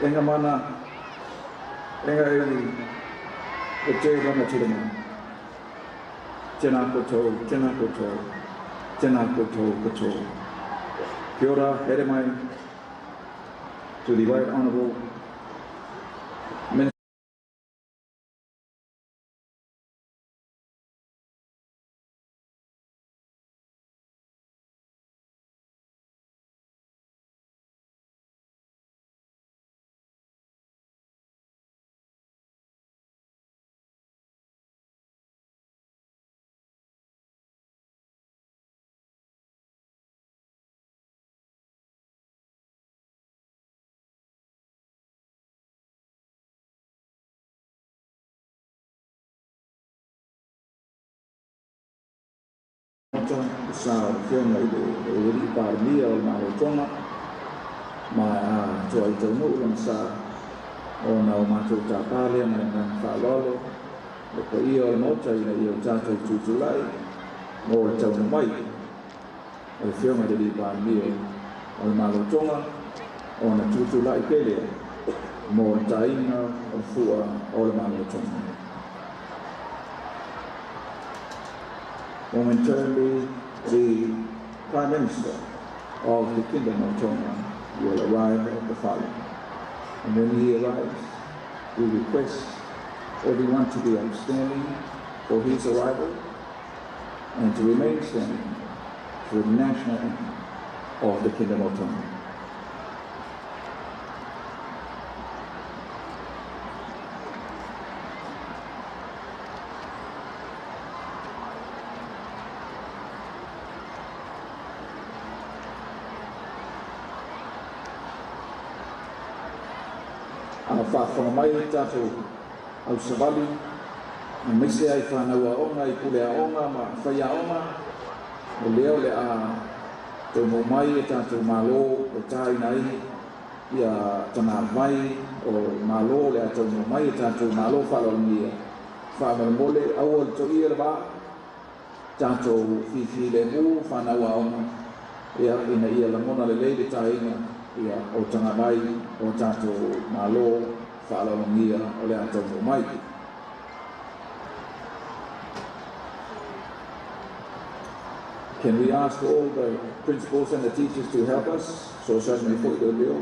Enga mana, enga eli, o te rana tirama. Tēnā koutou, tēnā koutou, tēnā koutou koutou. Kia ora, here mai, to the Right Honourable Minister. Sa fiona i uri parmia o na tonga ma a to ai to no na sa o na o mato ta pale ma na fa lolo o ko i o no ta i o ta to Julai mo o tau mai o fiona de parmia o na tonga o na Julai pele mo ta ina o fua o na tonga. Momentarily, the Prime Minister of the Kingdom of Tonga will arrive at the following. And when he arrives, we request everyone to be outstanding for his arrival and to remain standing for the national anthem of the Kingdom of Tonga. Whawhanga mai tātou au savali, na mese ai whanau a onga, I pule a onga, ma whai a onga, o leo le a tono mai e tātou malo o tāi nei, ia tana vai o malo le a tono mai e tātou malo whalongia. Whamau mole au o to ia le ba, tātou whiwhi le mu, whanau a onga, ia ina ia la mona le leile tāinga, ia o tanga mai o tātou malo whaalongia o le atou mai. Can we ask all the principals and the teachers to help us? So certainly for the bill.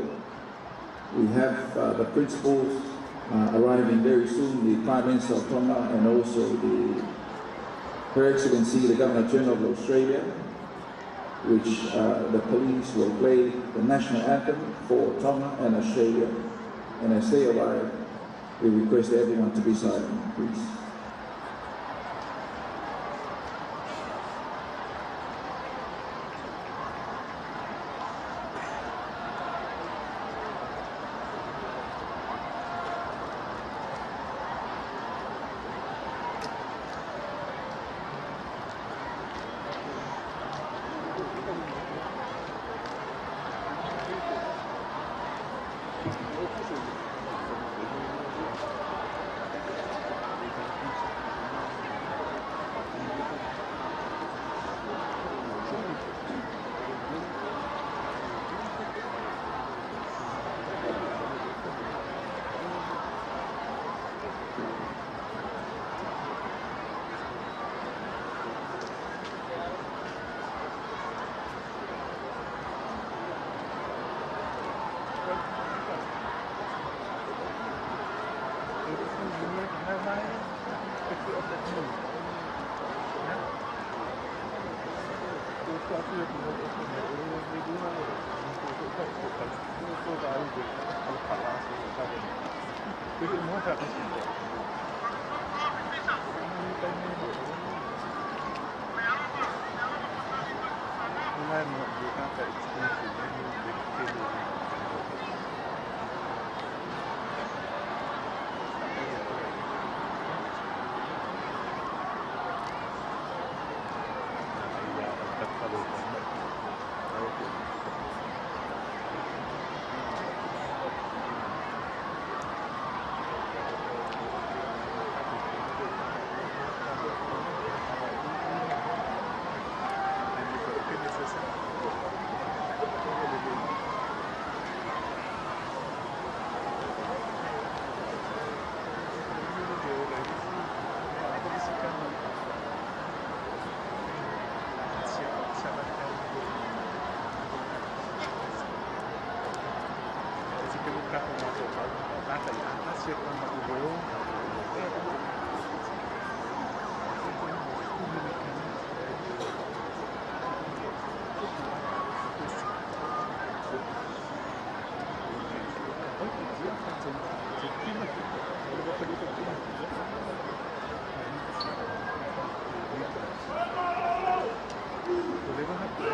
We have the principals arriving very soon, the Prime Minister of Tonga and also Her Excellency, the Governor General of Australia, which the police will play the national anthem for Tonga and Australia. And as they arrive, we request everyone to be silent, please.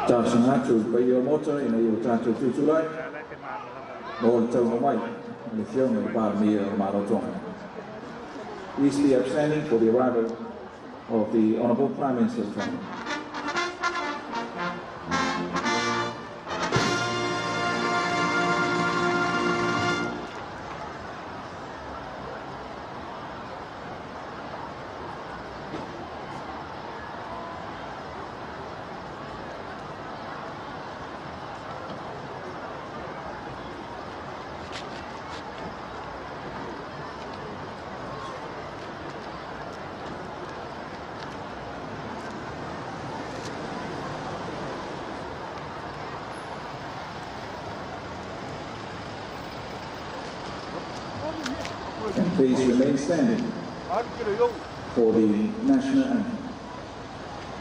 Tausaga tu paio mota ina i o tātou tūtulai. Mo o tau mai, le whionga i pārmi o Marotonga. We be abstaining for the arrival of the Honourable Prime Minister of Tonga. And please remain standing for the national anthem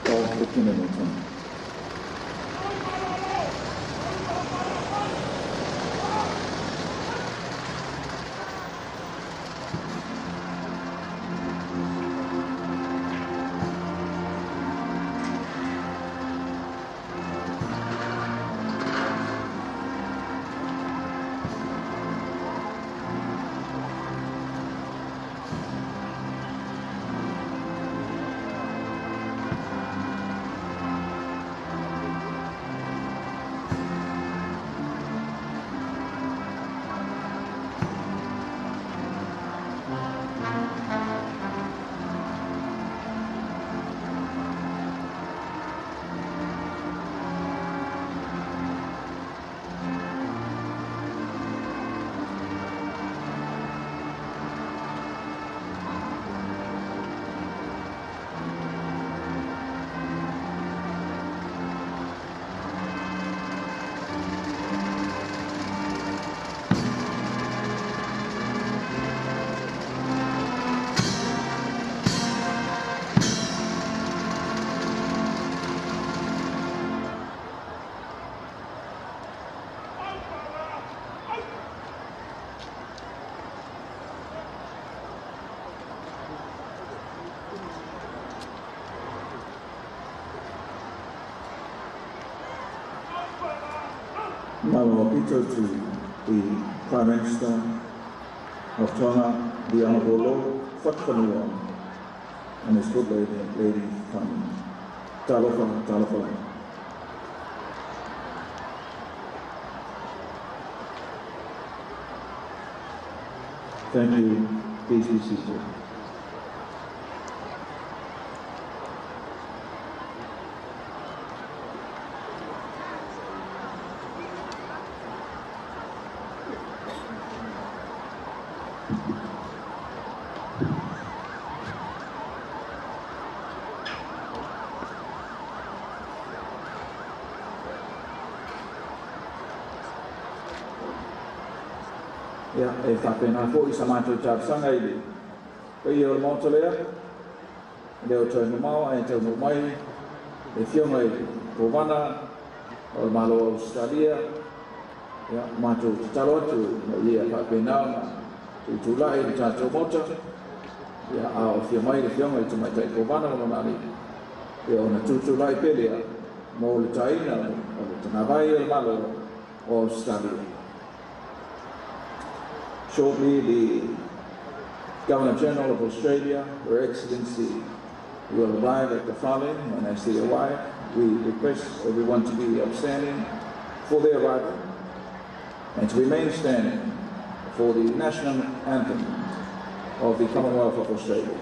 of the Kingdom of Tonga. Mawapito to the Prime Minister of Tonga, the Honourable Lord Whakawhanua, and his good lady from Talofa. Thank you. Please be seated. Ia, e whapena fo I sa mātou Tausaga I le. Pei o le mauta lea, leo tau numau, e tau numai, e whionga I Kovana, o le malo Australia, ia, mātou te talo atu, na ia whapena na tūtulai le tātou mauta, ia, a o whiomai le whionga I tamaitai Kovana, o manali, ia, o na tūtulai pelea, mo le taina, o le tanawai o le malo o Australia. Shortly, the Governor-General of Australia, Her Excellency, will arrive at the following, and as they arrive, we request everyone to be upstanding for their arrival and to remain standing for the national anthem of the Commonwealth of Australia.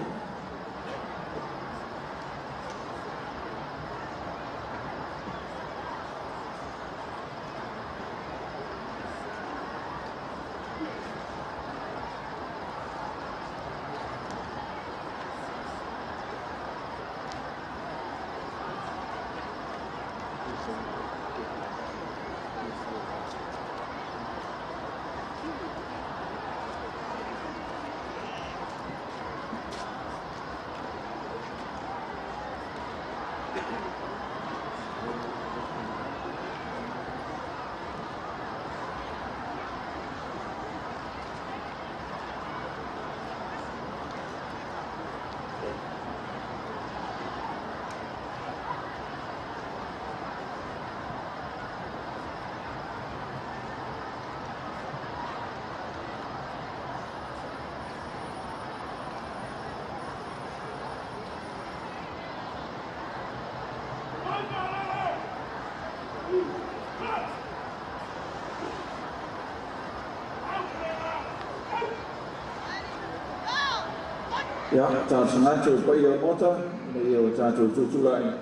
Ya, Tausaga tu pai o mota, ia o tātou tutulai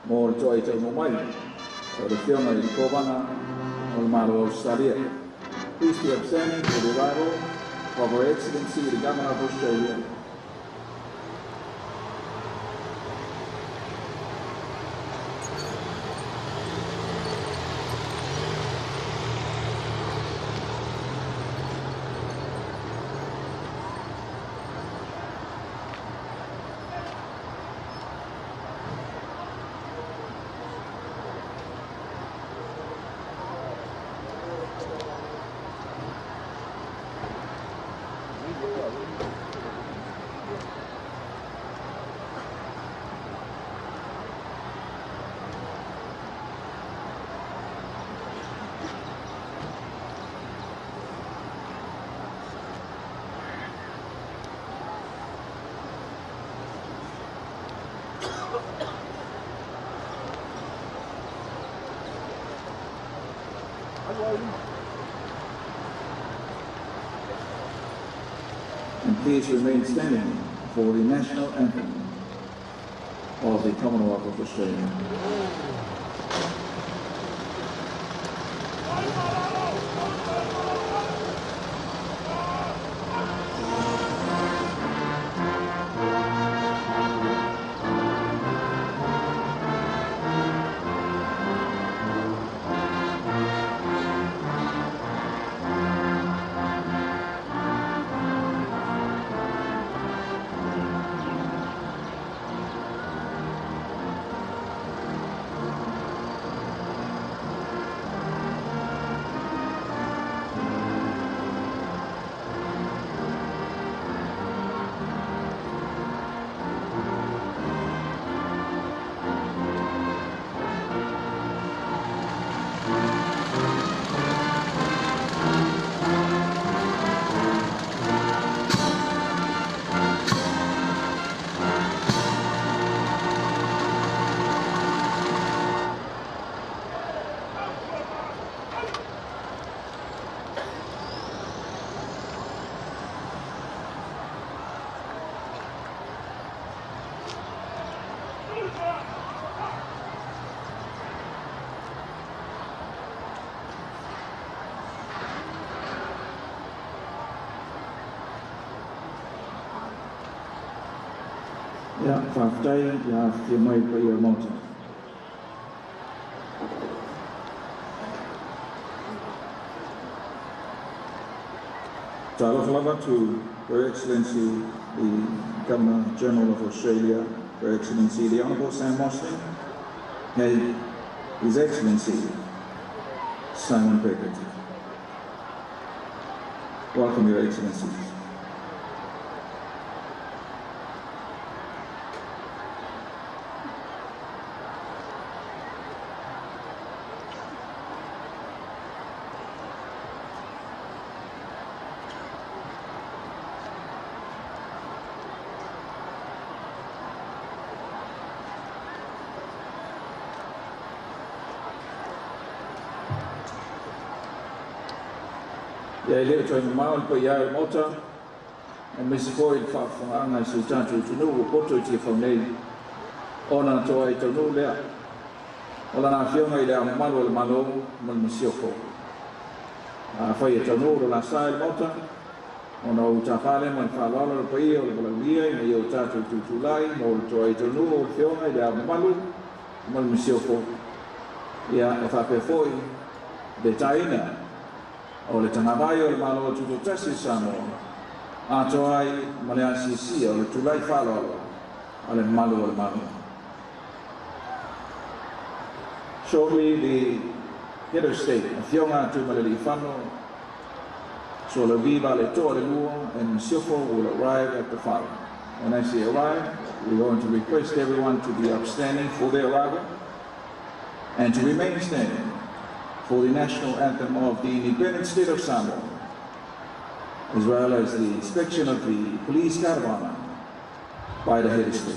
mō le toa i tau mai, o le whionga i kōwana o le maro Australia. Please be upstanding for the arrival of Her Excellency the Governor of Australia. And please remain standing for the national anthem of the Commonwealth of Australia. Ya, whaftai, ya whia mai pai o mota. Talofa to Her Excellency, the Governor General of Australia, Her Excellency, the Honourable Sam Mosley, and His Excellency, Simon Beckett. Welcome, Your Excellencies. Ia leo toi mau pa ia mota e mesi foi fa anga se tatu tunu o poto i te whaunei ona toa i tonu lea ola na whionga i lea malu le malo mal misioko a whai e tonu o la sa il mota ona o ta whale man whalala le pai o le balawia i mei o tatu tutulai mo le toa i tonu o whionga i lea malu mal misioko ia e whape foi de taina o le tangawai o le malo o Tutoatasi Samoa a toa ai ma le ACC o le tulai whalolo o le malu o le malu. Shortly, the head of state, a whionga tu maleli whano, so le viva le toa le lua and Siofo will arrive at the whalo. When I say arrive, we're going to request everyone to be upstanding for their arrival and to remain standing for the national anthem of the independent state of Samoa, as well as the inspection of the police caravana by the head of state.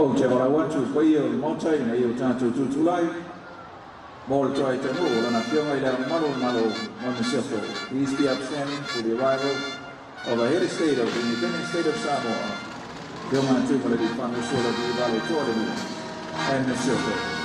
O te wala watu koe o motai na i o tātou tutulai. Mo le toa i tanu o lana pionga i lea malo on the circle. Please be upstanding for the arrival of the head of state of the independent state of Samoa. Pionga tu male di whanu sora di vale toa le nua. And the circle.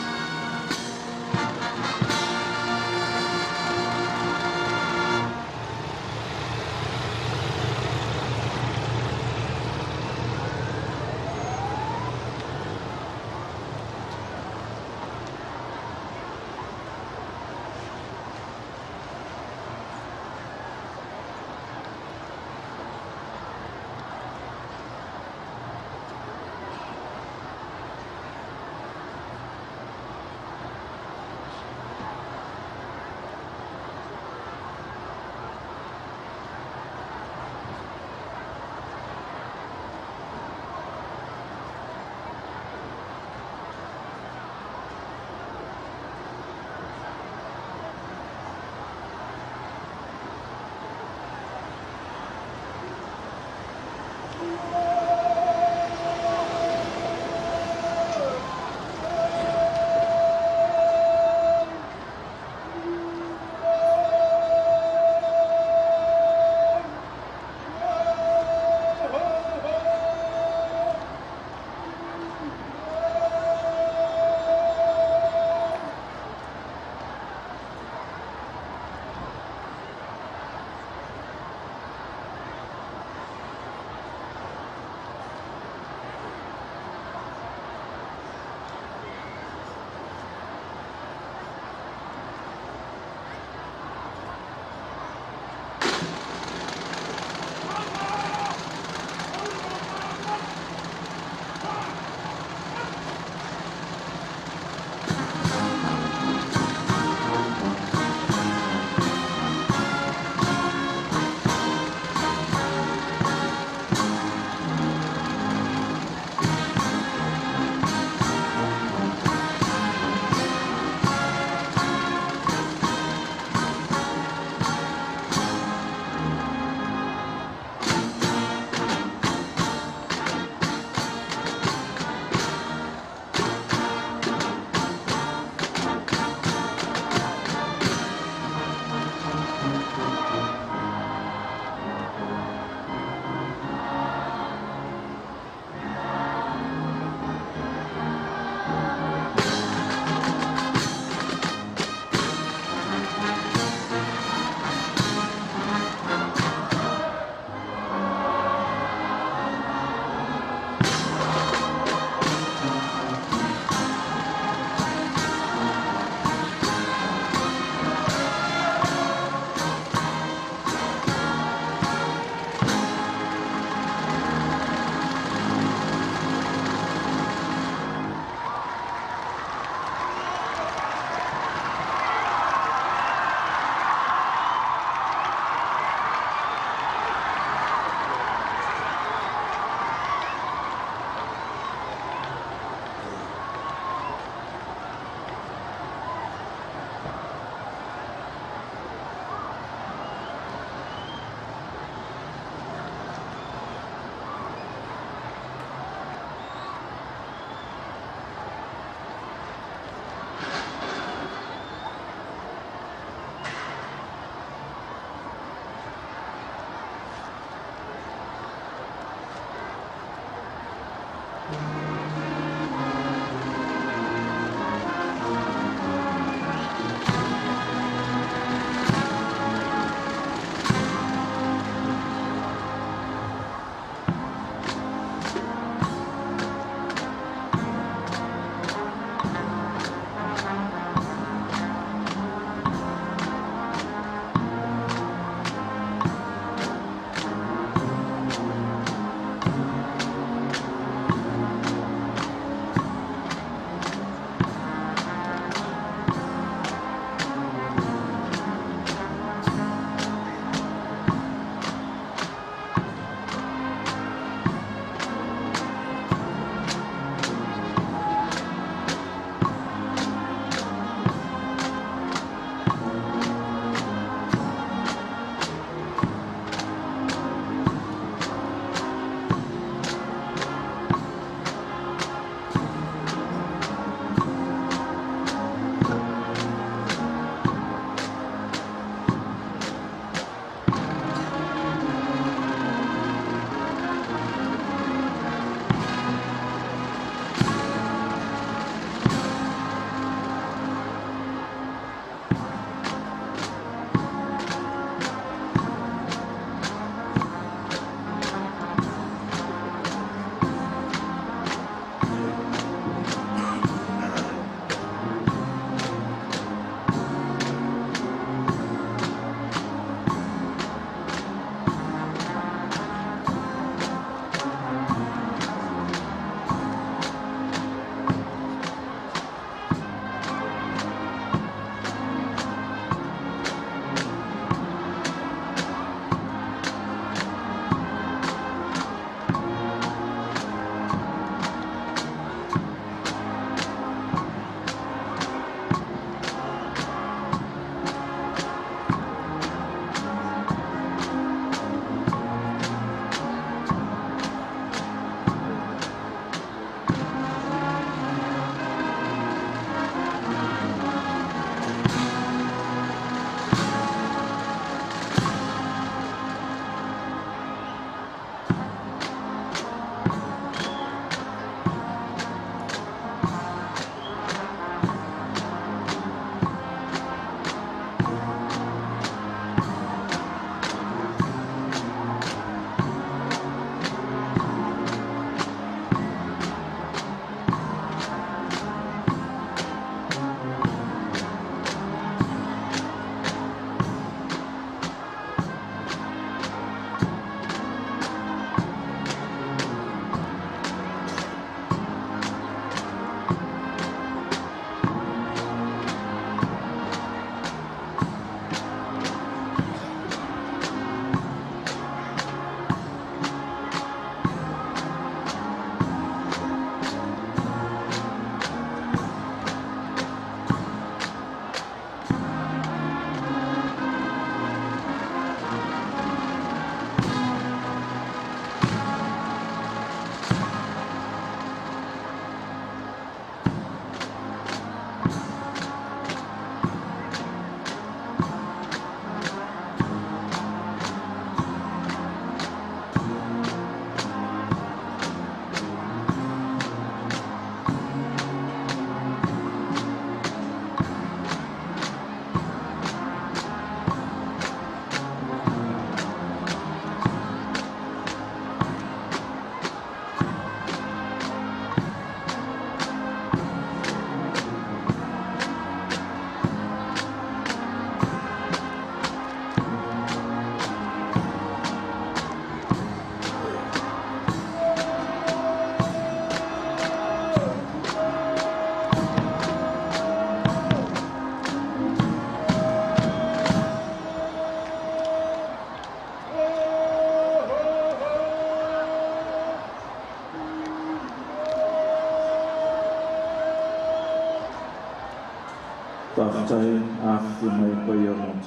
after my prayer.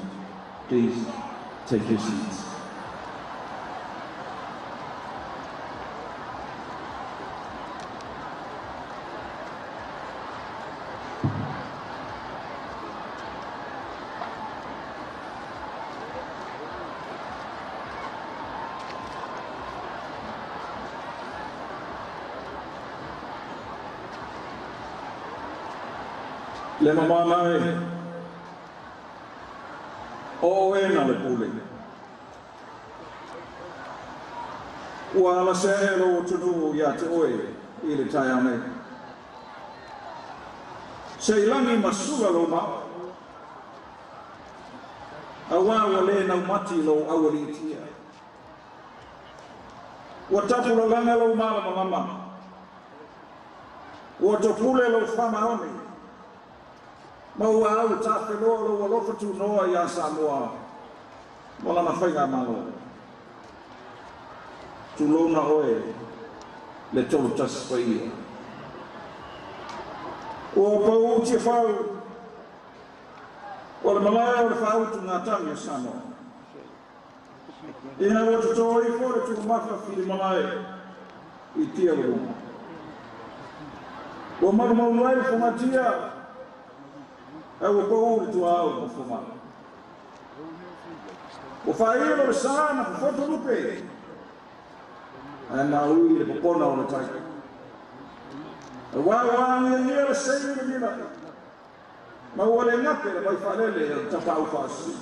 Please take your seats. Le mamanae o ena le pule ua la seero tunu ia te oe i le tai ame se ilangi masula lo ma awa ua le nau mati lo awalitia ua tapu la langa lo mala malama ua topule lo whamaoni Maua au tafe lo lofa tu noa ia Samoa. Mola na whainga malo. Tu lona oe le Tutoatasi whaia. O pau tia whau. O le malaya o le whau tu ngā tangi o Samoa. Ina o te toi fore tu mawha whiri malaya i tia runga. O maru maunuai whangatia au ko tu au fuma o fai lo sana foto lupe ana ui le popona o tai wa ni le sei ni la ma wale ngate le vai fare le tapa u fasi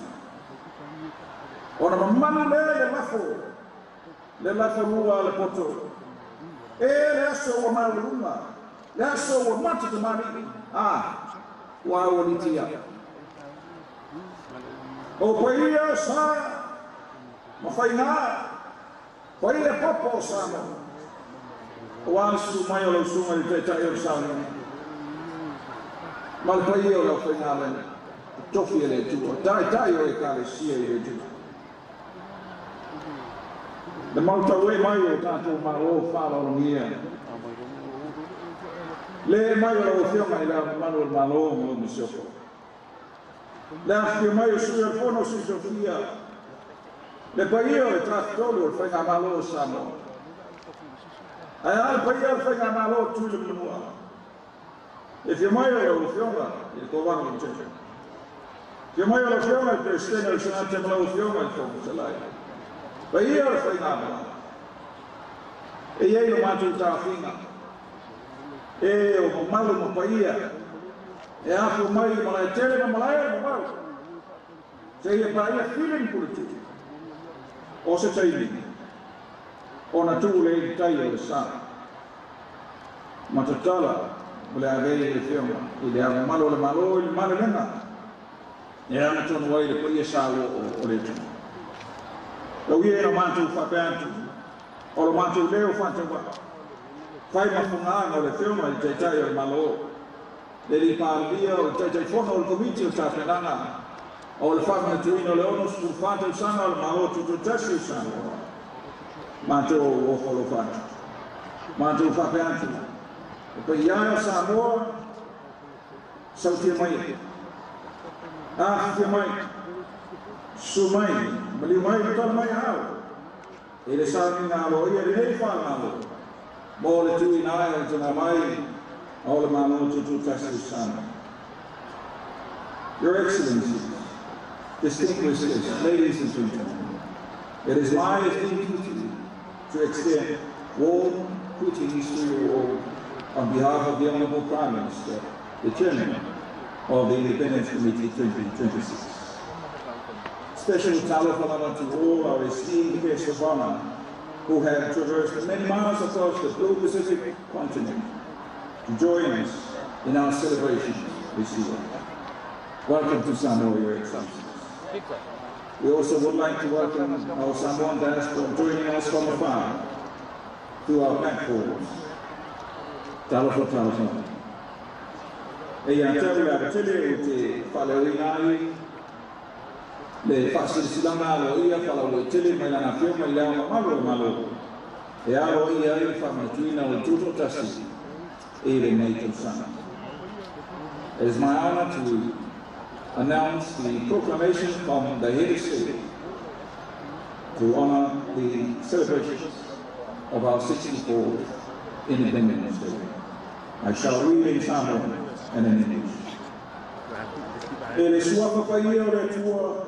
ora mamma le lafo lua le poto le aso o maluma le aso o mati te mani wa walitia o paia sa mafaina paia popo sama wa su mai o su mai te tai o sama mal paia o faina le tofi le tu dai o e kale sia e tu le malta we mai o tanto ma o fa la mia le mai o fio mai la mano il malo mo misio la fio mai o su fono su Sofia le paio e trattolo fai a malo samo al paio fai a malo tu le mua e fio mai o fio il covano c'è fio mai o fio il presidente del senato malo fio il fondo se l'hai paio fai a malo e ieri lo mangio ta fina e o malo mo paia e afu mai ma tele ma malaya ma se ia paia feeling politici o se taili o na tu le tai o sa ma totala le avei le fioma i le ava malo il malo lena e ana tonu ai le paia sa o le tu lo ia ma tu fa tanto o lo ma tu leo fa tanto fai ma funanga le fioma i tai o malo le riparlia o tai fono o comiti o sta penana o le fama tuino le ono sul fatto sana al malo Tutoatasi sana ma tu o lo fatto ma tu fa pianto e poi ia Samoa sauti mai mai su mai bali mai to mai hao e le sani na lo ia le fa malo mo le tu ina e te mai o le malo Tutoatasi sana. Your Excellency, distinguished guests, ladies and gentlemen, it is my esteemed duty to extend warm greetings to you all on behalf of the Honourable Prime Minister, the Chairman of the Independence Committee 2026. Special talofa to all our esteemed guests of honour who have traversed many miles across the blue Pacific continent to join us in our celebration this year. Welcome to Samoa, Your Excellencies. We also would like to welcome our Samoan diaspora joining us from afar through our platforms. Talofa. E ia tau la tele o te whaleuingai le whasisilanga lo ia whalau tele mai lana whio mai leo malo. E aro ia i whamatuina o Tutoatasi e le nei tausanga. It is my honor to announce the proclamation from the head of state to honor the celebrations of our 64th Independence Day. I shall read in Samoan and in English. Ele suapa paia o le tua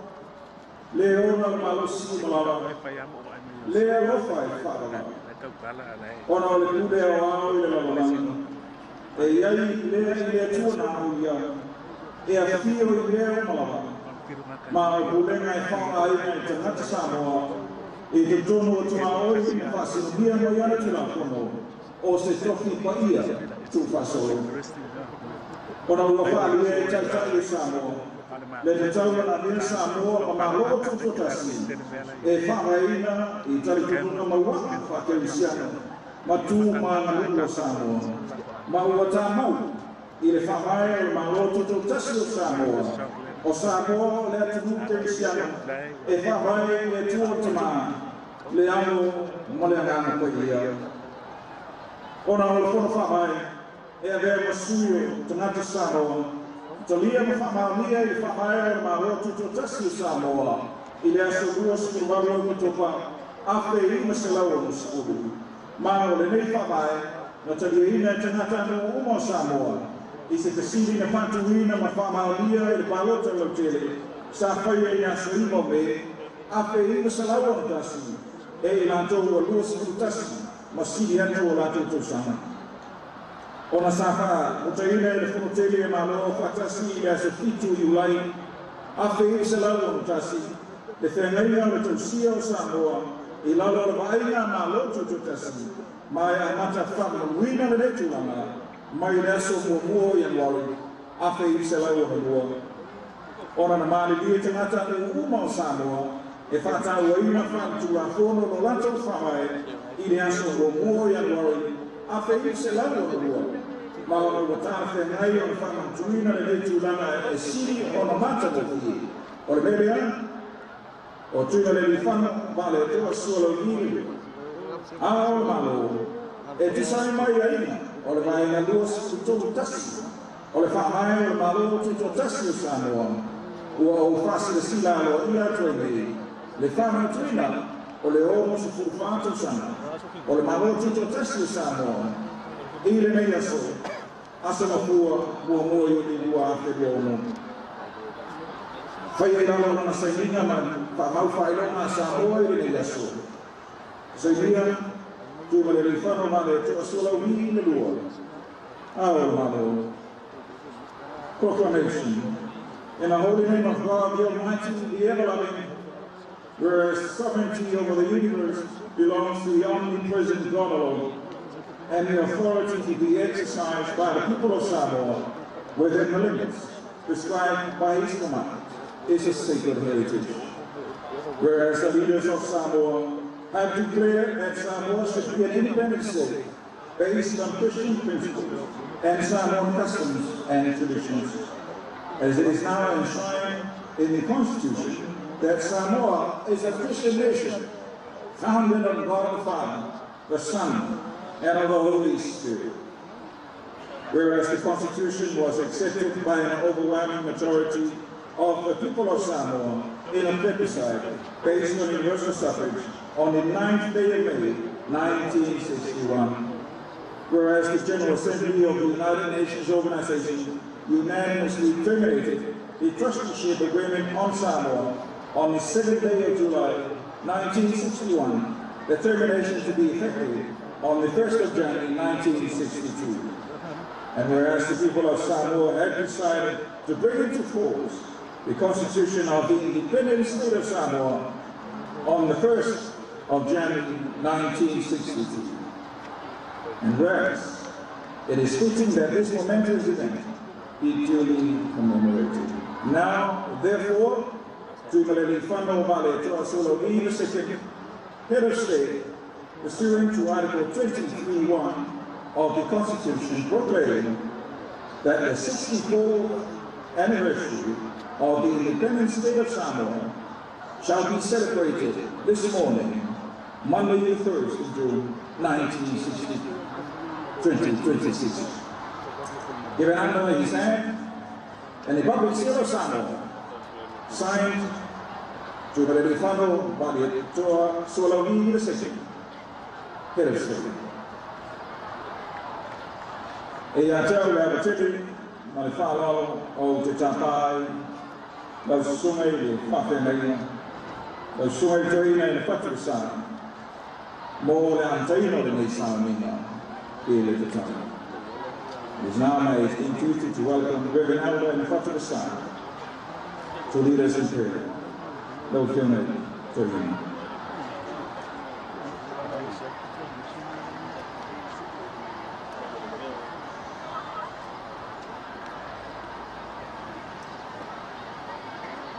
leona malosi malala le alofa e whaara ona o le kude o ao i le lalalanga e iai lea i le tua na au ia e a whio i lea o malala ma o pulenga e whaara aina i tangata Samoa e te tono o tua oi i whasinubia no iana tula kono o se toki paia tu whasoro. Ona ua whaali e tautai e Samoa le te taua na mea Samoa ma maroa Tutoatasi e whareina i tari tukuna mauaka whakeisiana ma tū mana luku o Samoa ma ua tā mau i le wharae o maroa Tutoatasi o Samoa o Samoa le atu keisiana e wharae le tua tama le ano ma le angana koe ia. Ona ua whona wharae e avea masuio tangata Samoa talia ma whamaunia i whamaea o maroa Tutoatasi o Samoa i le aso rua sikuruwaru o kutopa awhe i maselau o musikuru. Ma o le nei whamae na talia ina e tangata no uma o Samoa i se tasiri na patuina ma whamaunia i le palota o tele sa whaia i aso ima me awhe i maselau o tasi e i lantou o lua sikutasi ma siri atu o lato tausanga. Ona safa o te ina e le whanotele e malo whatasi i le aso fitu i ulai awhe i se lau o tasi le whengaia o le tausia o Samoa i lalo le vaina malo Tutoatasi mai a mata whamaruina le netulanga mai le aso mua i anuari awhe i se lau o mua. Ona na mali lia tangata le uma o Samoa e whatau a ina whantua whono no lantou whamae i le aso mua i anuari awhe i se lau o mua. Ma ona ua tāwhe ngai o le whamantuina le netulanga e siri o na mata mo fie. O le melea, o tuina le whana vale toa suolo hiri. Ao malo, e tisai mai a ina, o le vai na lua Tutoatasi. O le whamae o le malo Tutoatasi o Samoa. Ua o whasi le sila alo ia toi mei. Le whamantuina o le omo se furuwhātou sana. O le malo Tutoatasi o Samoa. I le mei aso. Asa mafua mua Iuni lua ate lia ono. Whai e lalo na saininga ma whamau whailonga Samoa i le aso. Saininga, tūma le rifano ma le toa solau hi le lua. Ao mano. Proclamation. In the holy name of God, the Almighty, the everlasting, whereas sovereignty over the universe belongs to the omnipresent God alone, and the authority to be exercised by the people of Samoa within the limits prescribed by his command is a sacred heritage. Whereas the leaders of Samoa have declared that Samoa should be an independent state based on Christian principles and Samoan customs and traditions, as it is now enshrined in the Constitution that Samoa is a Christian nation founded on God the Father, the Son, and of the Holy Spirit. Whereas the Constitution was accepted by an overwhelming majority of the people of Samoa in a plebiscite based on universal suffrage on the 9th day of May, 1961. Whereas the General Assembly of the United Nations Organization unanimously terminated the trusteeship agreement on Samoa on the 7th day of July, 1961, the termination to be effective on the 1st of January 1962. And whereas the people of Samoa had decided to bring into force the Constitution of the independent state of Samoa on the 1st of January 1962. And whereas it is fitting that this momentous event be duly commemorated. Now, therefore, to Maleli Whanau Male to Asolo E. the Second, Head of State, pursuant to Article 23(1) of the Constitution, proclaiming that the 64th anniversary of the independent state of Samoa shall be celebrated this morning, Monday the 1st of June, 2026. Give an honor in his hand, and the public state of Samoa Signed, Giovanni Fano, Maria Toa, Soloni, the second. Here is second. Tell the Titi, my father, O Titapai, the Sumay, the Fatin, the Sumay Train and the Factory Sign. More than Taino than they sound me now, here at the time. It is now my duty to welcome Reverend Elder and Factory Sign to lead us in prayer. No killing to you.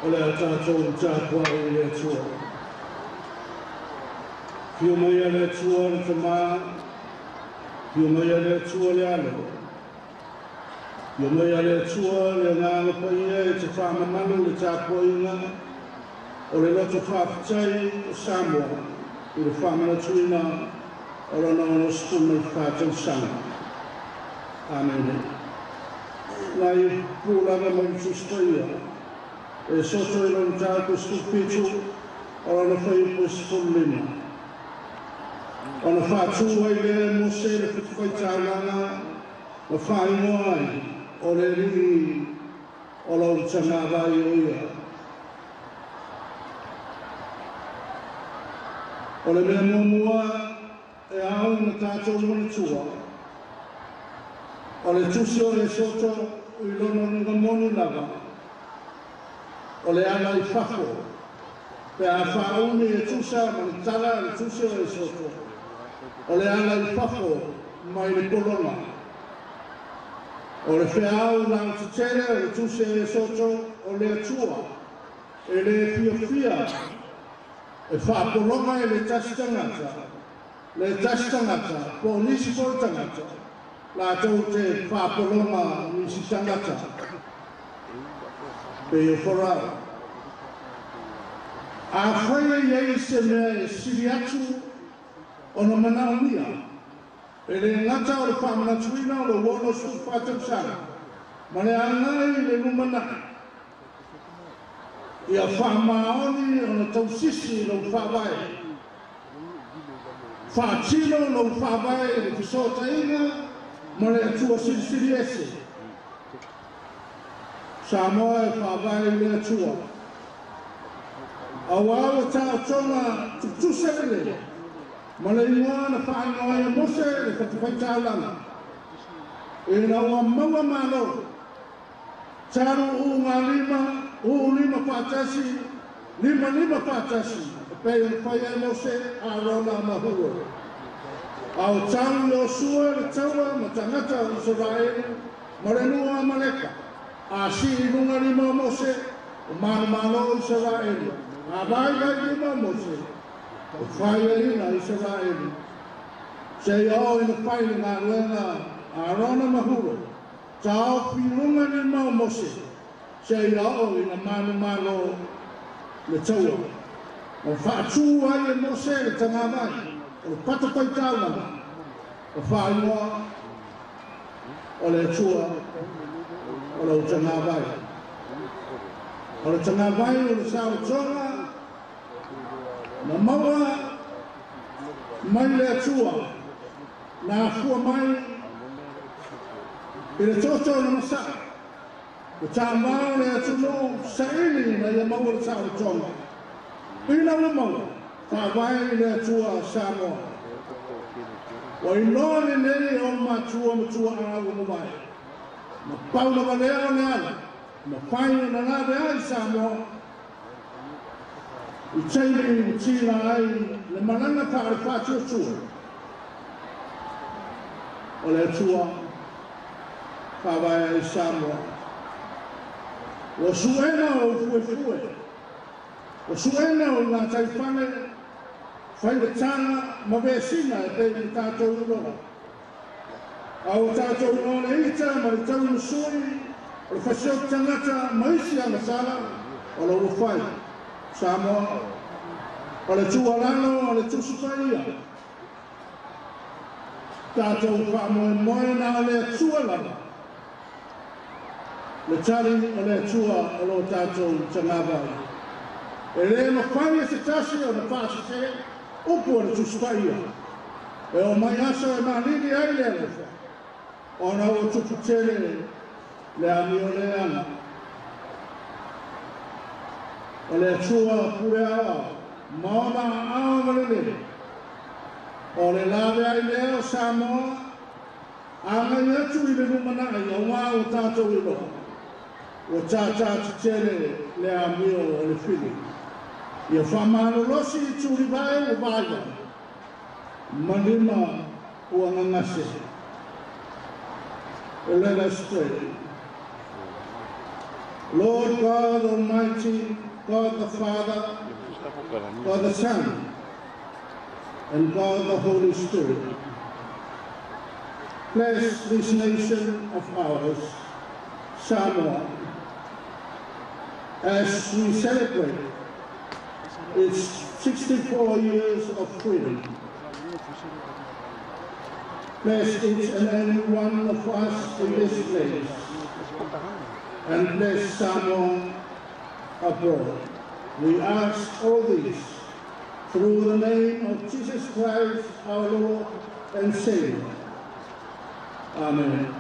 Ola tātou tāpua o le atua. Pio mai a le atua le tamā, pio mai a le atua le alo. Pio mai a le atua le ngānga paia e te whamamanu le tāpua inga o le loto whaapatai o Samoa i le whamanatuina o le nono skuma i whātausanga. Amen. Nai pūlanga mai tustaia. E soto i lona tātou stupitu o lona whaiupu sifulina. O na whātua i le mose le whituwhaitālanga na whaingoa ai o le ringi o lau tangawai o ia. O le mea muamua e au na tātou manatua. O le tusi o le soto i lona nga monu lava. O le ala I whako, pe a whauni e tusa ma le tala le tusi o e soto. O le ala I whako mai le kolonga. O le whiau lau te tere o le tusi o e soto o le atua. E le fia e whapolonga e le tasi tangata. Le tasi tangata, po nisi po tangata. La tau te whapolonga nisi tangata. Pe o whorau. A whaia iei se mea e siri atu o na manao nia. E le ngata o le whamanatuina o le wono su whātausanga. Ma le angai le numana. Ia whamaoni o na tausisi no whawai. Whātino no whawai e le pisota inga ma le atua siri ese. Samoa e whawai le atua. Awa tau tonga tutusele. Ma le ingoa na whaingoa e mose le katuwhaitālanga. E na ua maua malo. Taru lima pātasi, lima pātasi. E pei o whaia e mose a rona mahua. Au tau i o sua le taua ma tangata o Israel, ma le nua maleka. A si inunga lima mose, o malo Israel. A vai lima mose, o whaia ina Israel. Se iau ina whaile ngā ruenga a rona mahuro. Tau pinunga lima mose, se iau ina malo le taua. O whaatu ai e mose le tangawai, o patapaitala, o whaingoa, o le tua, o le tangawai. O le tangawai o le sautonga, na maua mai le atua, na fua mai, i le toto na masa. O tāmau le atunu saini na ia maua le sautonga. Ina le maua, tāwai le atua Samoa. O inoni nei o matua aau mawai. Ma paula valea le ala, ma whaina na nade ai Samoa. I teili tila ai le mananga tāre whātua tua. O le atua, whawai ai Samoa. O suena o fuefue. O suena o ngā taifane, whairatanga ma vesina e pēni tātou uloa. Au tātou uloa le ita ma le tau nusui, o le whasiok tangata maisi a masala, o le uwhai, Samoa, o le tualano, o le tusupaia. Tātou whamoe moe na o le tualana. le tali o le atua o lo tātou tangava. E le no whai se tasi o na whaasa se, upu o le tuspaia. E o mai asa e maanini ai le o na o tupu tele le ani o le ana. O le atua pure awa, maona awa malele. O le lawe ai leo Samoa, angai atu I le numanai o ngā o tātou ilo. O tātā tele le amio o le whili. Ia whamano losi I tūri vai o vaia. Manima o angangase. Let us pray. Lord God Almighty, God the Father, God the Son, and God the Holy Spirit, bless this nation of ours, Samoa, as we celebrate its 64 years of freedom. Bless each and every one of us in this place, and bless Samoa abroad. We ask all this through the name of Jesus Christ, our Lord and Savior. Amen.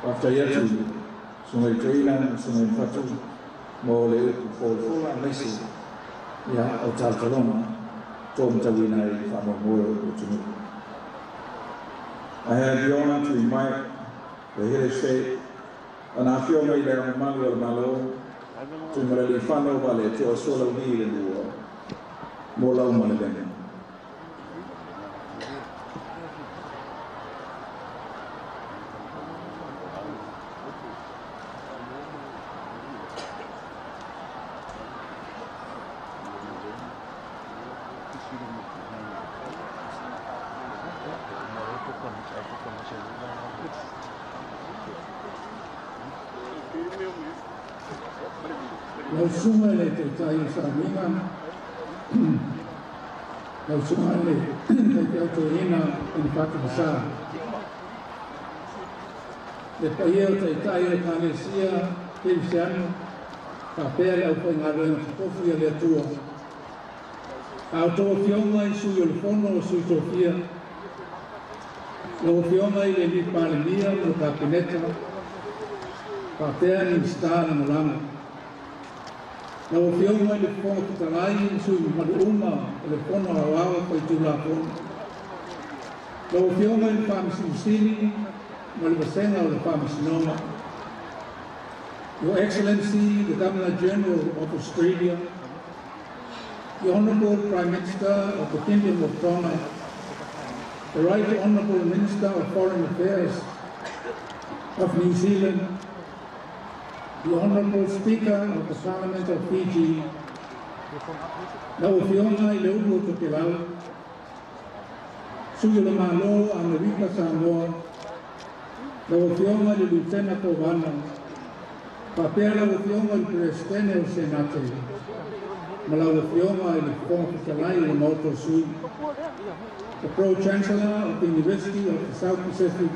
After yatu, sungai Toila, sungai Fatu, mo le upu mesi, ya o taltaloma, tom tawina I whamamoe o tunu. I had the honor to invite the Heritage State, and I feel made there on Manuel Malo, to Marali Fano Valley, to a solo meal in the world. Mola Umanagani. Lau sunga le te tai sa minga, lau sunga le te auto ina in patu basa. Le paia te tai e kanesia, Pilsiano, ka pere au koe ngā rena katofu ia le atua. Auto fionga I sui o le fono o sui tofia. Lau fionga I le li palemia o ka pineta, ka pere ni stara na lama. Na o fionga I le fono kutarai sui maruuma o le fono awawa koi tula fono. Na o fionga I le whamisimusini ma le wasenga o le whamisinoma. Your Excellency, the Governor General of Australia, the Honourable Prime Minister of the Kingdom of Tonga, the Right Honourable Minister of Foreign Affairs of New Zealand, the Honourable Speaker of the Parliament of Fiji, na o fionga I le ulu o te lau, sui le malo a Amerika Samoa, na o fionga le Lieutenant Governor, papela o fionga I Presidente o Senate, ma la o fionga I le fonga kitalai o mauto sui, the Pro-Chancellor of the University of the South Pacific,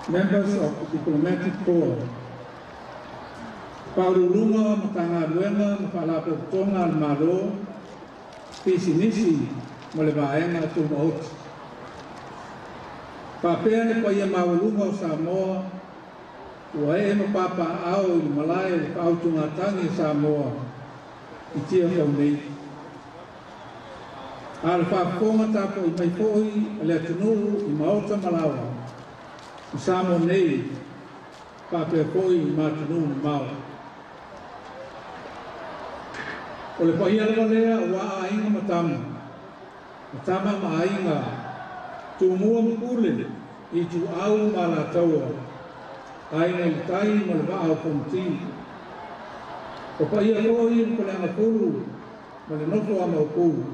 members of the Diplomatic Corps, Paulunga matanga luenga mafalapo tonga al malo, pisinisi mo le vaenga tu maut. Papea ne pa ia maulunga o Samoa, ua e papa au I malaya le pautunga tangi Samoa, I tia kaunei. Al whafonga tapo I mai fohi le atunuru I maota malawa, I Samoa nei, papea fohi I matunuru maua. O le paia le walea ua ainga matama. Matama ma ainga. Tu mua mpule I tu au ma la taua. Ainga I tai ma le waa o komti. O paia koi I le anga pulu ma le nofo a maupu.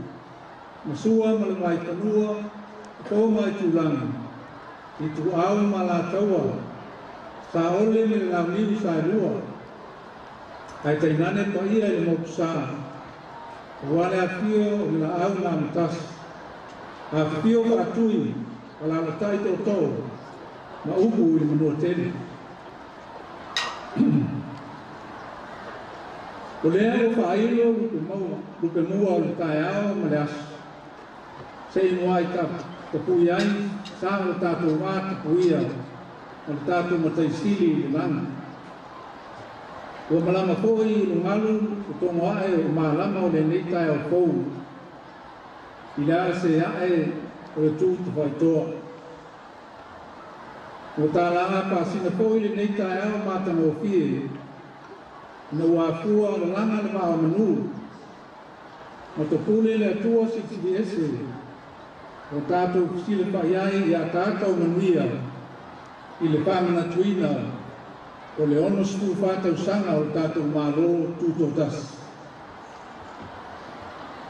Masua ma le mai tanua ko mai tu langi. I tu au ma la taua. Sa ole me le lau liu sa lua. ai te nane pa ia i mo sa wale a pio na au na mtas a pio ka tui ala la tai to ma upu i mo tele o le o fa ilo lu pe mo o tai ao ma le sei mo ai ka ko pui ai sa o tato wa te puia o tato ma tai sili lana o malama foi o malu o tongo ai o malama o le neita o kou i la se ae o le tu te vai toa o ta langa pa sina foi le neita o matanga o fie na wafua o langa le maa manu o to pule le atua si tidi ese o tato sile pa iai i a tata o manuia i le pamana tuina o le ono stu Tausaga o tatou malo Tutoatasi.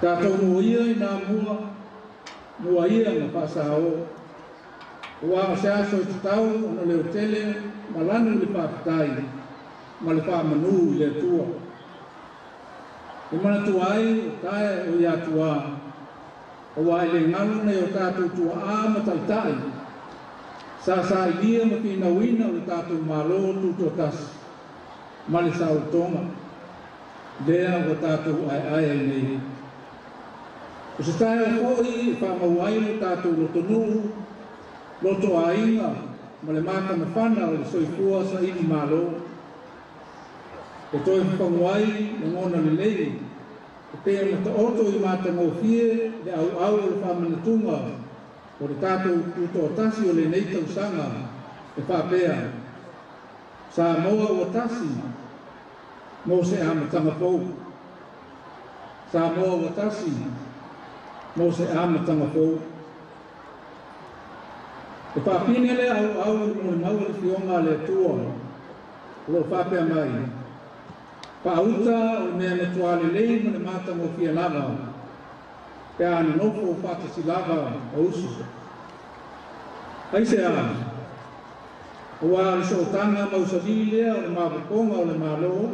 Tatou mua ia i nā mua ia na pasao. Ua o se aso i tatau ono le otele ma lanu le papatai ma le pamanu i le atua. I mana tua ai o tae o ia tua o wai le ngalu nei o tatou tua a ma taitai. Sa i dia ma pina wina o tatou malo Tutoatasi ma le sautonga lea o tatou ai nei o se tae o hoi e whamauai o tatou lotonu loto ainga ma le maka na whana o le soifua sa ini malo e toi whamauai le ngona le lei e pēr na ta oto i mata ngofie le au le whamanatunga o le tatou Tutoatasi o le nei Tausaga e whapea Samoa o tasi mo se amatanga pou Samoa o tasi mo se amatanga pou e whapine le au mo le mau le fionga le tua lo whapea mai whauta o le mea me tuale lei mo le mata mo fia lava pe ana nofo fata si lava o usu. Ai se a o a le sotanga mausali lea o le mawakonga o le malo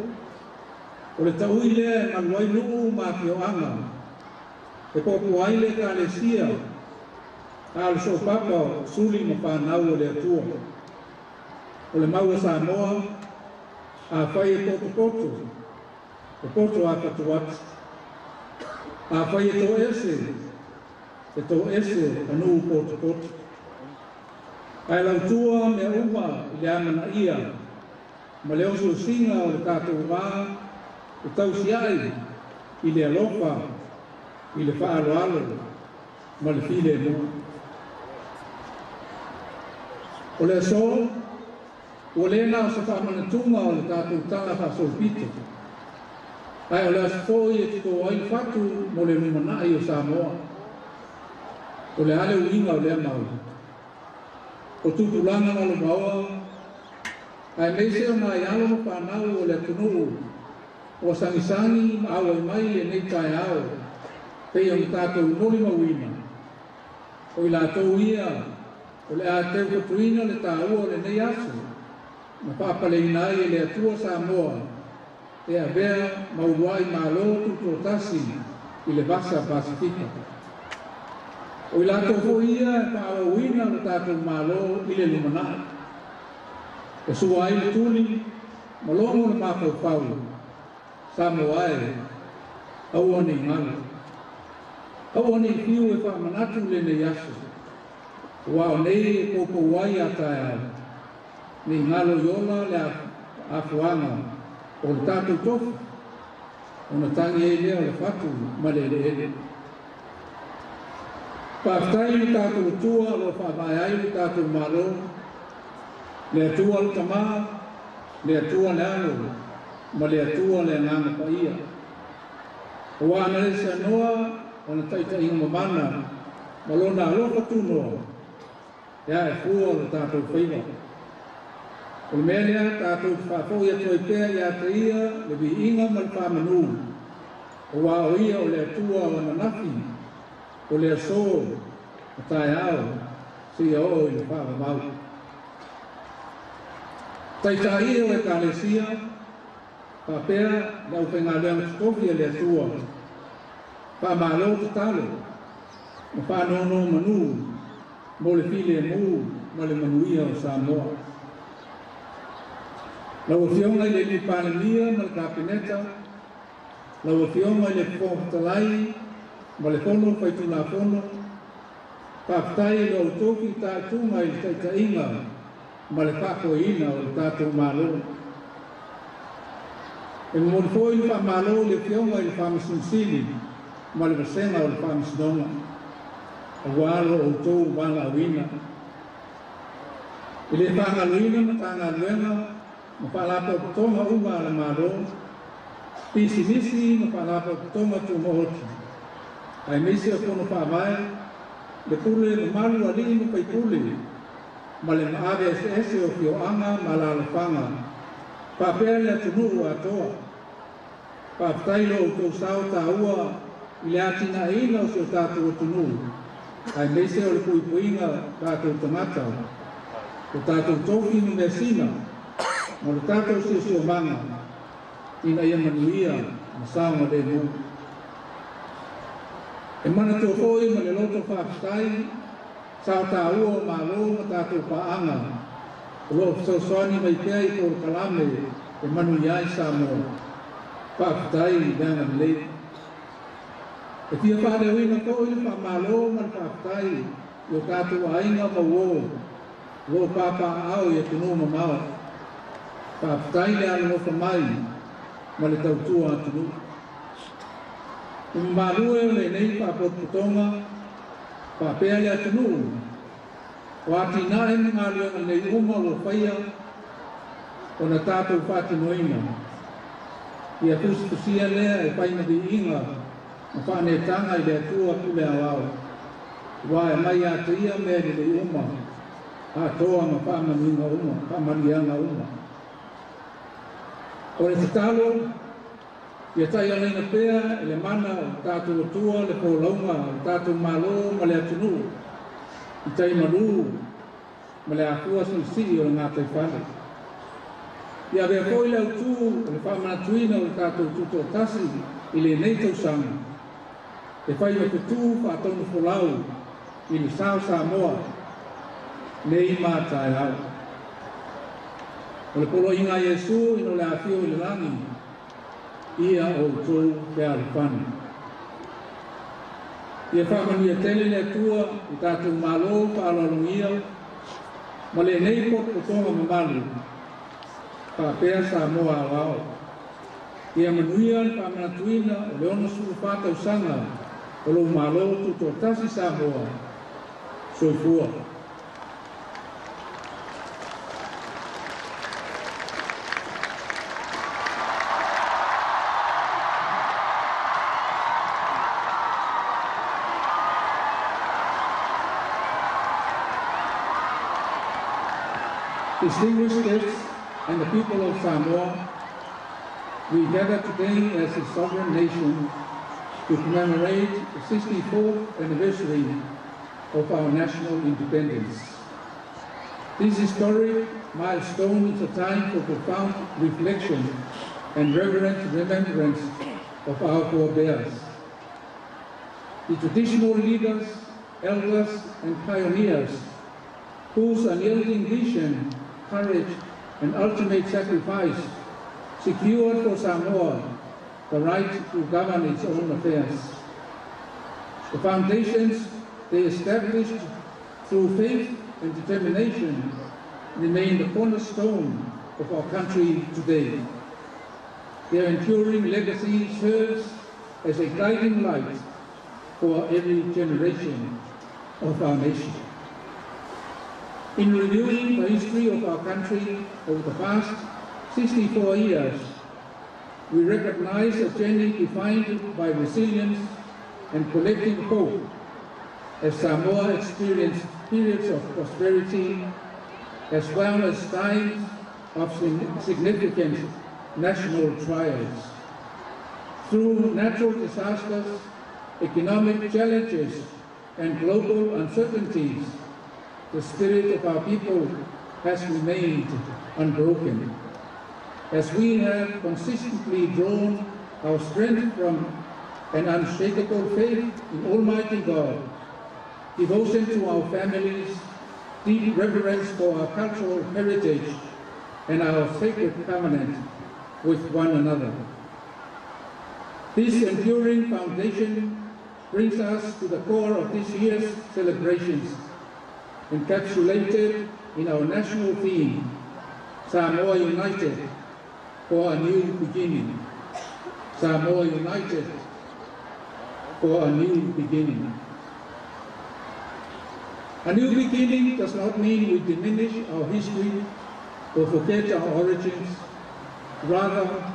o le taui lea e maluai nuu ma ki o anga e popo ai le ka le sia a le sopapa suli ma whanau o le atua o le maua Samoa a whai e poto a katuatu a whai e tō ese anu poto. Ai lautua me uma i le amana ia, ma le osu singa o le tātou wā, o tausi ai i le alofa, i le whaaloalo, ma le file mu. O le so, o le nā sa whamanatunga o le tātou tala whasolpito. Ai o le asfoi e tiko ai whatu mo le numanai o Samoa. O le ale uinga o le amau. O tutulanga na lo maua. Ai meise o mai alo no whanau o le tunuu. O sangisangi ma awa i mai e nei tai ao. Pei o ni tātou noli mawina. O i la tau ia. O le a teu katuina le tāua le nei asu. Ma papale inai e le atua Samoa. E a vea mauruai malo Tutoatasi i le basa Pasifika. O i lato ho ia e paawawina o tātou malo i le lumanai. E sua ai le tuli, malongo le mako pau, Samoa e, au ane i ngalo. Au ane i fiu e whamanatu le nei asu. Wao nei e popo wai atai ai. Nei ngalo yola le afuanga. O le tātou tofu, o na tangi e lea o le whatu, ma le ele. Pāwhtai le tātou tua, lo whawai ai le tātou malo, le atua le tamā, le atua le alo, ma le atua le ngana pa ia. O wana le se anoa, o na taita inga mamana, ma lo na alofa tunoa, ea e fua le tātou whaiwa. O le mea lea tātou whāpau ia toi pēr ia te ia le vi inga mal whamanu. O wā o ia o le atua o manafi, o le aso, o tai ao, si o i le whāpamau. Tai tā ia o e kālesia, Papea lau whengalea stofi le atua. Pa malo te talo. Ma pa nono manu. Mo le file mu. Mo le manuia o Samoa. Lau fionga le li panemia ma le kapineta. Lau fionga le fōtalai. Ma le fono whaituna fono. Papatai lo toki tātunga i taitainga. Ma le whakoina o le tātou malo. E mo le foi le whamalo le fionga i le whamasunsili. Ma le vasenga o le whamasinonga. A walo o tōu wala awina. I le whangaluina ma tāngaluenga. Ma whalapa tonga unga le malo. Pisi nisi ma whalapa tonga tu mohoti. Ai misi a kono whamai. Le pule le malu ali mo pai pule. Ma le maave ese o fioanga ma la lefanga. Papea le atunuru atoa. Papatailo o Tausau taua i le atina ina o sio tātou atunuru. Ai meise o le puipuinga tātou tangata. O tātou toki ni mesina. Ma le tātou sio manga. Ina ia manuia ma saunga le mu. E mana tō hoi ma le loto whaapatai. Sao tāua ma lo ma tātou paanga. O lo sosoani mai pia i kōr kalame e manu iai Samoa. Whaapatai i danga le. E tia whare wina ko i wha ma lo ma whaapatai i o tātou ainga ma wo. Lo papa au i e tunu ma mao. Whaapatai le ala no mai ma le tautua atunu. I marue le nei whaapotonga. Papea le atunu. O ati nae ngā leonga nei uma o whaia o na tātou whātinoina. I a kusia lea e whaina di inga ma whane tanga i le atua kule awao. Wa e mai a te ia mea le uma. A toa ma whamaninga uma, whamanianga uma. O le tatalo, ia tai aleina pea, le mana o tātou atua, le pōlaunga, o tātou malo, ma le atunu. I tai malu, ma le akua si o le ngātai whale. Ia vea koi le autu, le whamanatuina o le tātou tutoatasi, i le nei Tausaga. E whai o kutu whaatonu wholau, i le sao Samoa, nei mātai au. O le polo inga Iesu, ino le awhio i le langi, ia o tōu pēa le whani. Ia whamania tele le atua i tātou malo whaalalungia, ma le nei pot o tonga mamalu, whapea Samoa awao. Ia manuia le whamanatuina o le ona suru whātausanga o lo malo tutoatasi Samoa, soifua. Distinguished guests and the people of Samoa, we gather today as a sovereign nation to commemorate the 64th anniversary of our national independence. This historic milestone is a time for profound reflection and reverent remembrance of our forebears. The traditional leaders, elders, and pioneers whose unyielding vision, courage, and ultimate sacrifice secured for Samoa the right to govern its own affairs. The foundations they established through faith and determination remain the cornerstone of our country today. Their enduring legacy serves as a guiding light for every generation of our nation. In reviewing the history of our country over the past 64 years, we recognize a journey defined by resilience and collective hope as Samoa experienced periods of prosperity as well as times of significant national trials. Through natural disasters, economic challenges, and global uncertainties, the spirit of our people has remained unbroken. as we have consistently drawn our strength from an unshakable faith in Almighty God, devotion to our families, deep reverence for our cultural heritage, and our sacred covenant with one another. This enduring foundation brings us to the core of this year's celebrations, encapsulated in our national theme, Samoa United for a new beginning. Samoa United for a new beginning. A new beginning does not mean we diminish our history or forget our origins. Rather,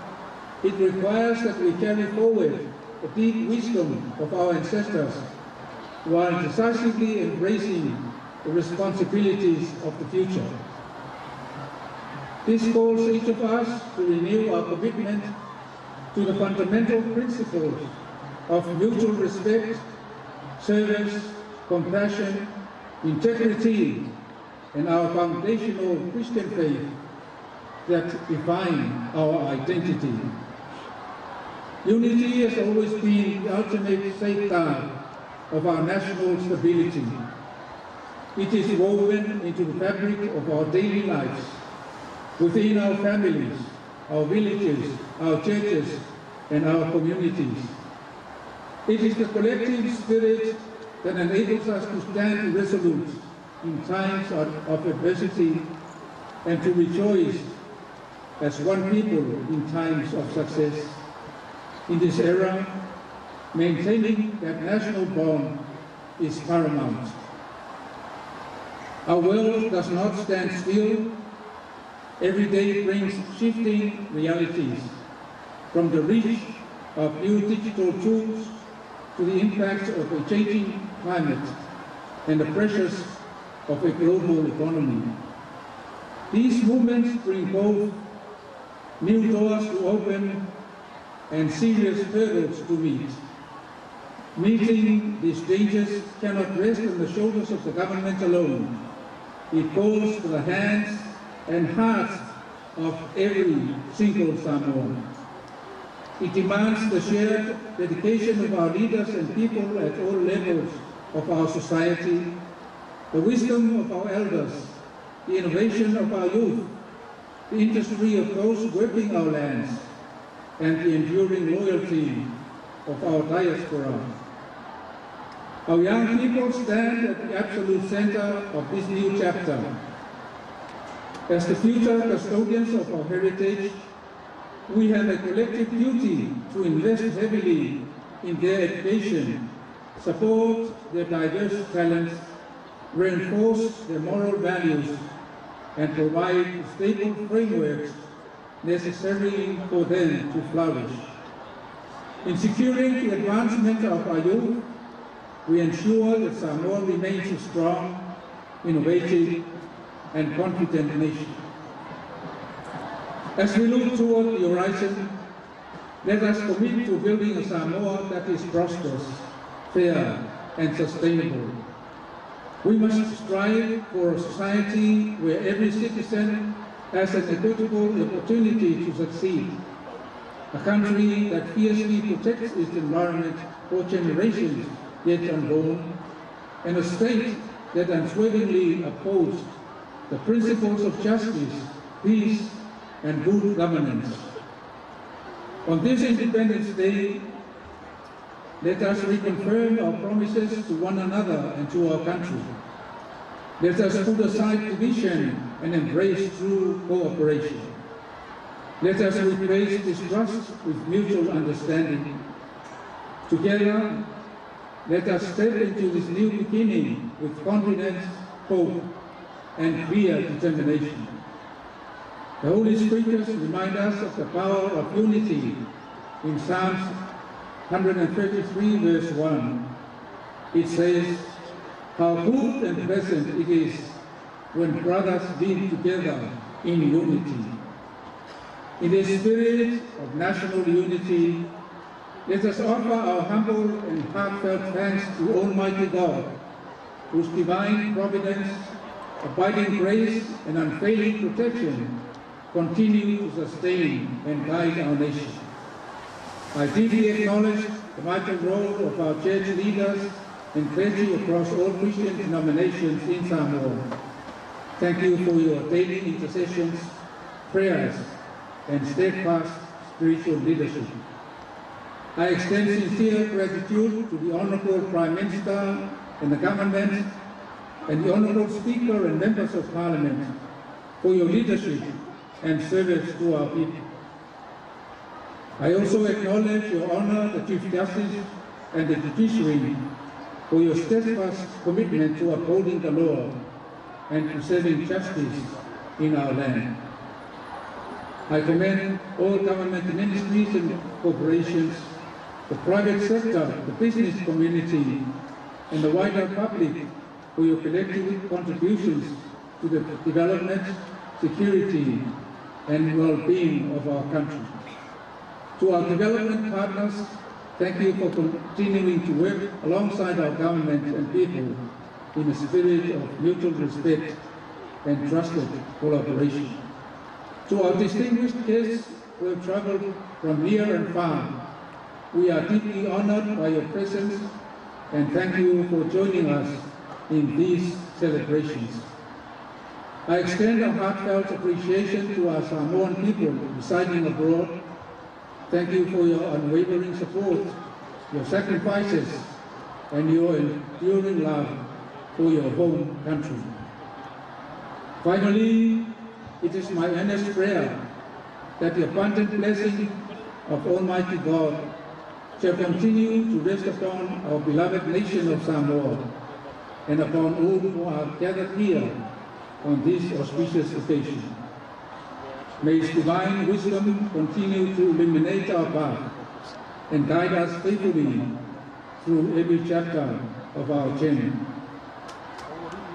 it requires that we carry forward the deep wisdom of our ancestors while decisively embracing the responsibilities of the future. This calls each of us to renew our commitment to the fundamental principles of mutual respect, service, compassion, integrity, and our foundational Christian faith that define our identity. Unity has always been the ultimate safeguard of our national stability. It is woven into the fabric of our daily lives, within our families, our villages, our churches, and our communities. It is the collective spirit that enables us to stand resolute in times of adversity and to rejoice as one people in times of success. In this era, maintaining that national bond is paramount. Our world does not stand still. Every day brings shifting realities, from the reach of new digital tools to the impact of a changing climate and the pressures of a global economy. These movements bring both new doors to open and serious hurdles to meet. Meeting these dangers cannot rest on the shoulders of the government alone. It calls for the hands and hearts of every single Samoan. It demands the shared dedication of our leaders and people at all levels of our society, the wisdom of our elders, the innovation of our youth, the industry of those working our lands, and the enduring loyalty of our diaspora. Our young people stand at the absolute center of this new chapter. As the future custodians of our heritage, we have a collective duty to invest heavily in their education, support their diverse talents, reinforce their moral values, and provide stable frameworks necessary for them to flourish. In securing the advancement of our youth, we ensure that Samoa remains a strong, innovative, and confident nation. As we look toward the horizon, let us commit to building a Samoa that is prosperous, fair, and sustainable. We must strive for a society where every citizen has an equitable opportunity to succeed, a country that fiercely protects its environment for generations yet unborn, and a state that unswervingly upholds the principles of justice, peace, and good governance. On this Independence Day, let us reconfirm our promises to one another and to our country. Let us put aside division and embrace true cooperation. Let us replace distrust with mutual understanding. Together, let us step into this new beginning with confidence, hope, and clear determination. The Holy Scriptures remind us of the power of unity in Psalms 133, verse 1. It says, "How good and pleasant it is when brothers live together in unity." In the spirit of national unity, let us offer our humble and heartfelt thanks to Almighty God, whose divine providence, abiding grace, and unfailing protection continue to sustain and guide our nation. I deeply acknowledge the vital role of our church leaders and clergy across all Christian denominations in Samoa. Thank you for your daily intercessions, prayers, and steadfast spiritual leadership. I extend sincere gratitude to the Honourable Prime Minister and the Government and the Honourable Speaker and Members of Parliament for your leadership and service to our people. I also acknowledge Your Honour, the Chief Justice and the Judiciary for your steadfast commitment to upholding the law and preserving justice in our land. I commend all government ministries and corporations, the private sector, the business community, and the wider public for your collective contributions to the development, security, and well-being of our country. To our development partners, thank you for continuing to work alongside our government and people in a spirit of mutual respect and trusted collaboration. To our distinguished guests who have travelled from near and far, we are deeply honoured by your presence and thank you for joining us in these celebrations. I extend a heartfelt appreciation to our Samoan people residing abroad. Thank you for your unwavering support, your sacrifices, and your enduring love for your home country. Finally, it is my earnest prayer that the abundant blessing of Almighty God shall continue to rest upon our beloved nation of Samoa and upon all who are gathered here on this auspicious occasion. May His divine wisdom continue to illuminate our path and guide us faithfully through every chapter of our journey.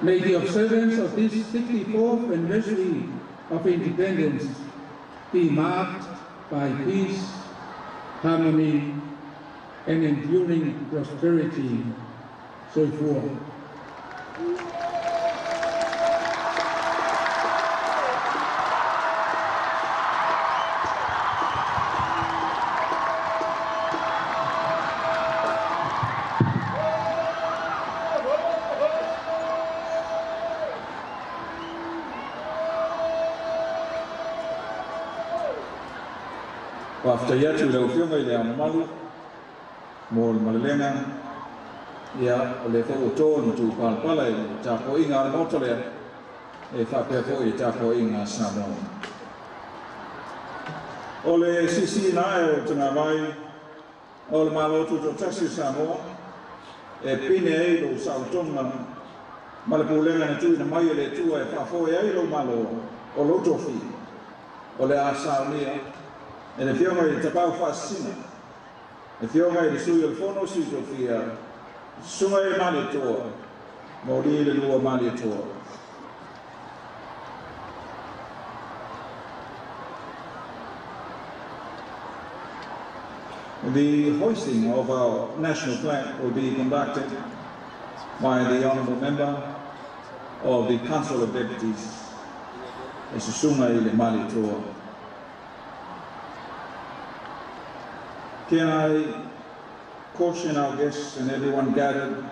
May the observance of this 64th anniversary of independence be marked by peace, harmony, and enduring prosperity. Soifua. After yet, we will film the Malu, more Malalenga, ya le fo to to Palpala, Taco in our Motole, if I prefer Taco in our Samoa. Ole Sisi Naio to Navai, Ole Malo to Tutoatasi Samoa, e Pine Elo Sautonga, Malapulenga to the Mayele to a Pafoya Malo, Olotofi, Ole Asaunia. And if you're going to pau fascina, if you're going to sue your phone or Sofia, Sumay Manitor, Mori the Lua Manitor. The hoisting of our national flag will be conducted by the Honourable Member of the Council of Deputies, Mr. Sumay Manitor. Can I caution our guests and everyone gathered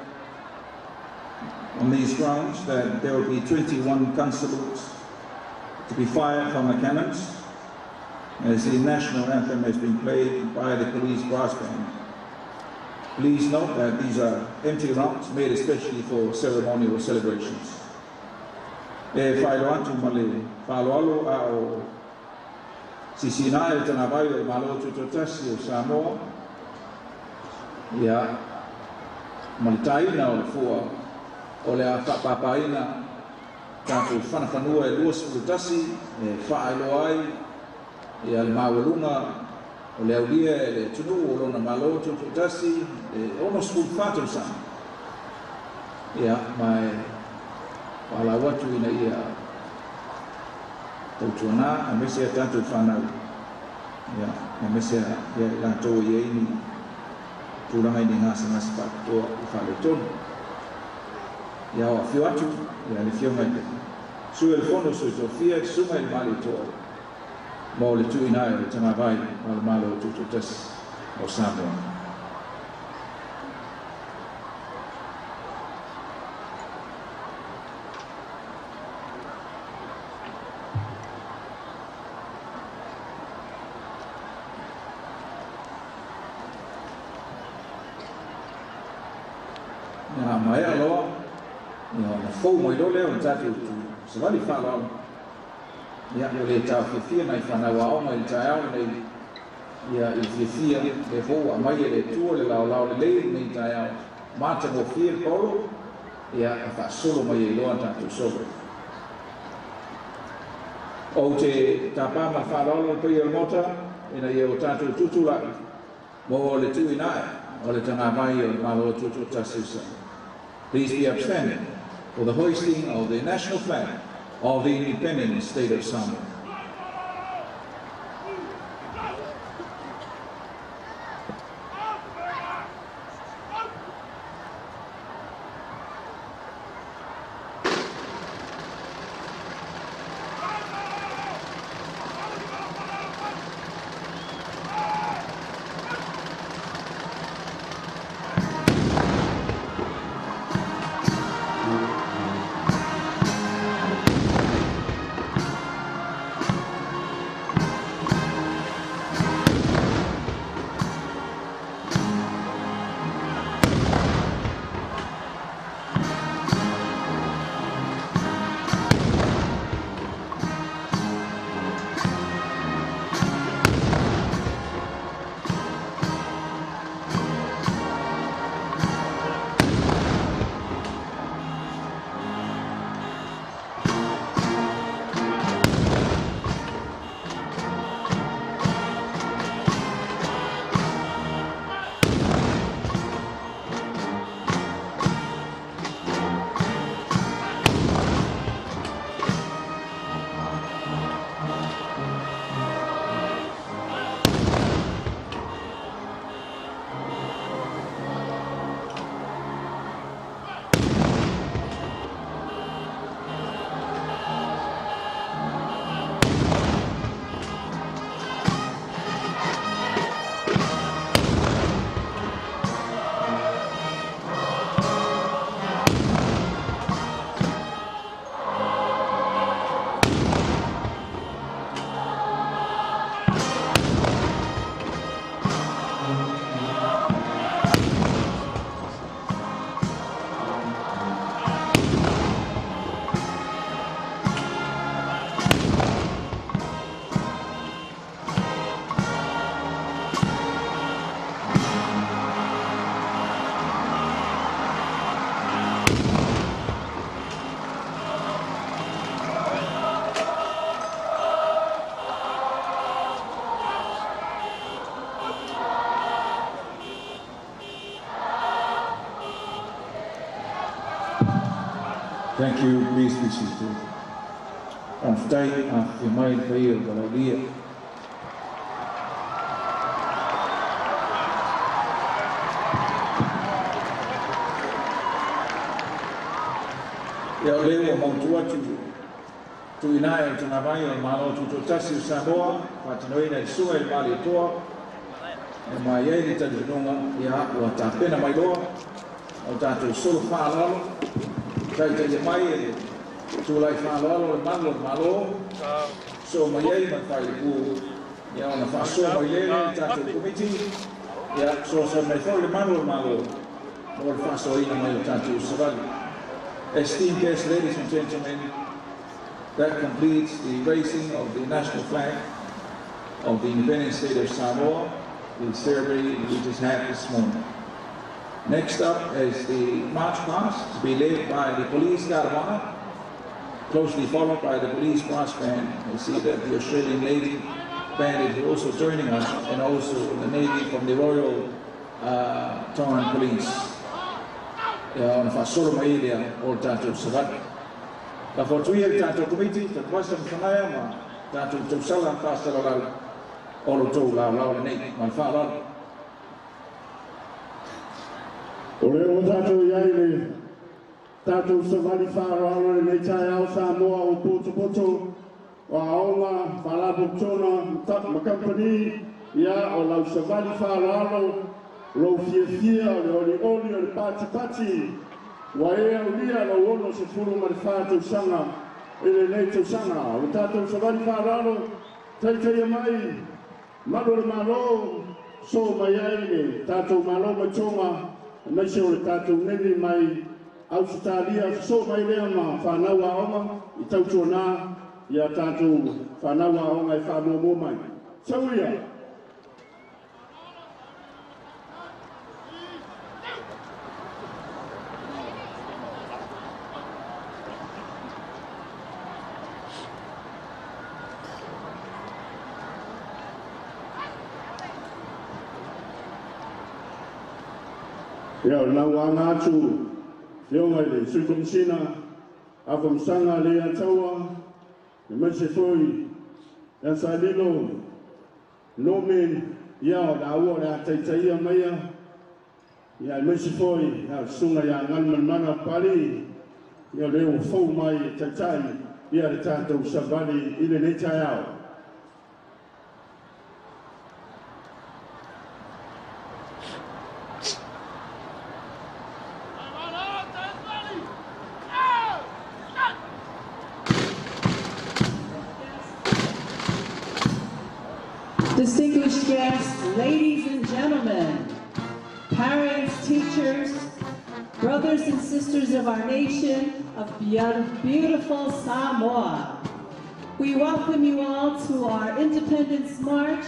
on these grounds that there will be 21 gun salutes to be fired from the cannons as the national anthem has been played by the police brass band. Please note that these are empty rounds made especially for ceremonial celebrations. E whairoatu male, whaloalo ao Sisina e tana vai o malo Tutoatasi o Samoa. Ia malitaina o fua o le a whapapaina tātou whanawhanua e lua Tutoatasi e whaelo ai ia le mawalunga o le aulia e le tunu o lona malo Tutoatasi e ono skul whātou sa. Ia mai wala watu ina ia Tautuana, a mese tanto whanau. Ia, a mese ia lantou ia ini tūranga ini ngasa pātoa I whale tonu. Ia o whiu atu, ia le whiu mai. Sue le whono sui tō whia, sunga I mali toa. mo le tuina e le tanga vai ma le malo Tutoatasi o Samoa. Nga mai aloa, na fou mai lo leo na tatu se vali whalao. Ia o le tau whiwhia mai whanau aonga i tai au nei. Ia i whiwhia le fou a mai e le tua le lau lau le lei nei tai au. Mata mo whia polo, ia a whaasolo mai e loa tatu sobe. O te tapa ma whalao le pia mota, ina ia o tatu tutula, mo le tui nai, o le tanga mai o le malo Tutoatasi. Please be upstanding for the hoisting of the national flag of the independent state of Samoa. Thank you, please be seated. Aftai a mai pai o galalia. Ia leo mo tua tu ina e tana vai o malo Tutoatasi o Samoa, patinoi nei sua e mali toa. E mai e ni tadu nunga ia o ta pena mai loa. O tatu solo whalalo. Kai te mai e tūlai whalalo e malo, so mai ei mai whai ku ia ona whaso mai lere tātou komiti, ia so mai whai le malo, mo le whaso ina mai o tātou savali. Esteemed guests, ladies and gentlemen, that completes the raising of the national flag of the independent state of Samoa, the ceremony we just had this morning. Next up is the march past to be led by the police caravana, closely followed by the police brass band. You see that the Australian Navy band is also joining us, and also the Navy from the Royal Tongan Police. On whasoro mai lea o tātou savati. La fortuia i tātou komiti, ta kwasam whanaya ma tātou tausala whasara lau o lo tau lau le nei, mai whaalau. O leo tātou iai le tātou savali whaararo le nei tai au Samoa o poto o aonga whala Abutona Company, ya o lau savali whāraro, lau fia o le oli o le pati, wa ea ulia lau ono se furu ma le whātausanga, e le nei tausanga. O tātou savali whāraro, teitea mai, malo le malo, so mai aile, tātou malo mai tonga, mai se o le tātou nene mai, Australia, so mai lea ma whānaua oma, I tautuana, ia tātou whānaua oma I whāmomo mai. Sauia. Ia nau angatu, leo mai le sukumsina, afamsanga le ataua, le mese foi, ia salilo, nomen, ia o la ua le ataitaia maia, ia mese foi, ia sunga ia ngalmanmana pali, ia leo fau mai taitai, ia le tātou savali, ile ne tai au. Distinguished guests, ladies and gentlemen, parents, teachers, brothers and sisters of our nation of beautiful Samoa. We welcome you all to our Independence March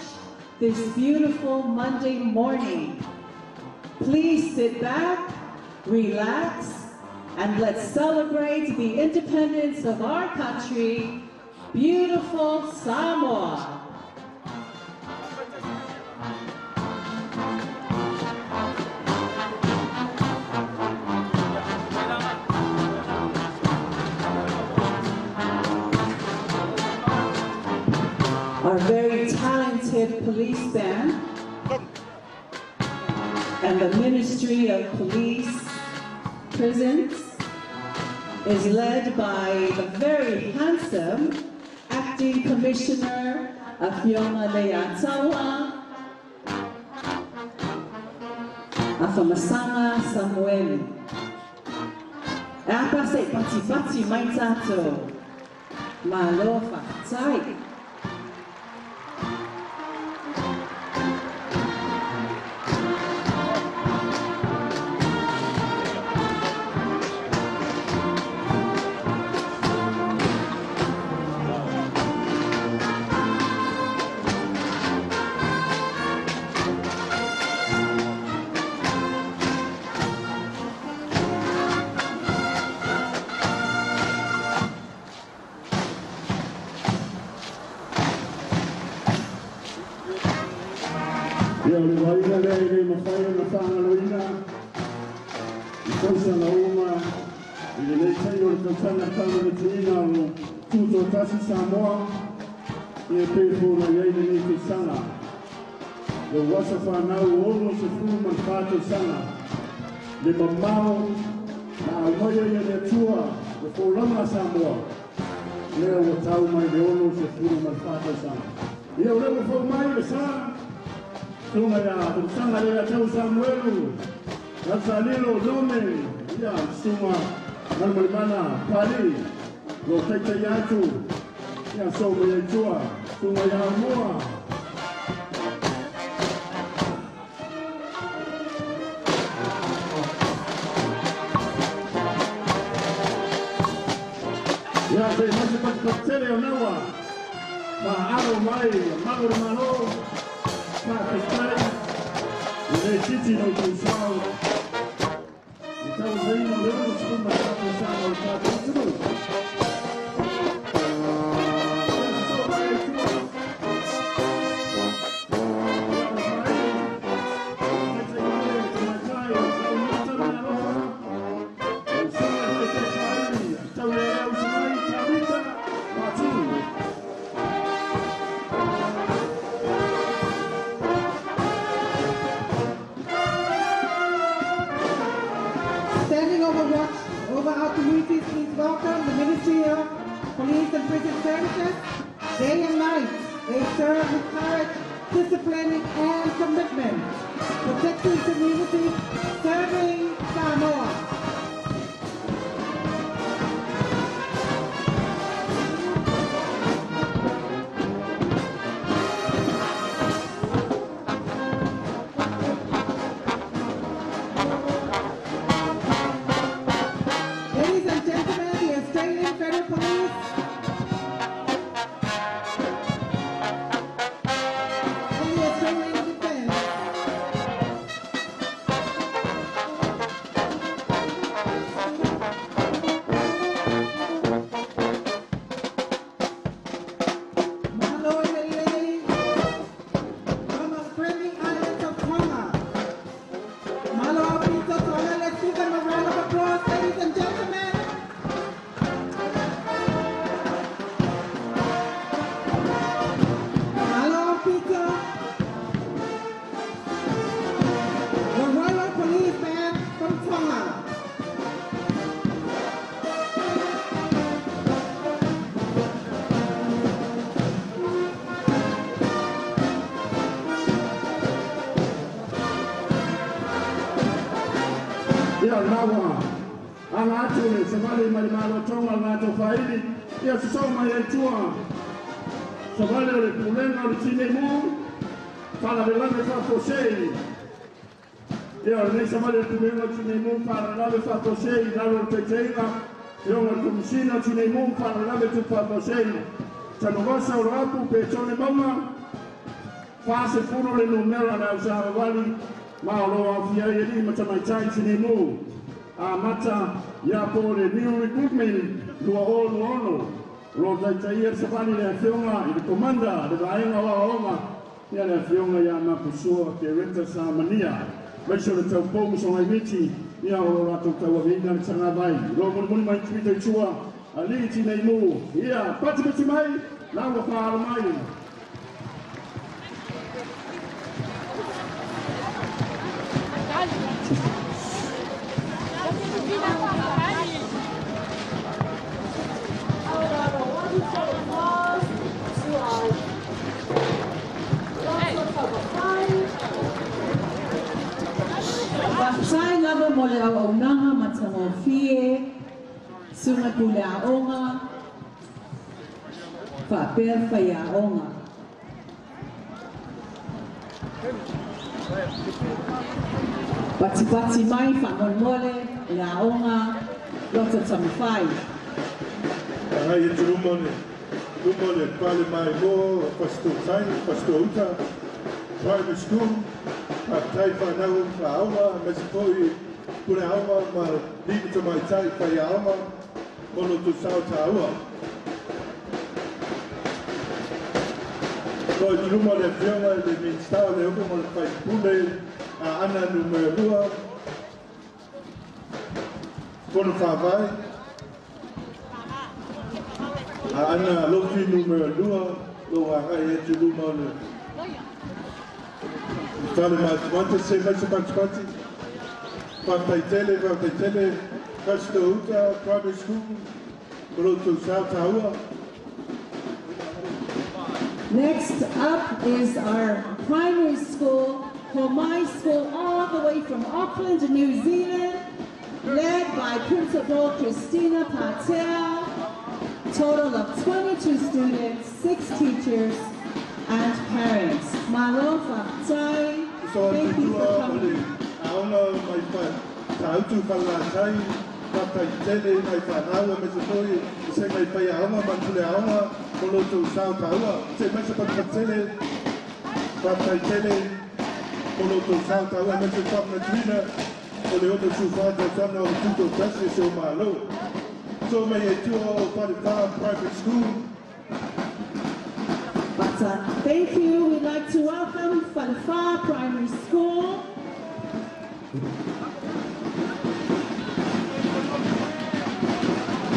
this beautiful Monday morning. Please sit back, relax, and let's celebrate the independence of our country, beautiful Samoa. Our very talented police band and the Ministry of Police Prisons is led by the very handsome Acting Commissioner of Tutoatasi, Afamasanga Samuel. Apa se pati mai tato, malofa tai. Ia le waina le mawhaia na whangaloina, I kausa na uma, I le nei tei o le kautana tāna tuina o Tutoatasi Samoa, I e pēwho na iei le nei te sanga. Le wasa whanau ono se fuma whātou sanga, le mamao na aumaya ia le tua, le whōlama Samoa, lea o tau mai le ono se fuma whātou sanga. Ia o lewa whau mai le sanga, Tunga ya Tausaga le Tausaga, Nasalilo nome, ya suma malmalmana pali, lo kaita yatu, ya somo ya jua, tunga ya mua. Ya te masi patele onawa, ma aro mai, magor mano. Le titi no Tausau, le Tausaino le ono suma Tausau o Tausau. Standing over our communities, please welcome the Ministry of Police and Prison Services, day and night. They serve with courage, discipline, and commitment, protecting communities, serving Samoa. Ladies and gentlemen, the Australian Federal Police and the Australian Defence. Malo Lele from the friendly islands of Tonga. Malo Pizza Tonga, let's give them a round of applause, ladies and gentlemen. Malo Pizza, the Royal Police Band from Tonga. Ia lawa, ala atu le savale mai malo tonga la to faili, ia so mai e tua. Savale le pulenga le tinemu, fala de lave fa posei. Ia le savale le pulenga le tinemu, fala lave fa posei, dalo te teiga. Ia le komisina tinemu, fala lave tu fa posei. Tano vasa o rapu pe tone mama. Fase funo le numero na usavali. Maolo afia yeli mata mai tai tinemu. A mata ya po le new recruitment lua o luono. Lo tai tai e savali le afionga i le komanda le vaenga wa onga. Ia le afionga ya mapusua ke renta sa mania. Maisho le tau pomu so mai miti. Ia o rato tau avinga le tanga vai. Lo muni mai tuita i tua. Ali tinemu. Ia pati miti mai. Lawa whaara mai. Sai lava mo le auaunaga ma tamofie, sunga ku le aonga, whapea whai aonga. Pati mai whamolmole le aonga, lota tamawhai. Ai e lumole pale mai mo, pasto uta, private school, tai whanau whaonga, me se poi pure aonga, ma limita mai tai whai aonga, mono tu sao taua. Koi lumole whionga le minstau le upo mo le whai pule, a ana numero 2, pono whawai, a ana lofi numero 2, lo wangai e tu lumole. Tale mai se mai se pati. Papai tele, pasto uta, private school, broto sao taua. Next up is our primary school, Homai School, all the way from Auckland, New Zealand, led by Principal Christina Patel. Total of 22 students, 6 teachers, and parents. Malofa Tai, thank you for coming. Aona mai pa tautu palatai, papai tele mai whanaua me se toi, se mai pai aonga mantule aonga, koloto sao taua, se mai se papai tele, koloto sao taua me se whamna tuina, o le oto sufata tana o Tutoatasi se o malo. So mai e tua o Whanipā Private School. But thank you. We'd like to welcome Whanipā Primary School.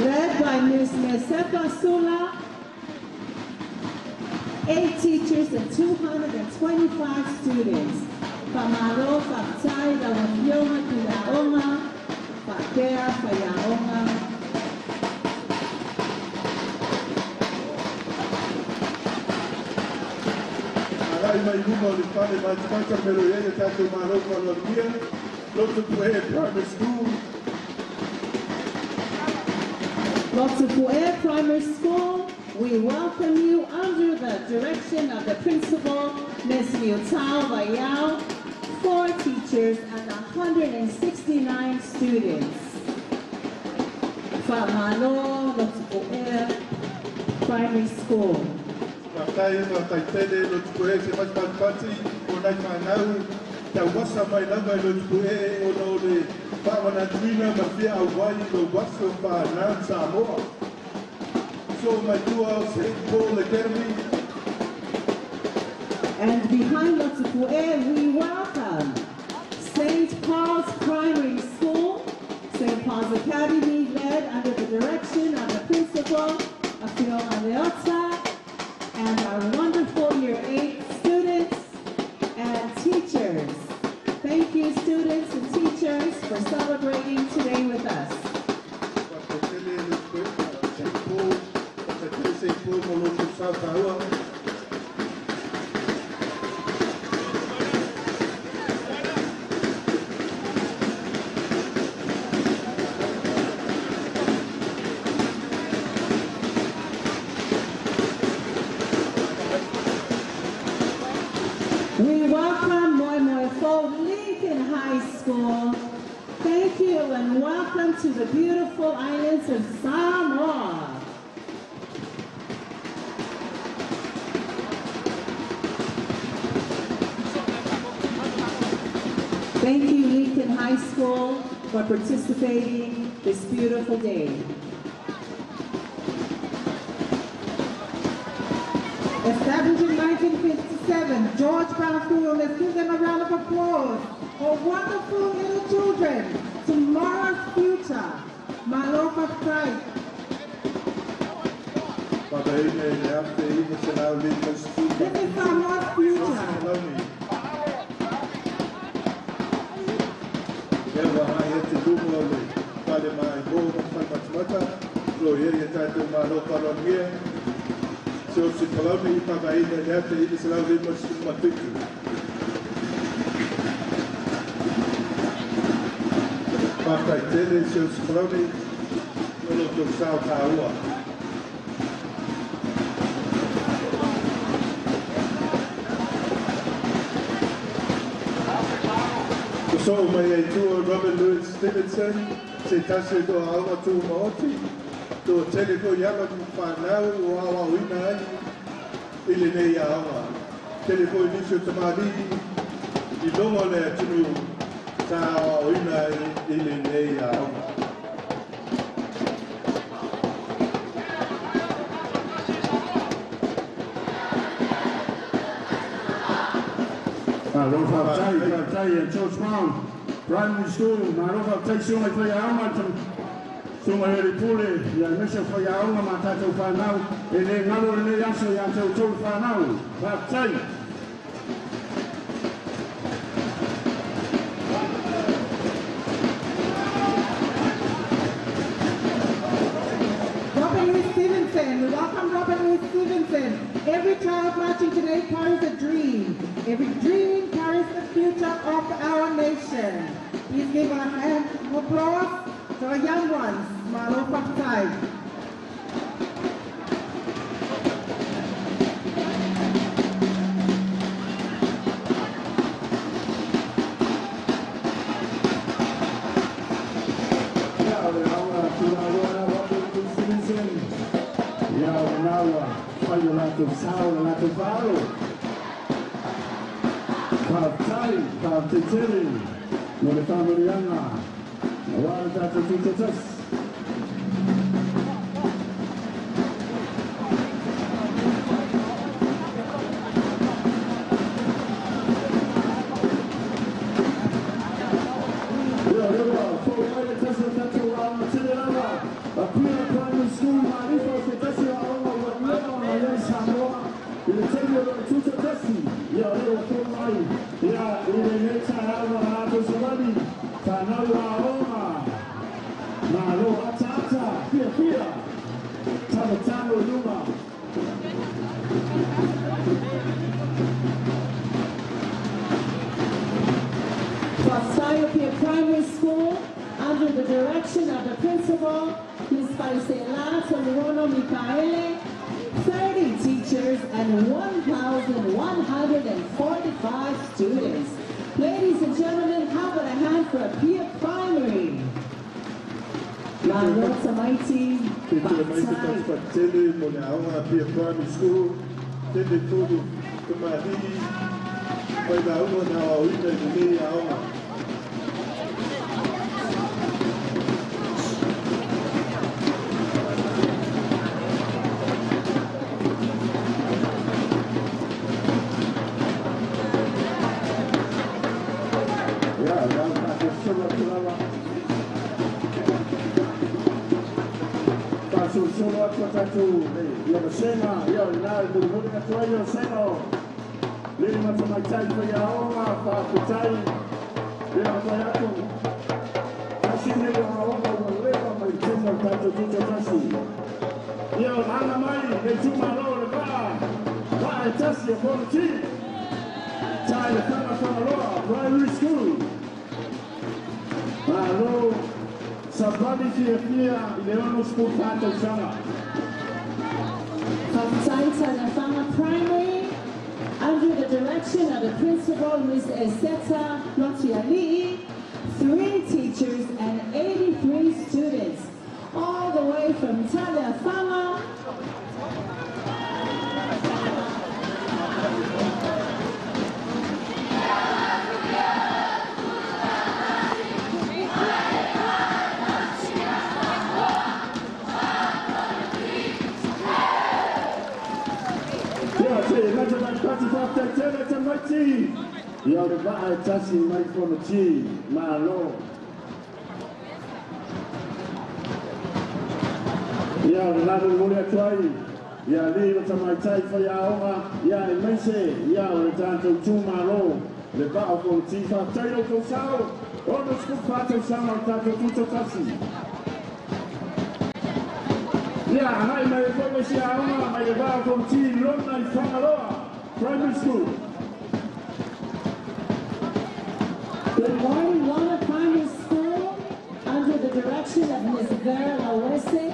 Led by Ms. Mesepa Sula, 8 teachers and 225 students. Pamalo, Whaktai, Rawawionga, Kulaonga, Whakea, Whaiaonga. Hai mai luma o le pale mai tata pero e tato maro kolonia. Lotu Pu'e Primary School. Lotu Pu'e Primary School, we welcome you under the direction of the principal, Ms. Tausaga, 4 teachers and 169 students. Whamalo Lotu Pu'e Primary School. Matai tele Lotu Pu'e se mas pati o nai whanau. Tauasa mai lava Lotu Pu'e o no le whawana tuina ma whia au wai lo waso whanau Samoa. So my tua o St. Paul Academy. And behind Lotu Pu'e, we welcome St. Paul's Primary School, St. Paul's Academy, led under the direction of the principal, Afio Aleota, and our wonderful Year 8 students and teachers. Thank you, students and teachers, for celebrating today with us. We welcome Moi Moi Fo Lincoln High School. Thank you and welcome to the beautiful islands of Samoa. Thank you, Lincoln High School, for participating this beautiful day. Established in 1957, George Palafuro, let's give them a round of applause for wonderful little children, tomorrow's future. Malofa Christ. This is Samoa's future. So si kalame ipakaina yate ili selalu mas matutu. Pakai tele so si kalame nolo to sao taua. So mai ai tu Robert Louis Stevenson se tase do aua tu maoti. To tele ko yala ku whanau o awa uina ai ili nei awa. Tele ko inisio tamari I longo le atunu ta awa uina ai ili nei awa. Marofa Tai and George Brown Primary School. Marofa Tai sunga i whai aumata. Sunga heri pule, ia mesa whai aunga ma tātou whanau. E le ngalo e le aso ia tau tau whanau. Tai. Robert Louis Stevenson, we welcome Robert Louis Stevenson. Every child marching today carries a dream. Every dream carries the future of our nation. Please give a hand of applause to our young ones. Malofa Tai. Tutoatasi. School, under the direction of the principal, Ms. Faisela Tolorono Mikaele, 30 teachers and 1,145 students. Ladies and gentlemen, how about a hand for Pia Primary? Malo Tamaiti, Batai. Tele mo na aonga Pia Primary School, tele todo kumadi, pai da uno na auina ni aonga. Solo atatu, ya sema, ya na bulu na tuayo sema. Lili matamaitai kwa ya oma, pa kutai, ya mayako. Kashini ya oma walewa maitema tatu tutoatasi. Ya ana mai, netuma lo le ba, ba etasi ya kono chi. Tai kama loa, primary school. Malo. Sabadi Pia Ileono School Tausaga. From Tausaga Primary, under the direction of the principal, Ms. Eseta Lotiali, 3 teachers and 83 students, all the way from Tausaga. Ya le ba tasi mai kono chi malo. Ya la no mole twai. Ya le ta mai tai fa ya oma ya mense ya le tanto tu malo. Le ba kono chi fa tai o ko sao. Ono sku fa te sama tanto Tutoatasi. Ya hai mai kono si ya oma mai le ba kono chi lona I Whangaroa Primary School. Good morning, Lona Primary School, under the direction of Ms. Vera Lawese,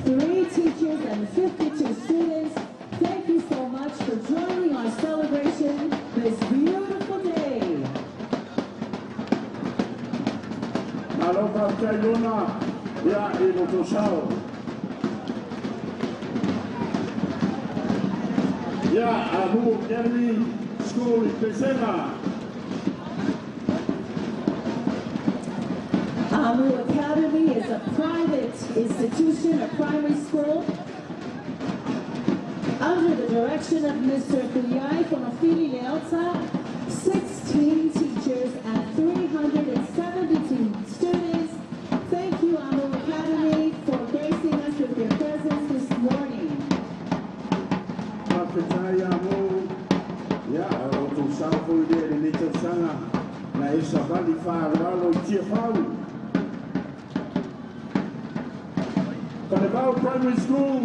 3 teachers and 52 students. Thank you so much for joining our celebration this beautiful day. Aloha Lona, ya ilo to sao. Ya Abu Academy School in Pesena. Amu Academy is a private institution, a primary school, under the direction of Mr. Kuyai Konofili Leota, 16 teachers and 372 students. Thank you, Amu Academy, for gracing us with your presence this morning. Ya, o sanfo de ni Tausaga na esa vali fa ralo tia pau. Falevao Primary School.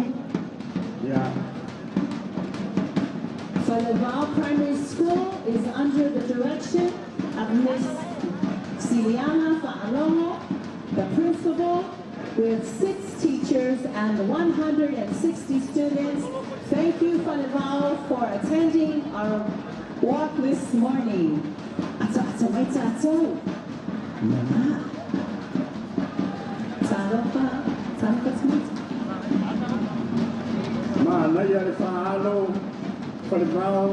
Yeah. Falevao Primary School is under the direction of Ms. Ciliana Fa'alomo, the principal, with 6 teachers and 160 students. Thank you, Falevao, for attending our walk this morning. Naya le whaalo, whalewao,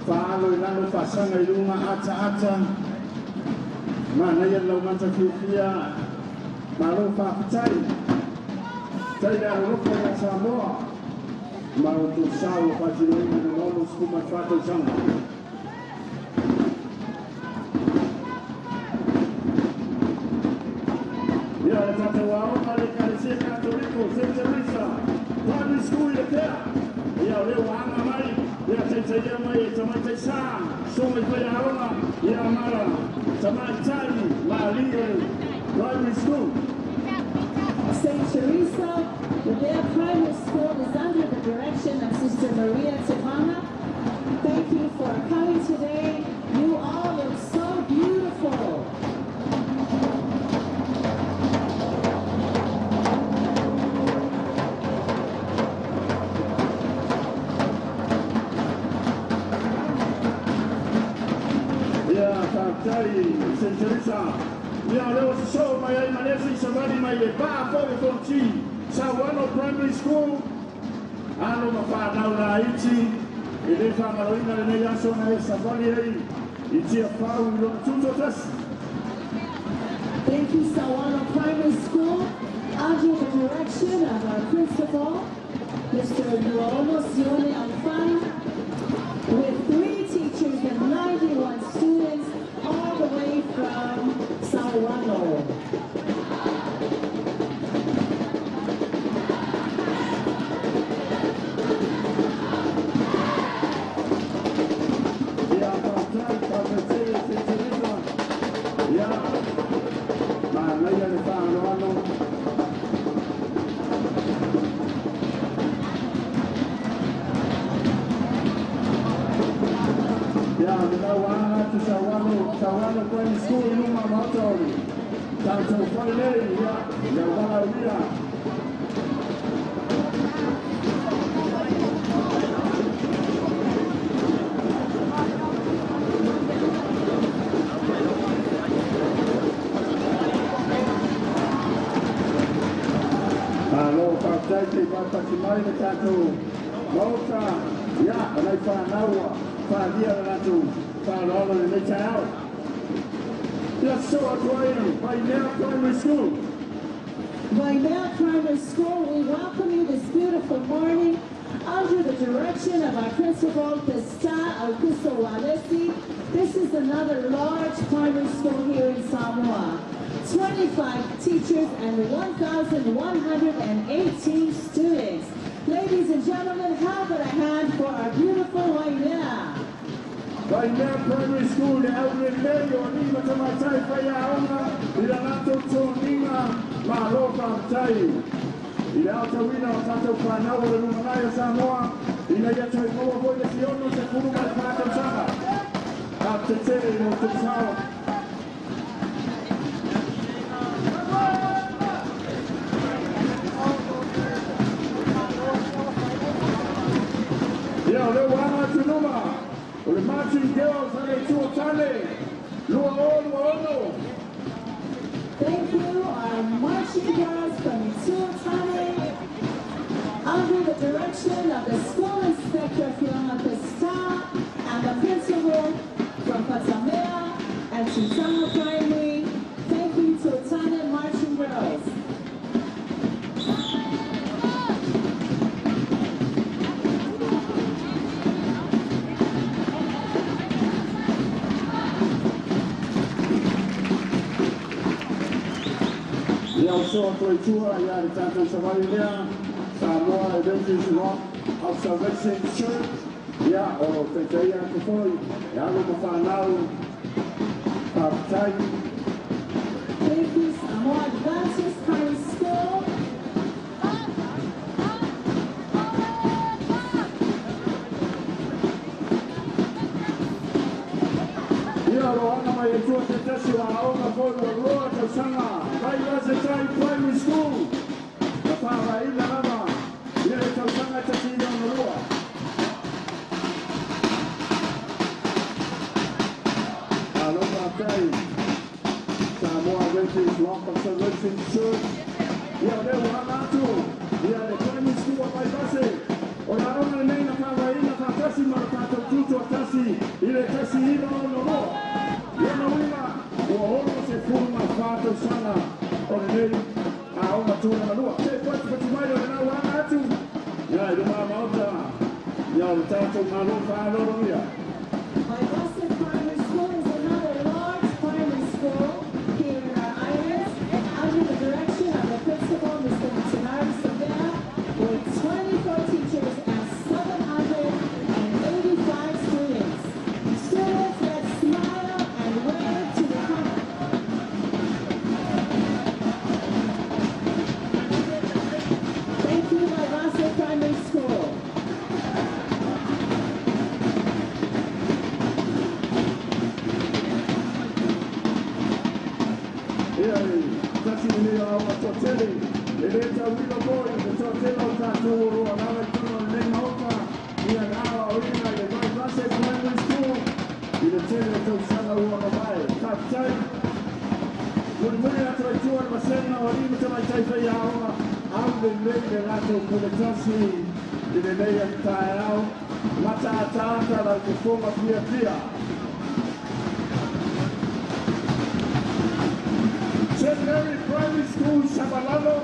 whaalo I lalo whasanga I runga ata. Naya lau manta whiwhia, malo whapatai. Tai aro roko ya Samoa. Malo tu sao whajiroina na nono skuma Tausaga. Ya le tata wao, ale kare Catholico, St. Teresa. Primary School ya kea, ya leo anga mai, ya teteia mai, tamai sa, soma I aona, ya mara, tamai tali, Maria, Primary School. St. Teresa, their primary school is under the direction of Sister Maria Tivana. Thank you for coming today. You all look so beautiful. Patai, St. Teresa. Yeah, there was a show my Manesi Savani, my bar for the T. Sawano Primary School. Ano mapana na iti. Ile kama roina le yaso na Savani hei. Iti afau ilo Tutoatasi. Thank you, Sawano Primary School. Under the direction of our principal, Mr. Iuni Alfan, with 3 teachers and 91 students, all the way from Sawano. Sawano Primary School Numa Matori. Tanto Friday, ya wala wila. Hello, Patai, Patai, Tanto Mota, ya, Naifanawa, Fadia Natu, Falola, the child. Yes, so by now Primary School. By now Primary School, we welcome you this beautiful morning under the direction of our principal, Tutoatasi. This is another large primary school here in Samoa. 25 teachers and 1,118 students. Ladies and gentlemen, how about a hand for our beautiful Wainea? By now Primary School, the elderly lady or Nima to my tie for Yaona, Ilanato Tonina, Maloka Tai. Ilata Wina, Tato Fana, or the Lumanaya Samoa, Inayato Moa, the Siono, the Kuruma, Tausaga. After telling you to town. Yeah, they want to know. The marching girls are the Tutoatasi. Thank you, our marching girls from Tutoatasi, under the direction of the school inspector from Pesta and the principal from Patamea and Tutoatasi Primary. Thank you, Tutoatasi marching girls. Also, for tour, I had a Tato Savalia, Samoa Adventures Rock Observation Church. Yeah, or Petaya Kufoi, Yalu Fanau, Patai. Thank you, Samoa Adventist Primary School. Yeah, Rohana, my Tutoatasi, Aona, Bodo, Tausaga. Primary School. The power in the lava. Here it comes on the Lua. Hello, Patai. Samoa Adventist Rock Observation Church. Yeah, they were not too. Yeah, the primary school of my base. Or I don't know the name of power in the Tausaga, Marcato Tutoatasi. Here it is in the Lua. Yanawina. Almost a full Mafato Sana. On the name, I want to know. Say, what's what you might have now to? Yeah, the Mama, yeah, the Tato Malo, here. My Boston Primary School is another large primary school here in our islands, under the direction of the principal, Mr. Savannah, with 24 teachers and 785 students. Students that smile and wave to the camera. Thank you, my Boston Primary School. Tausaga muni atu ai tua na masena o rima te mai taifa i aonga. Au le nei le rato Tutoatasi i le nei atu tae au. Mata atata lau te fonga pia pia. St. Mary Primary School, Sabalalo.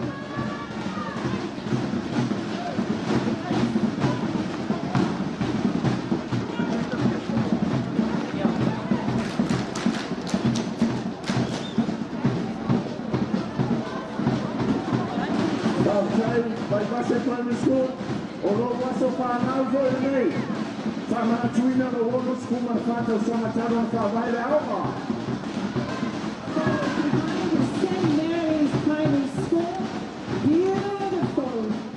Bypass Primary School, although Wasso Whanau for the day. Whamana tuina no wono school man whātau samataro na whawaile aoha. St. Mary's Primary School, beautiful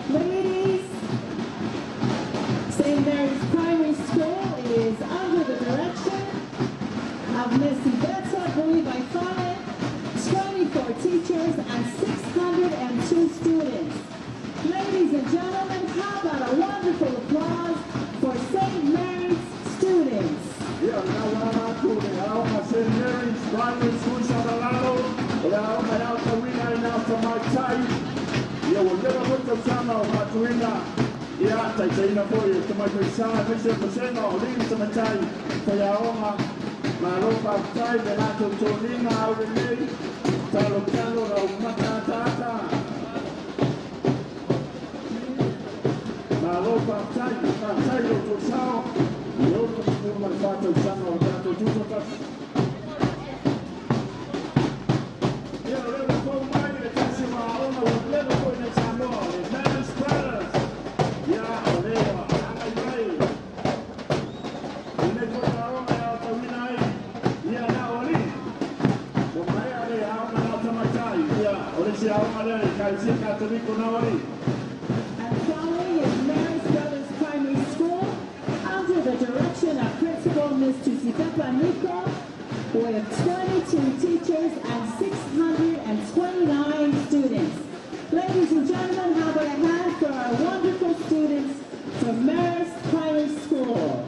ladies. St. Mary's Primary School is under the direction of Miss Iveta Buivaifane, 24 teachers and 602 students. Ladies and gentlemen, how about a wonderful applause for St. Mary's students? Yeah, now St. Mary's Primary School, Sabalalo. Now I have to win now for my child. Yeah, we'll never put the sun out, but win now. Yeah, I say no for you to my son, Mr. Puseno, leave to my child for your own. My love outside, and I told Tolina out in me. Talo Talo, Matata. Aloha Tausaga, Tutoatasi, the old school man Tausaga, Tutoatasi. Yeah, we're going to go back to the Samoa, we're going to go to Samoa, the Men's Brothers. Yeah, they are, I'm right. They go down out the winner. Yeah, now only. So my area, I'm out of my time. Yeah, only I'm there, I see Catholic now. The direction of Principal Ms. Tutoatasi with 22 teachers and 629 students. Ladies and gentlemen, how about a hand for our wonderful students from Mary's Primary School.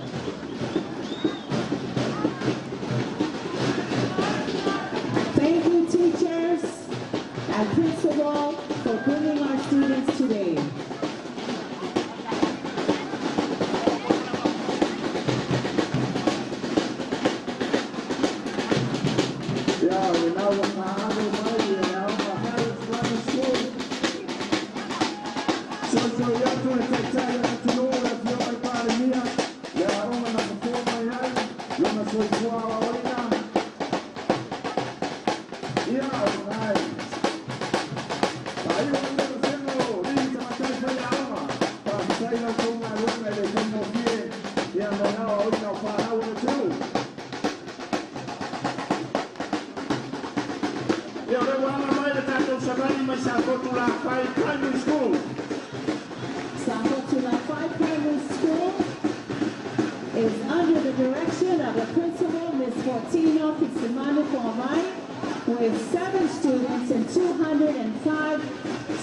Thank you, teachers and principal, for bringing our students today. With 7 students and 205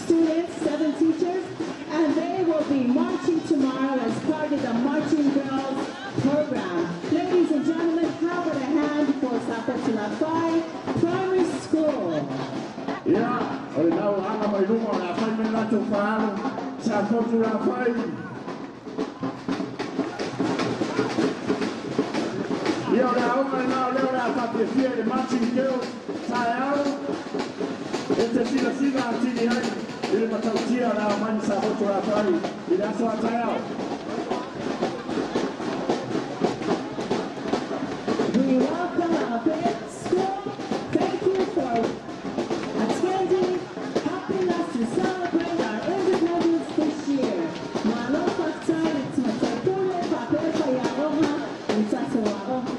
students, 7 teachers, and they will be marching tomorrow as part of the Marching Girls program. Ladies and gentlemen, how about a hand for Tutoatasi Primary School? Yeah, now I'm a room on a 5 minutes to follow Tutoatasi. Yeah, now they're here, the Marching Girls. Este siga chini hai ile matautia na amani sabato ya pai ile aswa tayao. We welcome our parents school. Thank you for attending, helping us to celebrate our independence this year. Malofa time it's matakule papepa ya oha mtatu wa oha.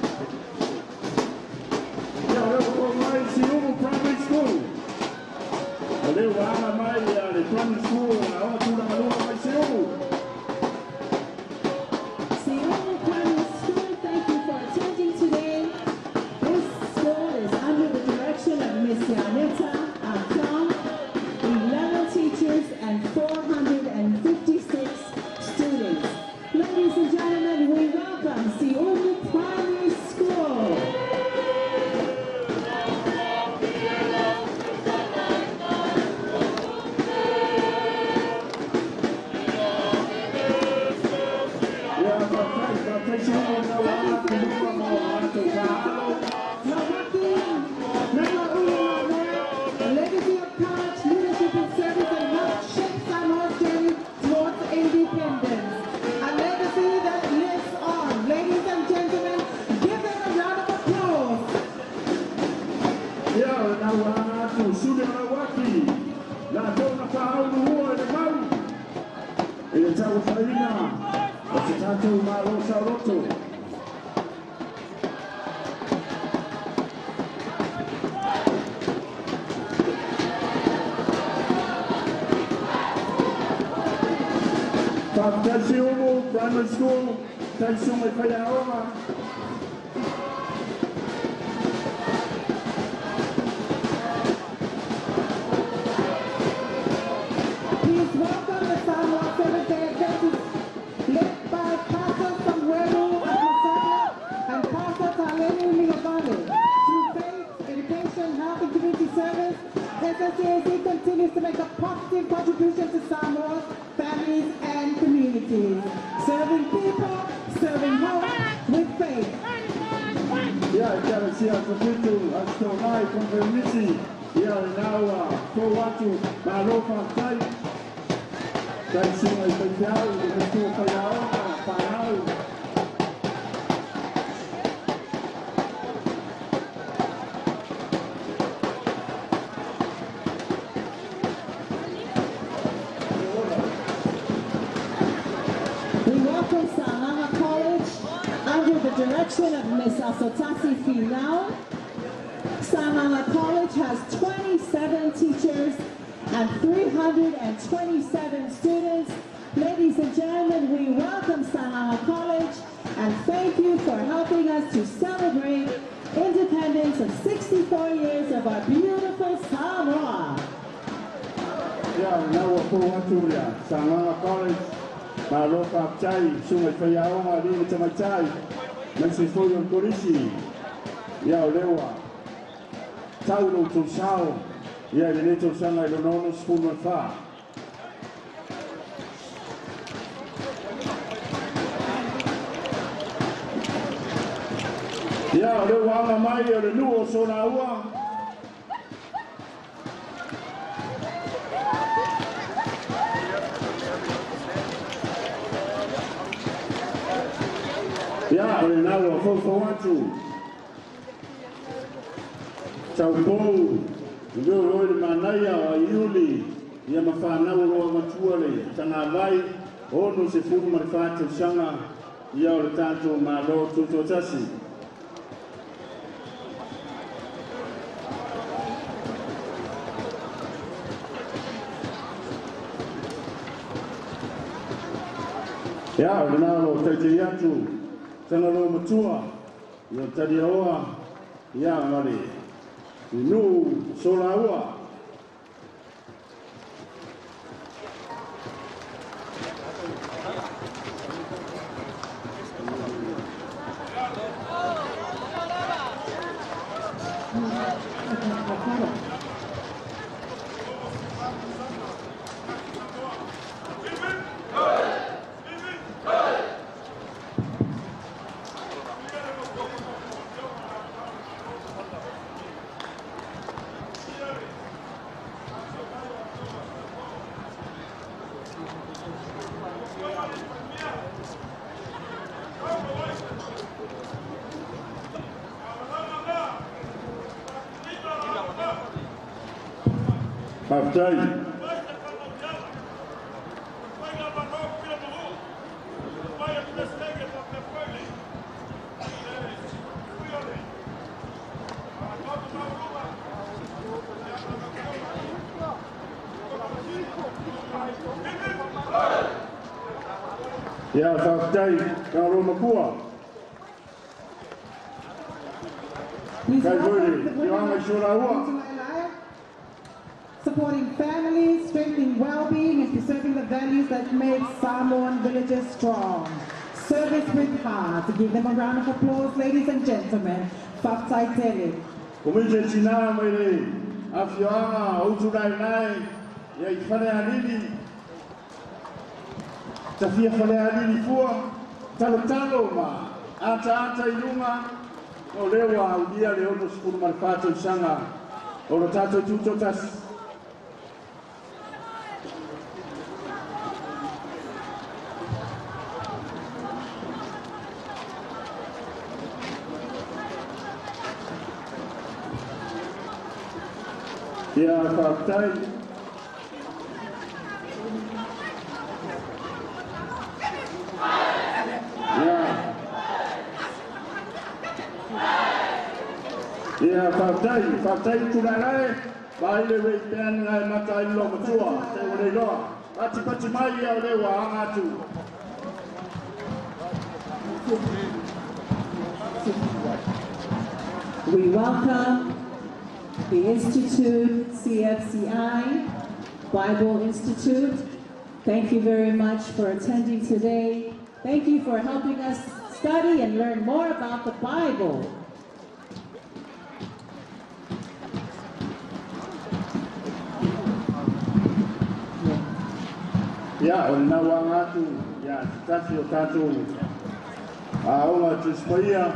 Iuni Primary School. Leo wana mai ya the primary school na watu na malua mai sio. legacy of courage, leadership and service and help shape Samoa's journey towards independence. A legacy that lives on. Ladies and gentlemen, give them a round of applause. Tausaga Primary School, Tausaga. Please welcome the Samoa Seventh-day Adventists, led by Pastor Samuel Tausaga and Pastor Iuni through faith, education, health, and community service. SSAC continues to make a positive contribution to Samoa's families and communities, serving people, serving home with faith. Direction of Miss Tutoatasi Finau. Samoa College has 27 teachers and 327 students. Ladies and gentlemen, we welcome Samoa College and thank you for helping us to celebrate independence of 64 years of our beautiful Samoa. Samoa College, Maroka Chai, Sumai Fayaoma, Lima Chai. Mexifoyo Korisi, Lewa, Taulo to Sao, the little son I don't know, spoon and far. Lewa, Maya, the new Sonawa. Now we're forward to Taupo, Guru Manaya, Iuni, Yamafana, Matuale, Tanavai, Ono Sefu Marfatu Shanga, Yautato, Malo, Tutoatasi. Now Tatiatu. Sanalo Matua, Tadioa, Yamari, Nu Solawa. Baptized. Baptized. Kalau Makua. Supporting families, strengthening well-being, and preserving the values that made Samoan villages strong. Service with heart. Give them a round of applause, ladies and gentlemen. Faftai Tele. Kumije china mwele, afyoanga, utunai nai, ya ifane halili, tafia fane halili fua, talo ma ata ilunga o lewa udia le ono skulu marfato sanga o lo tato Tutoatasi. Ya faktai Ya faktai tunalae baile wepen ngai mata ilo matua te ole loa pati mai ya ole wa atu. We welcome the Institute, CFCI, Bible Institute. Thank you very much for attending today. Thank you for helping us study and learn more about the Bible. Ya ona wangatu ya tasi o tatu aonga tispia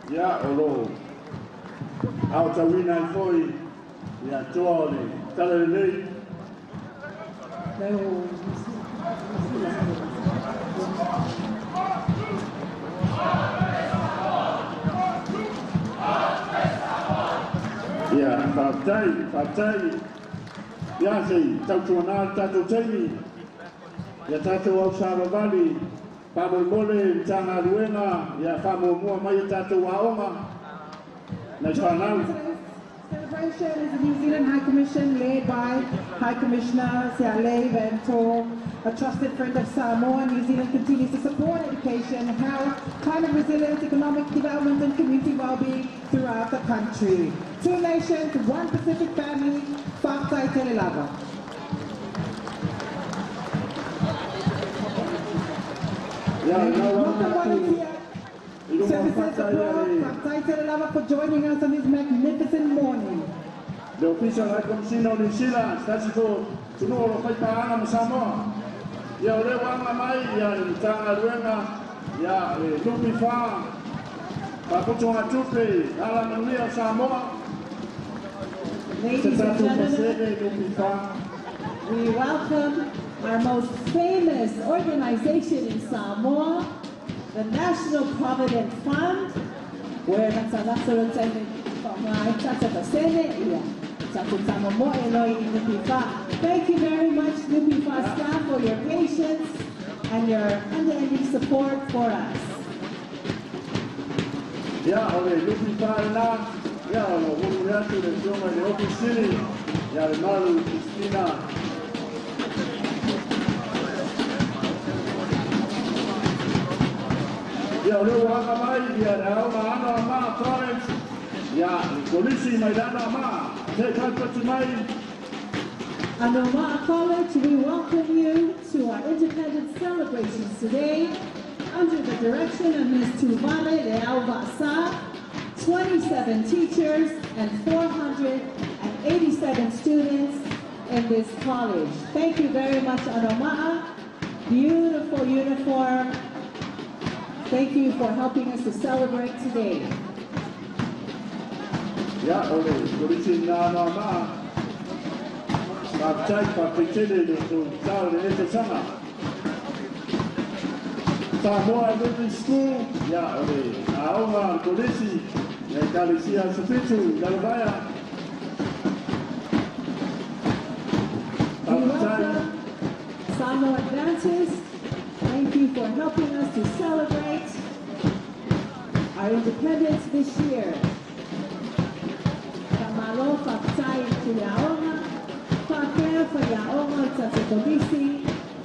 ya olo auta wina foi ya tole talele ya fatai ya sei tautuana tatu teni ya tatu au sababali pamole tanga luenga ya famomua mai tatu waonga na chanau. Celebration is the New Zealand High Commission led by High Commissioner Siale Vento, a trusted friend of Samoa. New Zealand continues to support education, health, climate resilience, economic development and community well-being throughout the country. 2 nations, 1 Pacific family, Whaktai Telelava. Welcome volunteer services abroad, Whaktai Telelava, for joining us on this magnificent morning. The official High Commissioner of New Zealand, Tasiko Tunuo Paipana Samoa. Ya ole wanga mai ya tanga luenga ya lupi fa paputunga tupe ala manuia Samoa. Ladies and gentlemen, we welcome our most famous organization in Samoa, the National Provident Fund, where thank you very much, Nupifa staff, for your patience and your unending support for us. Ya ole Nupifa na ya ole wumuatu le zoma le ofisini ya malu Christina. Ya ole wanga mai ya na ana ma Florence ya polisi maidana ma te kalpati mai. Anoma'a College, we welcome you to our independence celebrations today under the direction of Ms. Tuvale Leauvasa, 27 teachers and 487 students in this college. Thank you very much, Anoma'a. Beautiful uniform. Thank you for helping us to celebrate today. Ya ole polisi na ma Baptized Papitele to Town Sana. Samoa Elementary School, ya ole aonga polisi ya kalisia supitu Galvaya. We welcome Samoa Adventist. Thank you for helping us to celebrate our independence this year. Kamalo Fatai Tuyaonga.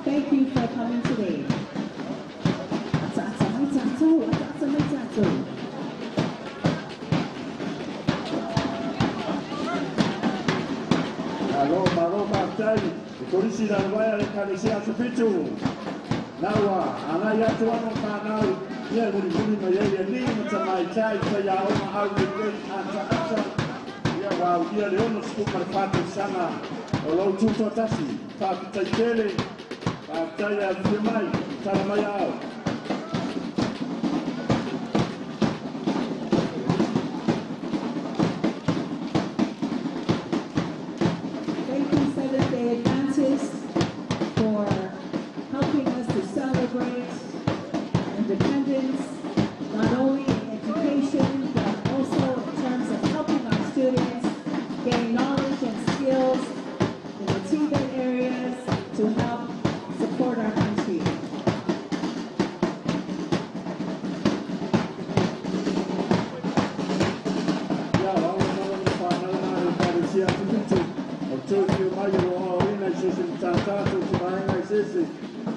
Thank you for coming today. Hello, Maro Martai, polisi na waya le kalisia supitu. Nawa, anaya tuano kanau, ye muri mayele ni mtamai chai kwa yao au ni ata. Wa udia le ono sku marfato sana o Tutoatasi pa taitele pa taia mai taramaya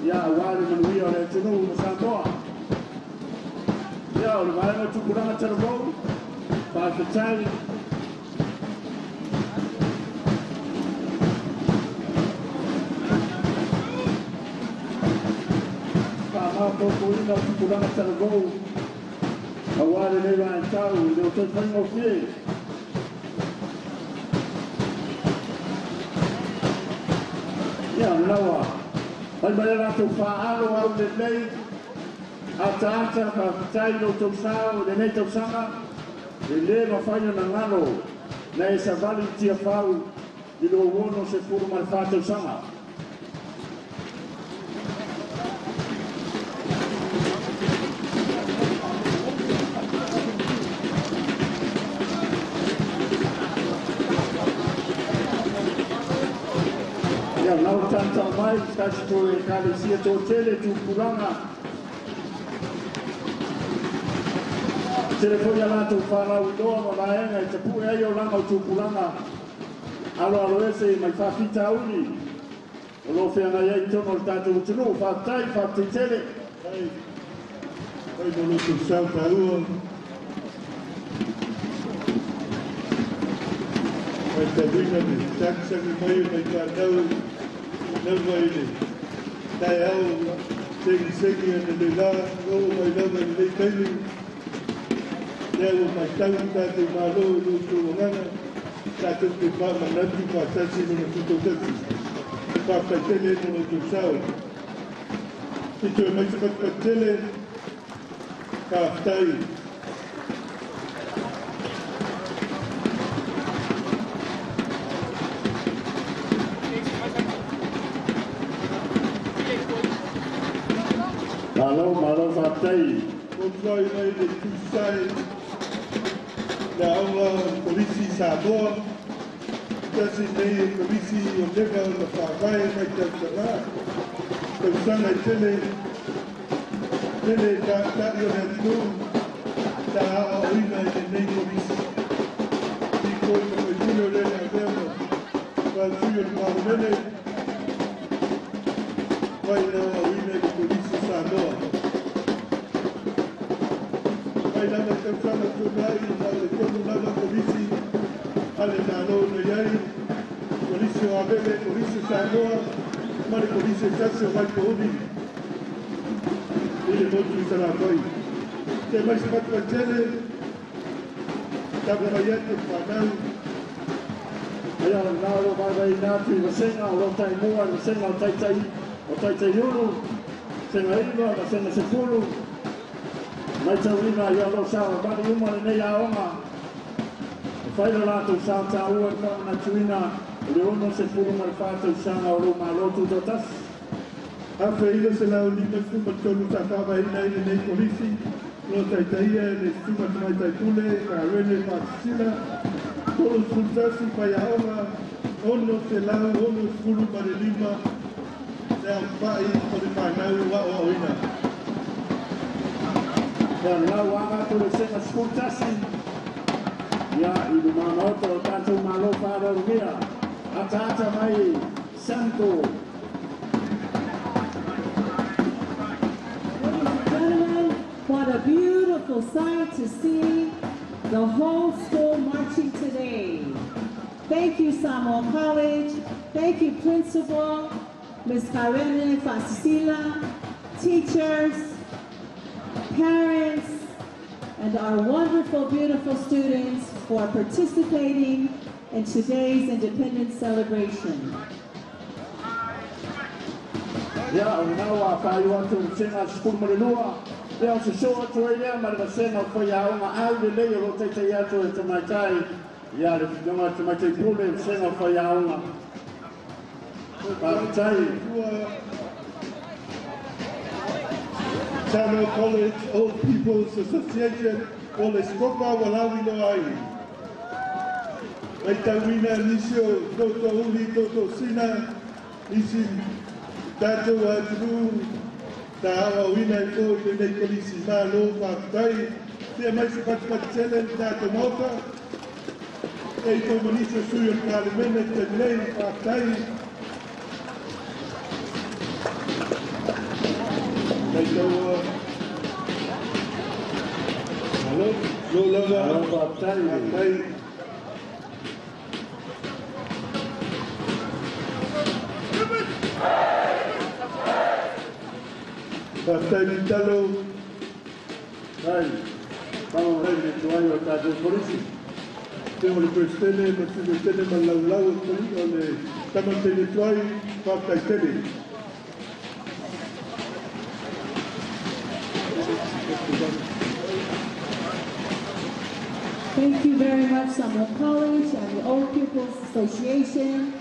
ia wale manuia o le tunu na Samoa. Ia o le vaenga tukuranga taravou, whaaketai. Whaamātokoina o tukuranga taravou, a wale nei wae tau, i leo toi whaingo fie. Ia, nawa, hai mai rātou whaaro au le nei, a tāta whaaketai no Tausaga, le nei Tausaga, e le mawhaina na ngano, na e savali tia whau, i lo wono se furu mai wha Tausaga. Ia, nau tanta mai, kasi to e kare sia tō tele tu kuranga. Tere foi ala tu whanau doa ma vaenga, i te pue ai o langa o tu kuranga. Alo ese mai whawhita Iuni. O lo whianga iei tono o tātou tunu, whātai, whātitele. Ai mono tu sauta ua. Ai ta wina ni taksaki mai mai ka nau. Nau mai ni. Tai au, segi ane le la, o mai lava ni lei kaini. Leo mai tau tātou mālo no tūronganga. Tātou te pāmanatu pātasi no Tutoatasi. Pāpaitele no Tausaga. Ito e mai te patpatele, ka tai. Malo whātai. O trai mai le tūsai. Na aula polisi Samoa. Tasi nei e polisi o nega o na whāwai mai Tausaga. Tausaga i tele. Tele ka tāi o nea tū. Tā a oina i nei polisi. Ti koi ka mai tūne o lene a mea. Whātui o na mārumene. Vai na oina i polisi Samoa. Vai lava Tausaga tūnai, le tonu lava polisi, ale nālo na iai, polisi o Avele, polisi Samoa, mare polisi tasi o Maiko Uni. Ile motu i Sarakoi. Te mai se matua tele, tabu mai ete whanau. Ia nāro vai nātu i wasenga, o rotai mua, i wasenga o taitai uru, senga iwa, wasenga sepuru. Mai taurina i alo sawa, mani umane nei aonga. E whaira rātou sā tā ua ka na tuina, le ono se puru mai whātou sanga o roma lo Tutoatasi. Hawha ila se lau ni mai fuma tonu tā whawa ina ina nei polisi, lo taitaia le fuma tamai taipule, ka rene whātisila, tolu Tutoatasi pai aonga, ono se lau, ono furu mare lima, te au whai o le whanau wa o ina. Ia nau anga tu le senga Tutoatasi. Ia i lu māmaoto o tātou mālo whārorumia. A tāta mai Santo. Ladies and gentlemen, what a beautiful sight to see the whole school marching today. Thank you, Samoa College. Thank you, Principal, Ms. Karene Fasisila, teachers, parents, and our wonderful, beautiful students for participating in today's Independence celebration. Ia o nau a whāiu atu senga skulu marilua. Ia o se show atu e lea marima senga o whai aonga au le lei o teitai atu e tamaitai. Ia le whionga tamaitai pule o senga o whai aonga. Pātai. Samoa College Old People's Association o le skopa walawi no ai. Mai tauina nisio toto uli toto sina nisi tātou atunu tā awa wina i ko i nei polisi mā lo whākutai. Tia mai se patipatitele ni tātou mauta. E i tō manisio sui o kālemene te nei whākutai. Thank you very much, Samoa College and the Old Pupils Association.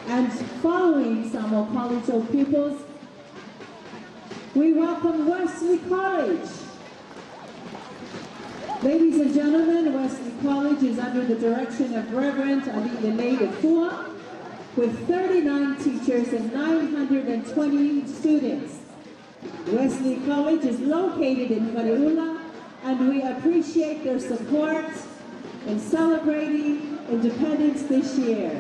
And following Samoa College Old Pupils, we welcome Wesley College. Ladies and gentlemen, Wesley College is under the direction of Reverend Alilele Fua, with 39 teachers and 920 students. Wesley College is located in Whareula, and we appreciate their support in celebrating independence this year.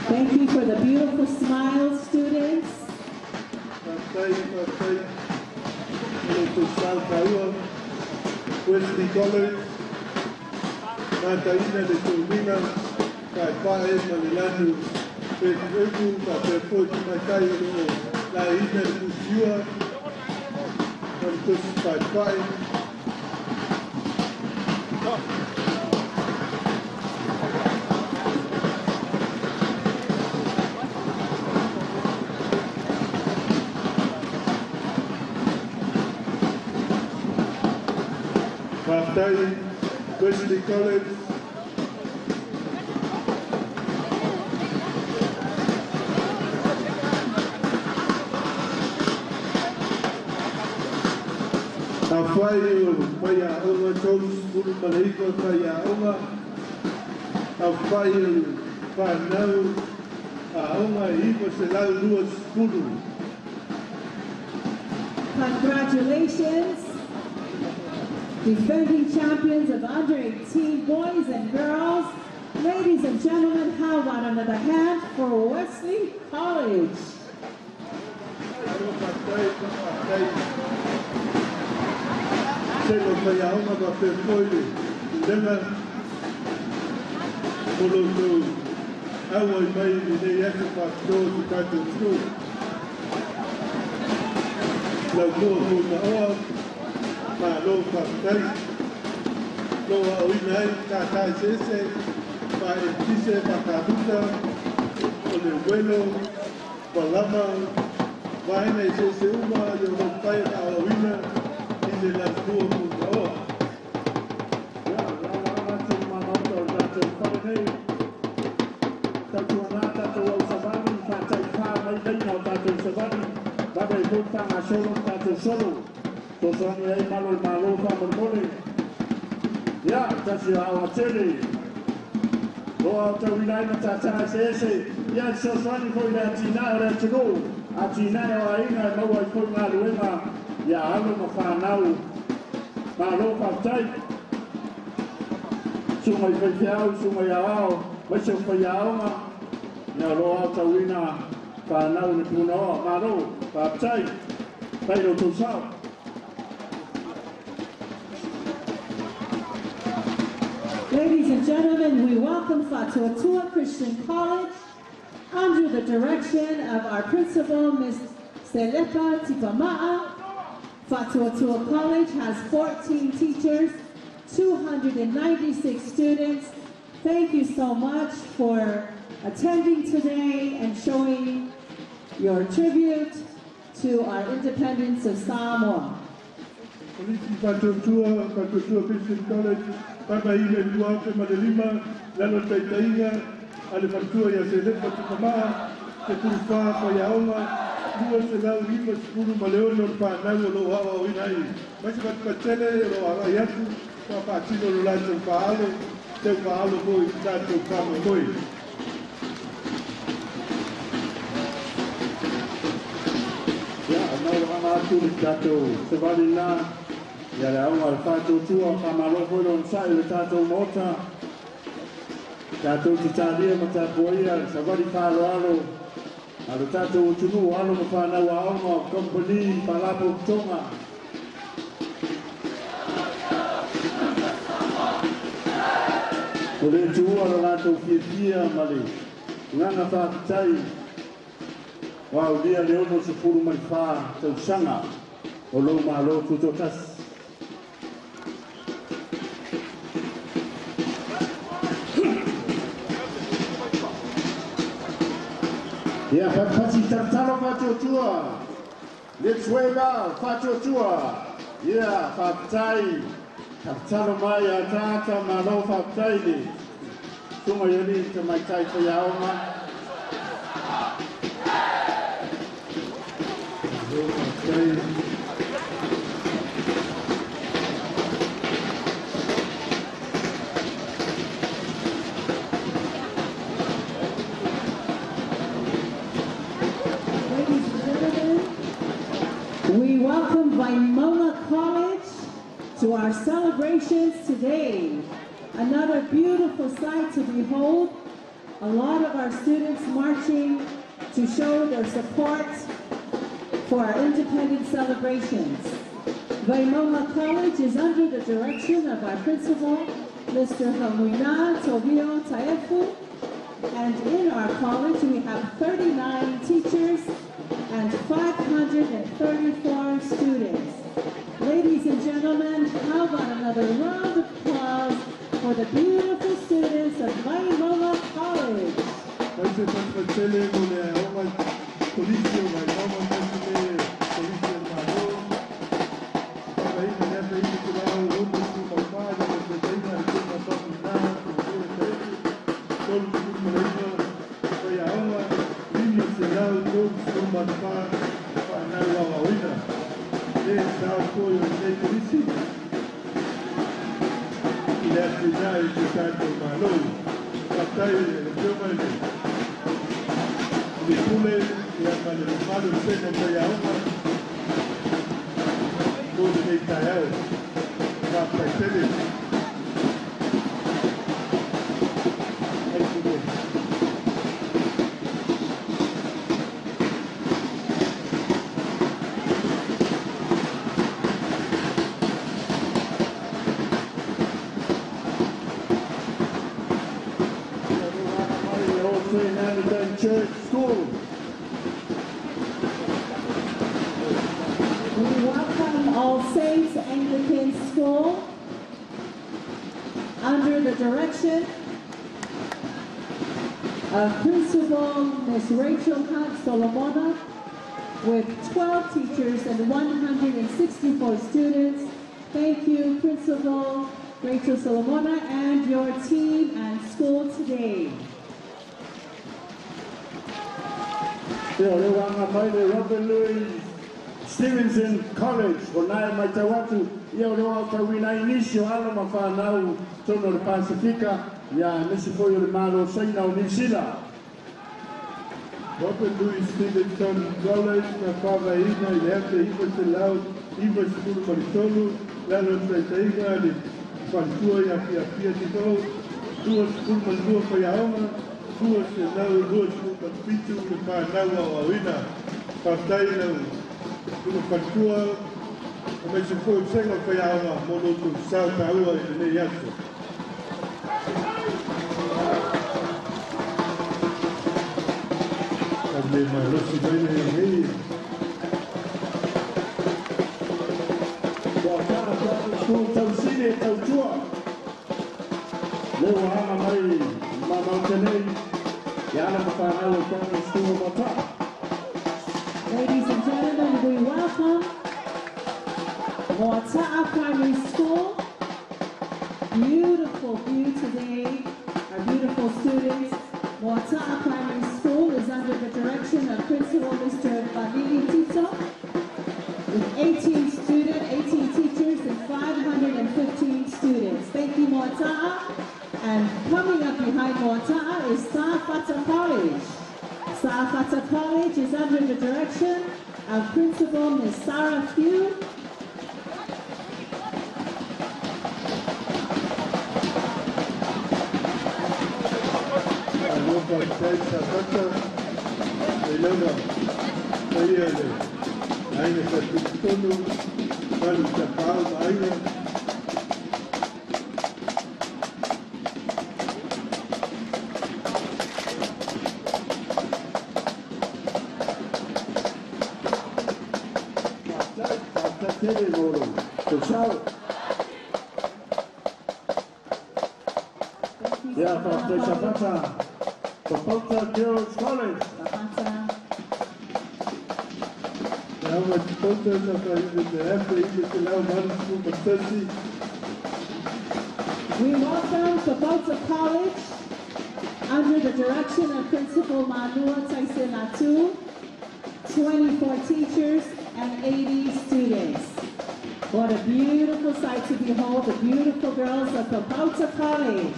Thank you for the beautiful smiles, students. Wesley College, Nataina de Tulmina, Kaipae Manilanu, Peku, Kapepo, Makai, La Ina Kusiua, Mantus Kaipae. Wesley College, Afaio, Maya Oma Toms, Guru Malaika, Maya Oma, Afaio, Panau, Aoma, Ivo, Selau, Luas, Guru. Congratulations, defending champions of under 18 boys and girls. Ladies and gentlemen, how about another hand for Wesley College? Lo Pastel, lo Aoinai, Kakai Sese, Paetise, Pacaduta, Olevuelo, Palama, Vaina y Sese Uma, Yopai, Aoina, y de las Duo Puntaoa. Tosani ai malo fa mole. Ya, tasi awa tele. Lo auto winai na tata sese. Ya sosani ko ina tina ora tuno. Atina ya ina no wa ko na luema. Ya alo no fa nau. Malo fa tai. Sumai fa fiao, sumai ao. Mai so fa yao ma. Ya lo auto wina fa nau ni puno. Malo fa tai. Pai lo tosao. Ladies and gentlemen, we welcome Tutoatasi Christian College under the direction of our principal, Ms. Selepa Tipama'a. Tutoatasi College has 14 teachers, 296 students. Thank you so much for attending today and showing your tribute to our independence of Samoa. Tutoatasi Christian College. Papa ile luate madelima lalo taitainga alifatua ya Selepa Tipama'a ke kufa kwa yaoma dua selau lima sepuluh maleono pa nau lo hawa winai masih patele lo ayatu papa tino lo lato paalo te paalo boy tato kama boy ya mau ama tu tato sebalina. Ya le au al fato tua kamalo foi lon sai le tato mota. Tātou te tālia ma tāpoia, sa wari whāloalo. Alo tātou tunu alo ma whānau aonga, company, palapo tonga. O le tua alo lātou pia ma le ngana whākitai. Wau lia leono se puru mai whā Tausaga o lo malo Tutoatasi. Yeah, Pasi Tartalo Fatua. Let's wave out, Fatua. Yeah, Fatai. Tartalo Maya Tata Malo Fatai. Tuma Yoni to my Tai Yaoma. We welcome Waimona College to our celebrations today. Another beautiful sight to behold. A lot of our students marching to show their support for our independence celebrations. Waimona College is under the direction of our principal, Mr. Hamuina Tobio Taefu. And in our college we have 39 teachers and 534 students. Ladies and gentlemen, how about another round of applause for the beautiful students of Waimona College. Church School. We welcome All Saints Anglican School under the direction of Principal Ms. Rachel Hunt Solomona with 12 teachers and 164 students. Thank you, Principal Rachel Solomona and your team and school today. Robert Louis Stevenson College, Onai Maitawatu, Yoro Kawina Inisio Alama Whanau, Tono de Pacifica, Ya Nisipoyo de Malo, Saina Unisila. Robert Louis Stevenson College, na Whawaina, Ileafte, Iwas Lau, Iwas Kuru Maritolu, Lalo Traitaiga, de Whantua, Pia Tito, Duas Kuru Malua Whaiaoma, Duas Lau, Duas Kuru Pitu, de Whanau Awina, Whatai Lau, Kuru Whantua, Mai se foi senga Whaiaoma, Mono tu Sao Taua, e Nei Yato. Kame mai rosi mai hei. School Tausine, Tautua. Leo hana mai Mamautenei. Yana Mawhanau Primary School Mata. Ladies and gentlemen, we welcome Moata'a Primary School. Beautiful view today. Our beautiful students. Moata'a Primary School is under the direction of Principal Mr. Vanili Tito with 18 teachers and 515 students. Thank you, Moata'a. And coming up behind Moata'a is Sa'afata College. Sa'afata College is under the direction of Principal Ms. Sarah Few. tai sa kata e launa taia le aina sa tutonu kalu sa pao aina Tele moro, Tausaga. Ya, Pastor Zapata, Papauta Girls College. Ya, Papauta Zapata, We welcome Papauta College under the direction of Principal Manua Taisenatu, 24 teachers and 80 students. What a beautiful sight to behold, the beautiful girls of Papauta College.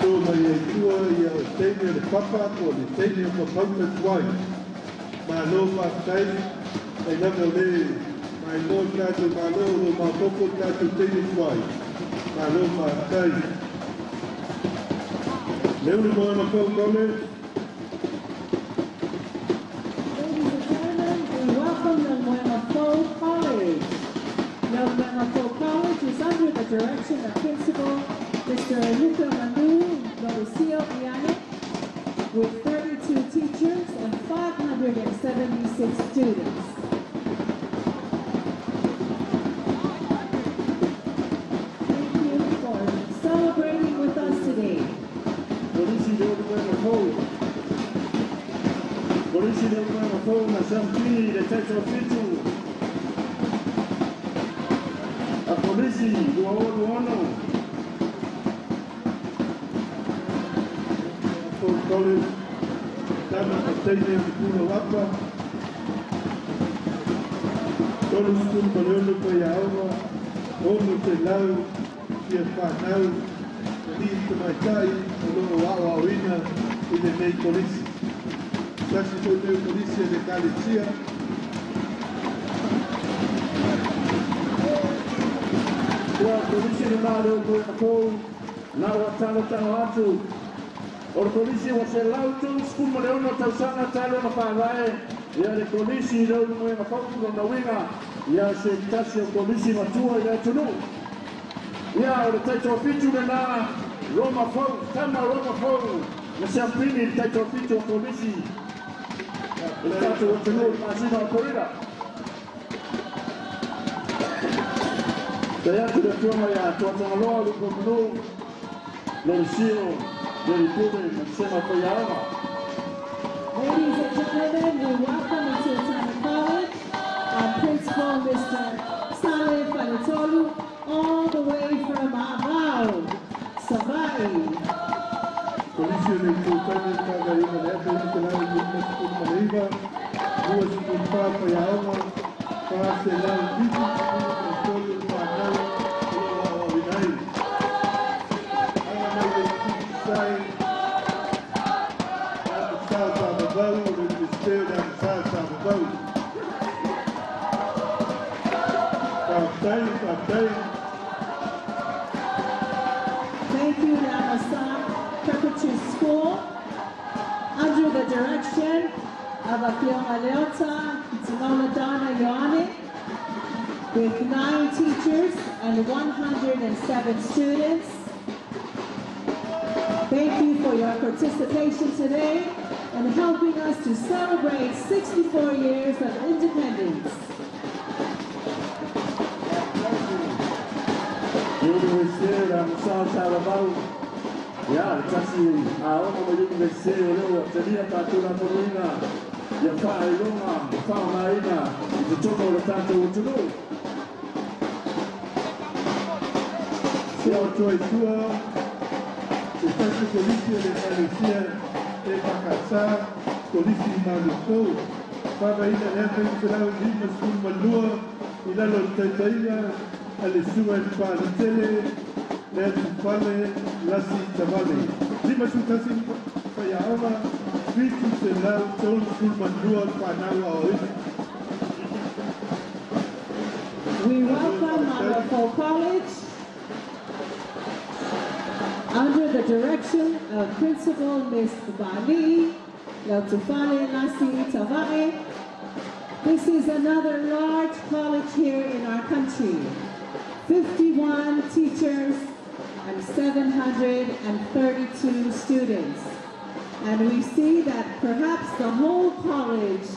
So mai tua ia o teine le papa ko le teine ko pauta tuai. Ma lo pa tai e na mo le mai lo ka tu ma lo ma popo ka tu teine tuai. Ma lo pa tai. Le ulu mo na ko kole. Ladies and gentlemen, we welcome the Moemafo College. The Moemafo College is under the direction of Principal Mr. Luca Manu Mauricio Iuni, with 32 teachers and 576 students. Thank you for celebrating with us today. Polisi de Moemafo. Polisi de Moemafo na Sampini de Teto Fitu. A polisi do Ono. College, Tama Pateia de Pula Wapa, todos os trabalhando para a aula, como telau, que é panau, que mais cai, o Auauina e de Ney Polícia. Já se foi Ney Polícia de Galicia. A polisi de Moemafo na watalo atu. O polisi wa se lautu skuma leo na Tausaga talo na palae ya le polisi leo mo na paulo na winga ya se tasi o polisi matua ya tunu ya o taito fitu na Roma Fou tama Roma Fou na Sampini taito fitu o polisi o tato o tunu masina o corrida ya tu de tuma ya tu tangalo lu kono no sio. Ladies and gentlemen, we welcome into Tutoatasi College our Principal, Mr. Saleh Fanitolu, all the way from Avao, Savai. Polícia de Tutoatasi estava aí na época que ela era muito maneira, duas com papa e alma, para ser lá o vídeo, todo o canal, o Vinay. Sai, salsa do baú, o desespero da salsa do baú. Captain. Thank you, Namasan Preparatory School, under the direction of Afiona Leota, Simona Donna Ioane, with 9 teachers and 107 students. Thank you for your participation today and helping us to celebrate 64 years of independence. Universidade da Musal Salabau. Ya, kasi aon mo yung universidade leo tenia patula polina. Ya fa ilonga, fa maina, itutoka le tanto utulu. Sio choitua. Esta polícia de Galicia é para caçar, polícia maluco, para ir a época lá os livros com malua, e lá os tentaia, ali sua para a tele, lá se fala, lá se trabalha. Lima Tutoatasi para a aula, vídeo de lá todos com malua para não hoje. We welcome Malofo College under the direction of Principal Ms. Bali Lautufale Nasi Tavae. This is another large college here in our country. 51 teachers and 732 students. And we see that perhaps the whole college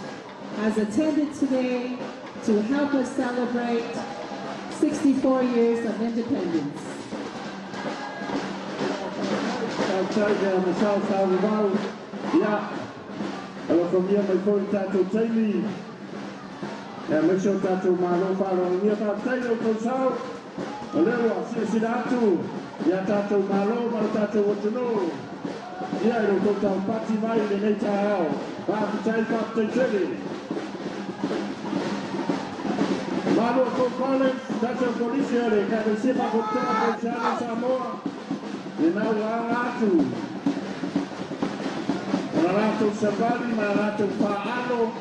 has attended today to help us celebrate 64 years of independence. Tausaga, Michelle Salvador, yeah. Hello from here, my phone tattoo Taylor. And Michelle tattoo Malo Faro, near Taylor Tausaga. Hello, Sidatu, yeah, tattoo Malo, my tattoo, what you know. Yeah, I don't go to party mile in Natal. But the child got the city. Malo College, that's a police area, can you see my hotel, Samoa? You know, Maratu. Maratu Sabali, Maratu Paalo.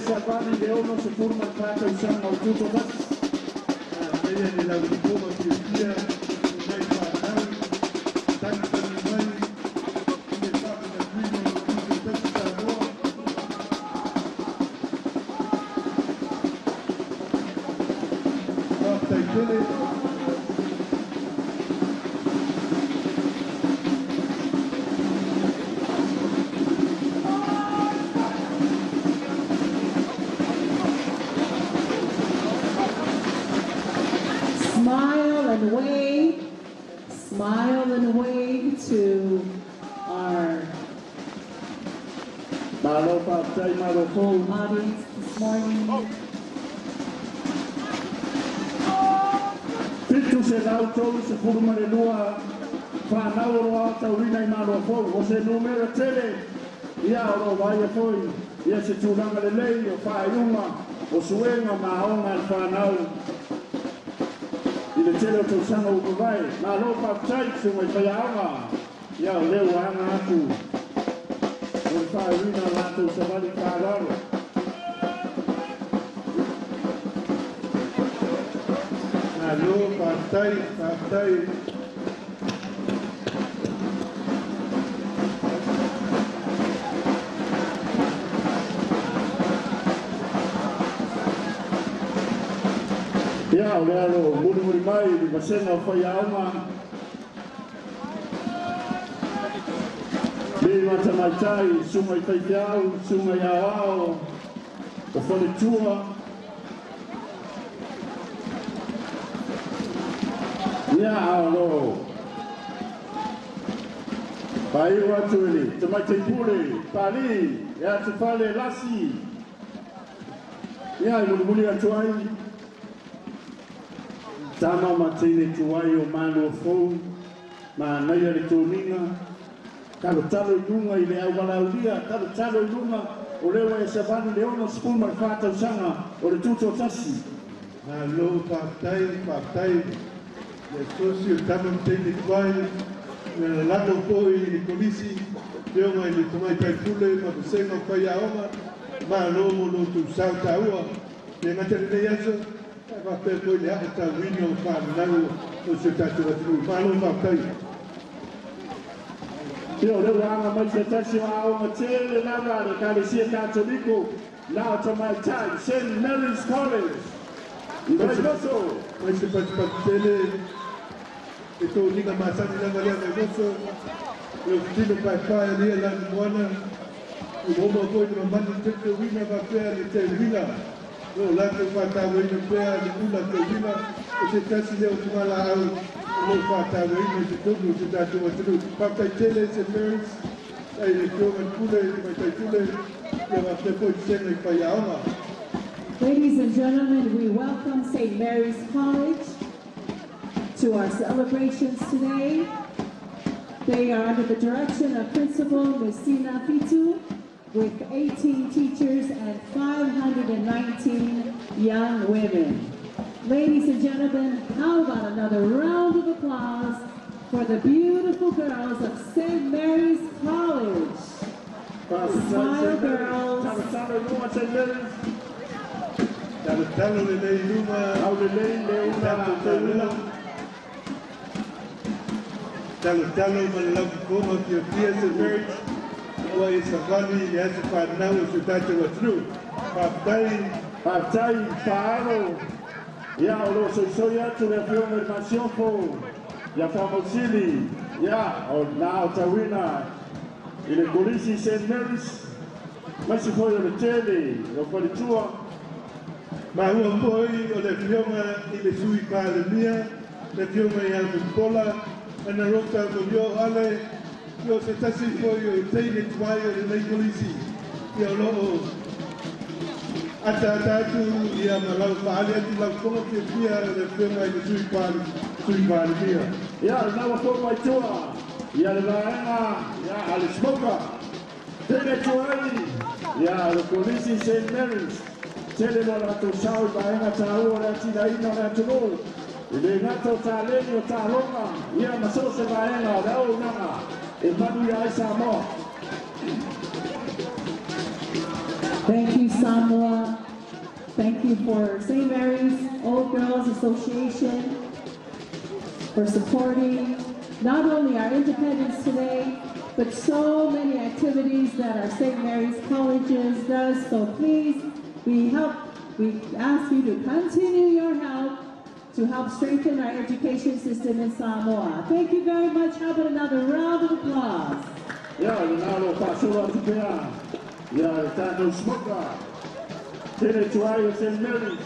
Sabani de uno se forma para usar el Tutoatasi. Ella de la diploma que día no hay para tanto ni hay ni sabe de primo Tutoatasi Samoa. Hasta que Smile and wave to our audience this morning. Pitu se lautou se forma de lua whanau roa taurina I Malofo. O se numero tele, ia oro vai foi, ia se tūranga le lei o whaeunga, o suenga maonga al whanau. I le tele o Tausaga uko vai, Malofa tai se mai whaiaonga, ia o leo anga atu. O le whaeunga lato se vali whaararo. Alô, partai. Ia o leo muri mai di masena o whaiaonga. Li mata mai tai, sunga I whaikiau, sunga I awao, o whanitua. Ia alo. Pai watu ele, te mai te pule, pali, ia te whale lasi. Ia I muri atu ai. Tama matine tuai o Malofo, ma naia le tōninga, kalo talo I lunga I le au walauria, kalo talo I lunga, o lewa e savani le ono skul mai Tausaga, o le Tutoatasi. Alô, partai. Le socio taman tene tuai, le lato poi le polisi, le onga I le tomai tai pule, ma kusenga whaiaonga, ma lomo no tu sauta ua, le ngatele le yaso, va per poi le ata wino whanau, o se tatu atu, ma lo partai. Teo le wanga mai se tasi o aonga tele lava, le kalesia katoliko, lao tamai tai, St. Mary's College. Vai goso! Mai se patele, e tō ninga māsani langa lea mai moso, e o tino pai lea lani moana, o moma koe ni mamani tete wina whapea le te wina, o lake whata wina pea le ula te wina, o se tasi leo tumala au, Lo whātawa ina te tonu te tātou atunu. Papai tele se Marys, ai le tōman kule, mai tai tule, le wa te poi tēnei whai aonga. Ladies and gentlemen, we welcome St. Mary's College to our celebrations today. They are under the direction of Principal Messina Fitu with 18 teachers and 519 young women. Ladies and gentlemen, how about another round of applause for the beautiful girls of St. Mary's College. Smile, girls. Talo malafu kono ki ofia se Mary wa isafani ya safari nao sutache wa tru Patai paro ya olo soya tu le information po ya famosili ya o now tawina ile polisi St. Mary's mas foi o tele o politua ma huwa poi o le fioma ile sui pale mia le fioma ya kupola ana rota ko yo ale yo se tasi foi o teine twaio le polisi ya lo ata tu ia malau pale ati la kono ke pia le fioma ile sui pale mia ya na wa mai tua ya la ya al smoker tele tuai ya le polisi St. Mary's tele la Tausaga baina tau ora tina ina na tuno ile ngato taleni o talonga ia masose baina dau nanga e manu ya Samoa. Thank you, Samoa. Thank you for St. Mary's Old Girls Association for supporting not only our independence today, but so many activities that our St. Mary's colleges does. So please, we ask you to continue your help to help strengthen our education system in Samoa. Thank you very much. How about another round of applause? Ya, nalo pasua tupea. Ya, tano smoka. Tele tuai o St. Mary's.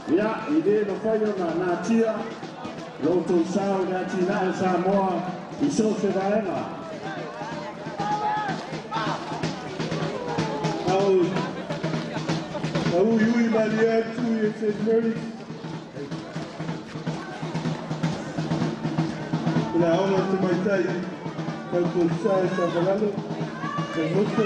Ya, ide no fayo na tia. Loto sao na tina Samoa. Iso se vaenga. Iuni Maria tu e St. Mary's. La aula te mai tai, ka polisa e sa valalo, ka moto.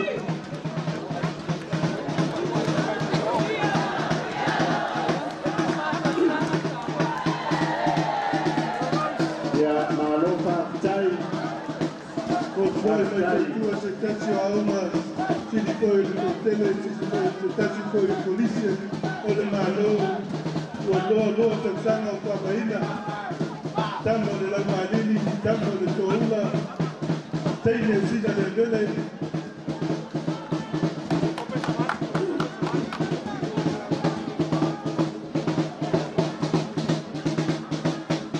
Ya, malofa tai. Ko foi mai tu se tasi auma, sini foi o tele, se tasi foi o polícia, o le malo, o lo Tausaga o Papaina. Tamo de la Marini, tamo de Toula, teine sida de vele.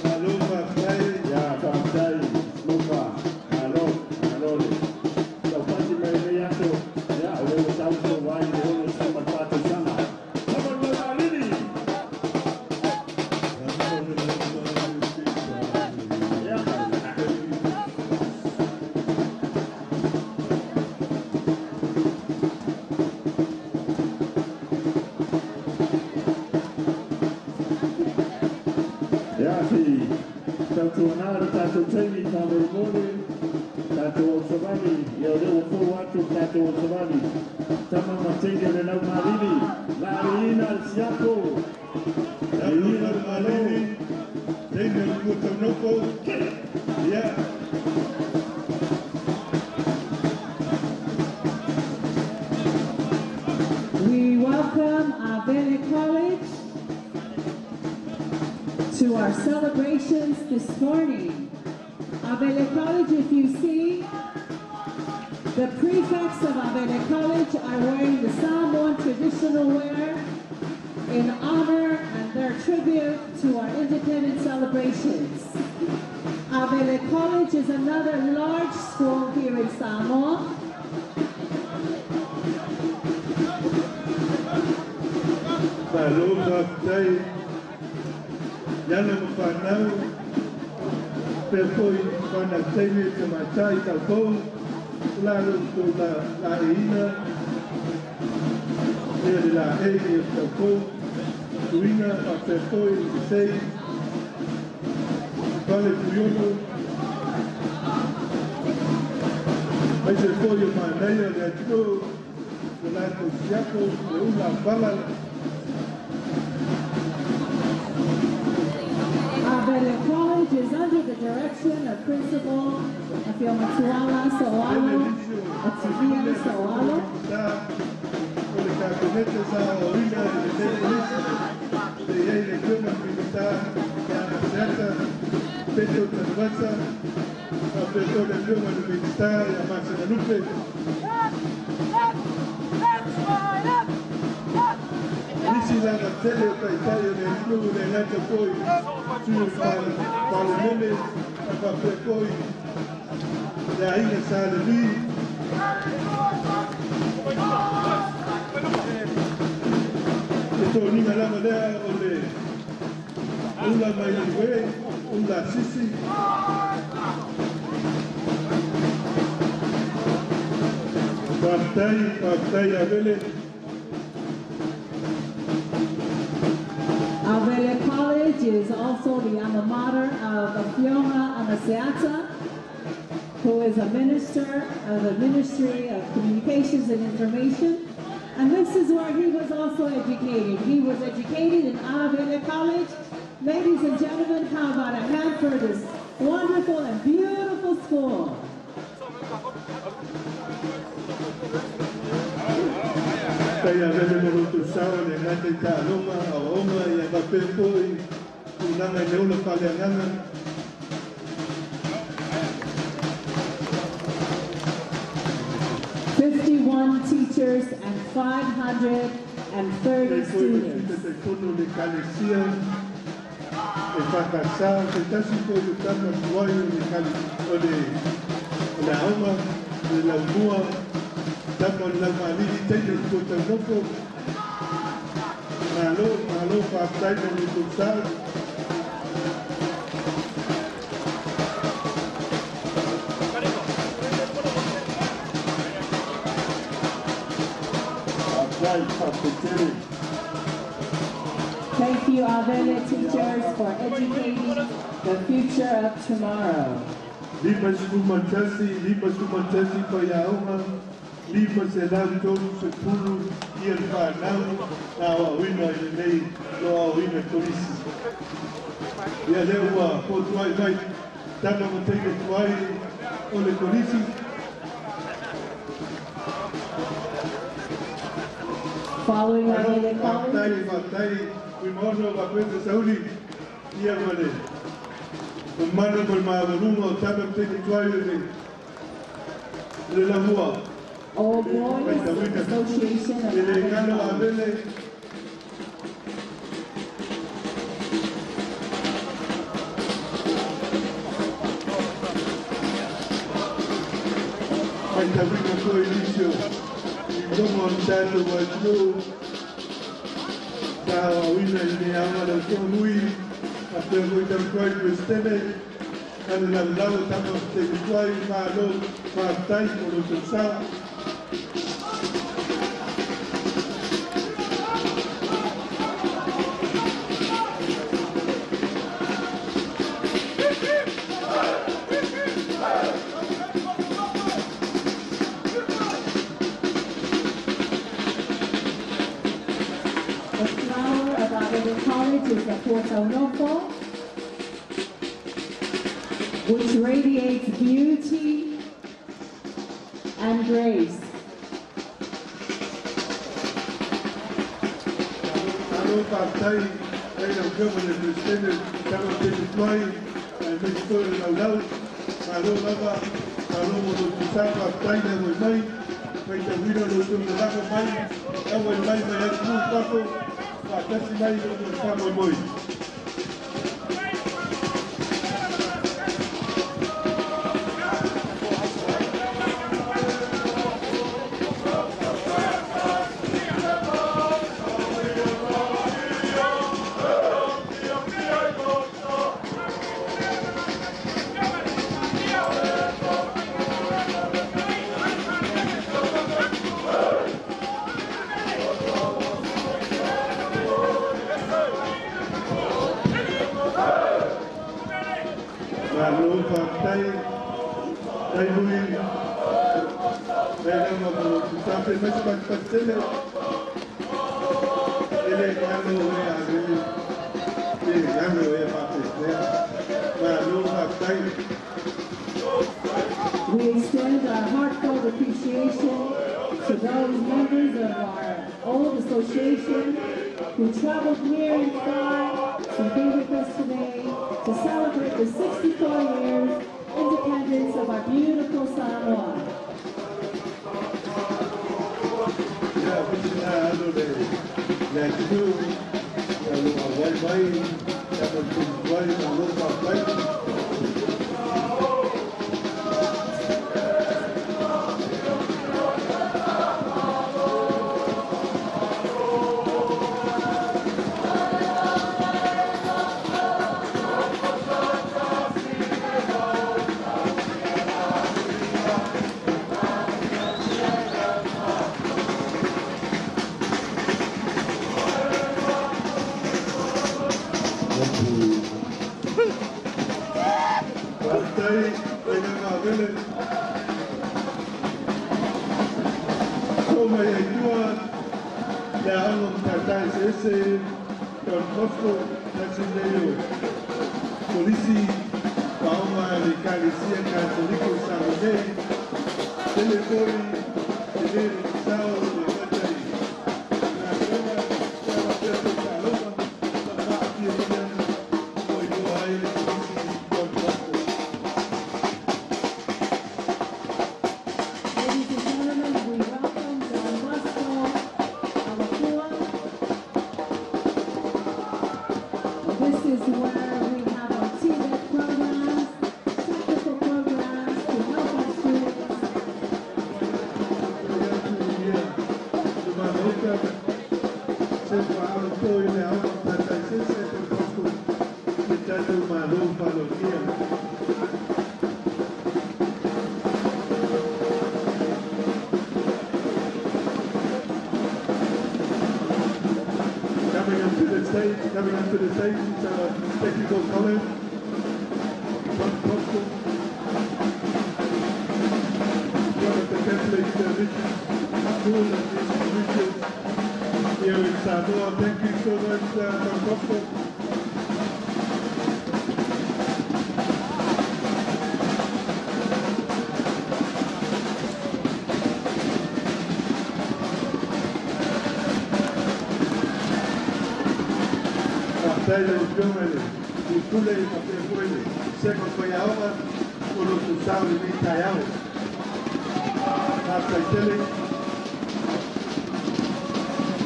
Alo papai, ya papai, lupa, alo. Lo pasti mai ya tu, ya lo tahu tu wai lo sama patu sana. Sama lo Marini. Tato Temi Kamerumone, Tato Osavani, Yodeo Fuatu, Tato Osavani, Tama Matega de la Marini, Marina Siaco, Marina Marini, teine Mutanoko, yeah. We welcome Abele College to our celebrations this morning. Abele College, if you see, the prefects of Abele College are wearing the Samoan traditional wear in honor and their tribute to our independence celebrations. Abele College is another large school here in Samoa. Alo papai, yana mfanau, poi quando teve che matai talpo la eina e la eina talpo Iuni a poi sei vale puyono ai se poi mandaia de tudo la cosiaco de una bala Our college is under the direction of Principal Tuala Soalo, Atsuhia Soalo. Con gabinete sa orina de le come militar que acerca peto cerveza a peto de como militar a más de lupe Ici la tele Italia del club de lato poi sul parlemento a poi da aí sale lì Esto ni la manera donde una mayoría, una sisi, batalla vele. Our college is also the alma mater of Fiona Amaseata, who is a minister of the Ministry of Communications and Information. And this is where he was also educated. He was educated in Avila College. Ladies and gentlemen, how about a hand for this wonderful and beautiful school? Kaya vele mo Tusaga de ngate ta loma o oma ya papel poi unanga leula paleangana 51 teachers and 530 students. Thank you, Avele teachers, for educating the future of tomorrow. Lima sumantasi payauma, lima selam tolu sepulu ian panau, na wina nei no wina polisi. Ya lewa po tuai vai, tama matei tuai ole polisi. Following Avele College. Fatai, Wimono, Bakwete Sauli, Iamale. Umano por Marumo, Tama Teki Tuaile, Le Lamua. All Boys Association of Elegano Avele. Maitabrika Coalition. Como tanto guacho, estaba una idea de muy, hasta muy tan cual que estén, al lado estamos de cual malo, para por los usados. Is the Portonofo, which radiates beauty and grace. Hello, Pastor. Hello, Governor, President, Governor, President, and Minister Laudau. Hello, Lava. Hello, Motokusaba, Taina, Mai. Wait a window to the Lago Mai. I will buy my head to Paco. That's my family boy. Malo Patai, Taibui, Vedamo Tutape Mesman Pastele, Ele Yano Agri, Yano Papis, Malo Patai. We extend our heartfelt appreciation to those members of our old association who traveled near and far to be with us today to celebrate the 64 years independence of our beautiful Samoa. Polisi Paoma Licalicia Católico Samoa, Telefone, Telefone, Sao, Levantai, na zona estava perto da Paloma, da parte de foi do Aire, Ladies and gentlemen, we welcome John Bosco, Awakua. This is where we have our TVET programs, technical programs to help our students. Coming up to the stage is our technical college, one Boston, one of the Catholic mission school and institutions here in Samoa. Thank you so much, Don Bosco. Taylor Germany, the Kule of the Kule, second for Yaoma, Kulu to Saudi Mitayao. After telling,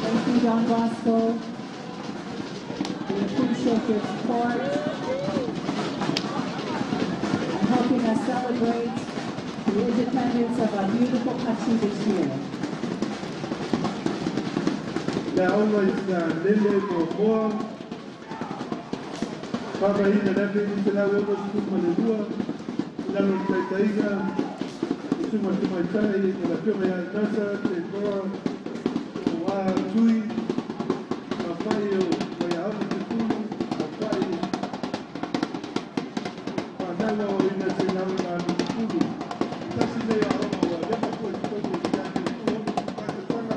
Thank you, John Bosco. We appreciate your support and helping us celebrate the independence of our beautiful country this year. Yaoma is Lele Momoa. Papa ina nafe ni tena wewe sukuma lelua ina lotaiga sukuma tumaitai ina pema ya nasa tekoa wa tui mafayo kwa ya hapo tukulu mafai panawa ina tena na tukulu kasi ne ya hapo wa japo kwa tukulu ya tukulu kwa sana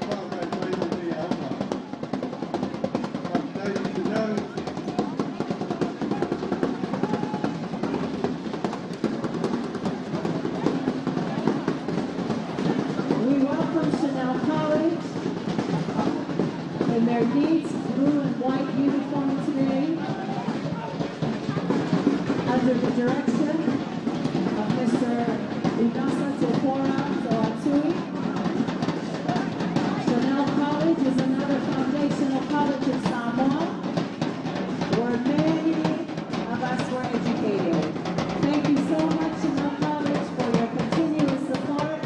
papa ina ya hapo papa ina in their neat blue and white uniform today, under the direction of Mr. Tutoatasi. Chanel College is another foundational college in Samoa, where many of us were educated. Thank you so much, Chanel College, for your continuous support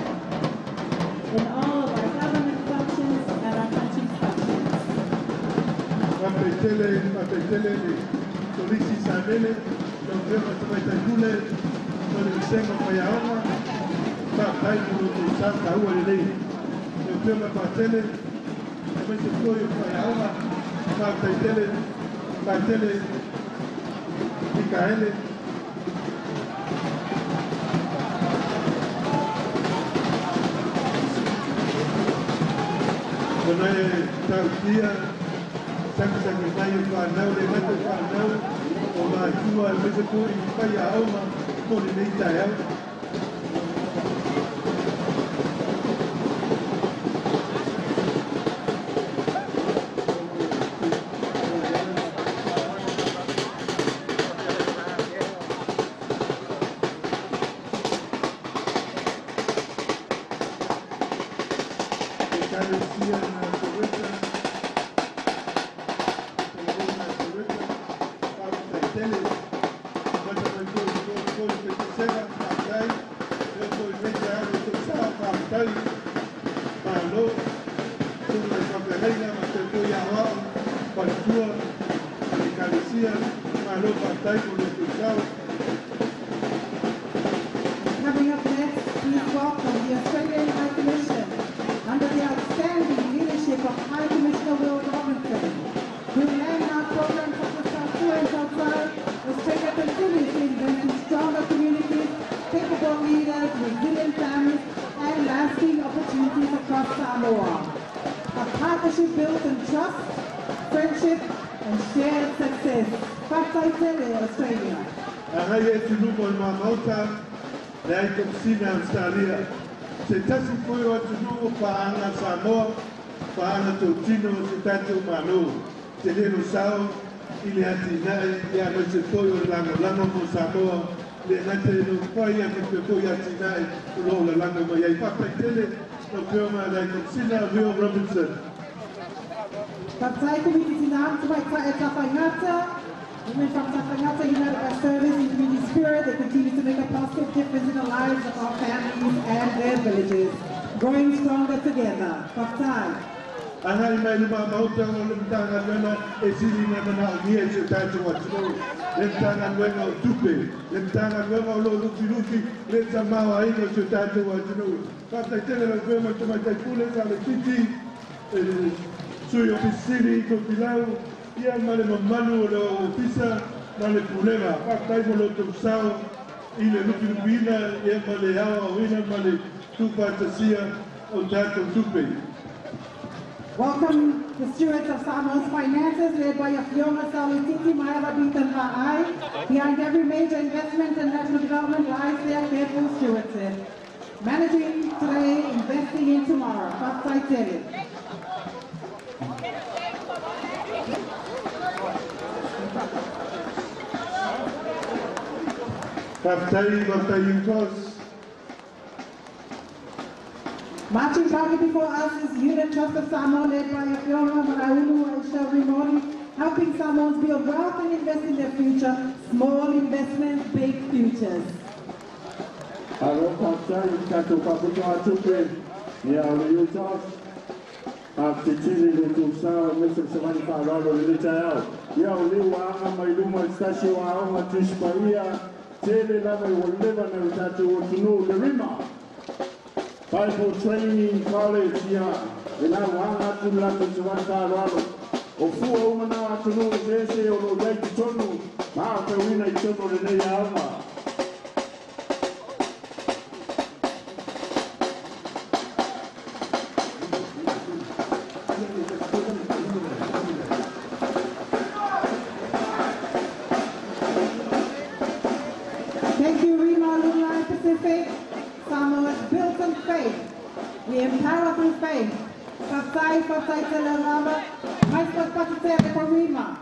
in all of our government functions and our country's functions. Mapetele, Polisi Sanele, Dr. Tutoatasi, Dr. Mayaoma, Papai do Santa Ualei, Dr. Mapatele, Dr. Mayaoma, Patele, Micaele, Menai tau tia, sang-sang mai o whanau, le mata whanau, o mai tua mese ko I pai a auma, ko ni nei tai au. Coming up next, please welcome the Australian High Commission under the outstanding leadership of High Commissioner Will Robinson. With landmark programs such as Tausaga and Tausaga, Australia continues to invest in stronger communities, capable leaders, resilient families, and lasting opportunities across Samoa. A partnership built on trust, friendship, and shared success. Whakaitele, Australia. Ahai e tunu mo ma mauta, le ai komsina Australia. Se tasi foi o tunu paanga Samoa, paanga tōtino se tatu mano. Te lero sao, ile ati nai, ia no se foi o lango mo Samoa, le nate no pai a me foi ati nai, ulo la lango mo iai whakaitele, no peoma le ai komsina Will Robinson. Partai Komite Sinam sebagai Tausaga, women from Tausaga unite our service in community spirit. They continue to make a positive difference in the lives of our families and their villages, growing stronger together. Partai. Ahai mai luma mauta o le mtanga luenga e siri na mana o nia se tatu watino. Le mtanga luenga o tupe, le mtanga luenga o lo lupi, le tamau aino se tatu watino. Kata tele la kuema tama taipule sa le titi, sui o pisiri ko pilau, ia male mamalu o le ofisa, male pulema, pakai mo lo tumsao, I le lupina, ia male awa o ina male tupatasia o tatu tupe. Welcome the stewards of Samoa's finances, led by Yafionga Sawitiki Maela Bitan Ha'ai. Behind every major investment and national development lies their careful stewardship. Managing today, investing in tomorrow. Partai Tele. Partai Yukos. Marching proudly before us is Unit Trust of Samoa, led by Yafionga Maraulu and Shelby Mori, helping Samoans build wealth and invest in their future. Small investments, big futures. Alo partai katu paputo atupe ya Uliutos Aptitili le tusao Mr. Samani Faralo le tayao ya Uliwa ama iluma istashi wa oma tushpaia tele lava woleva na utatu wotunu le rima Bible Training College ya ina wanga tulatu Samani Faralo ofua umana watunu zese ono yai kitonu maa pewina itono le ne ya alma. Thank you, Rima Lula Pacific. Samoa is built on faith. We empower through faith. Partai Telerama. Mais Pacific for Rima.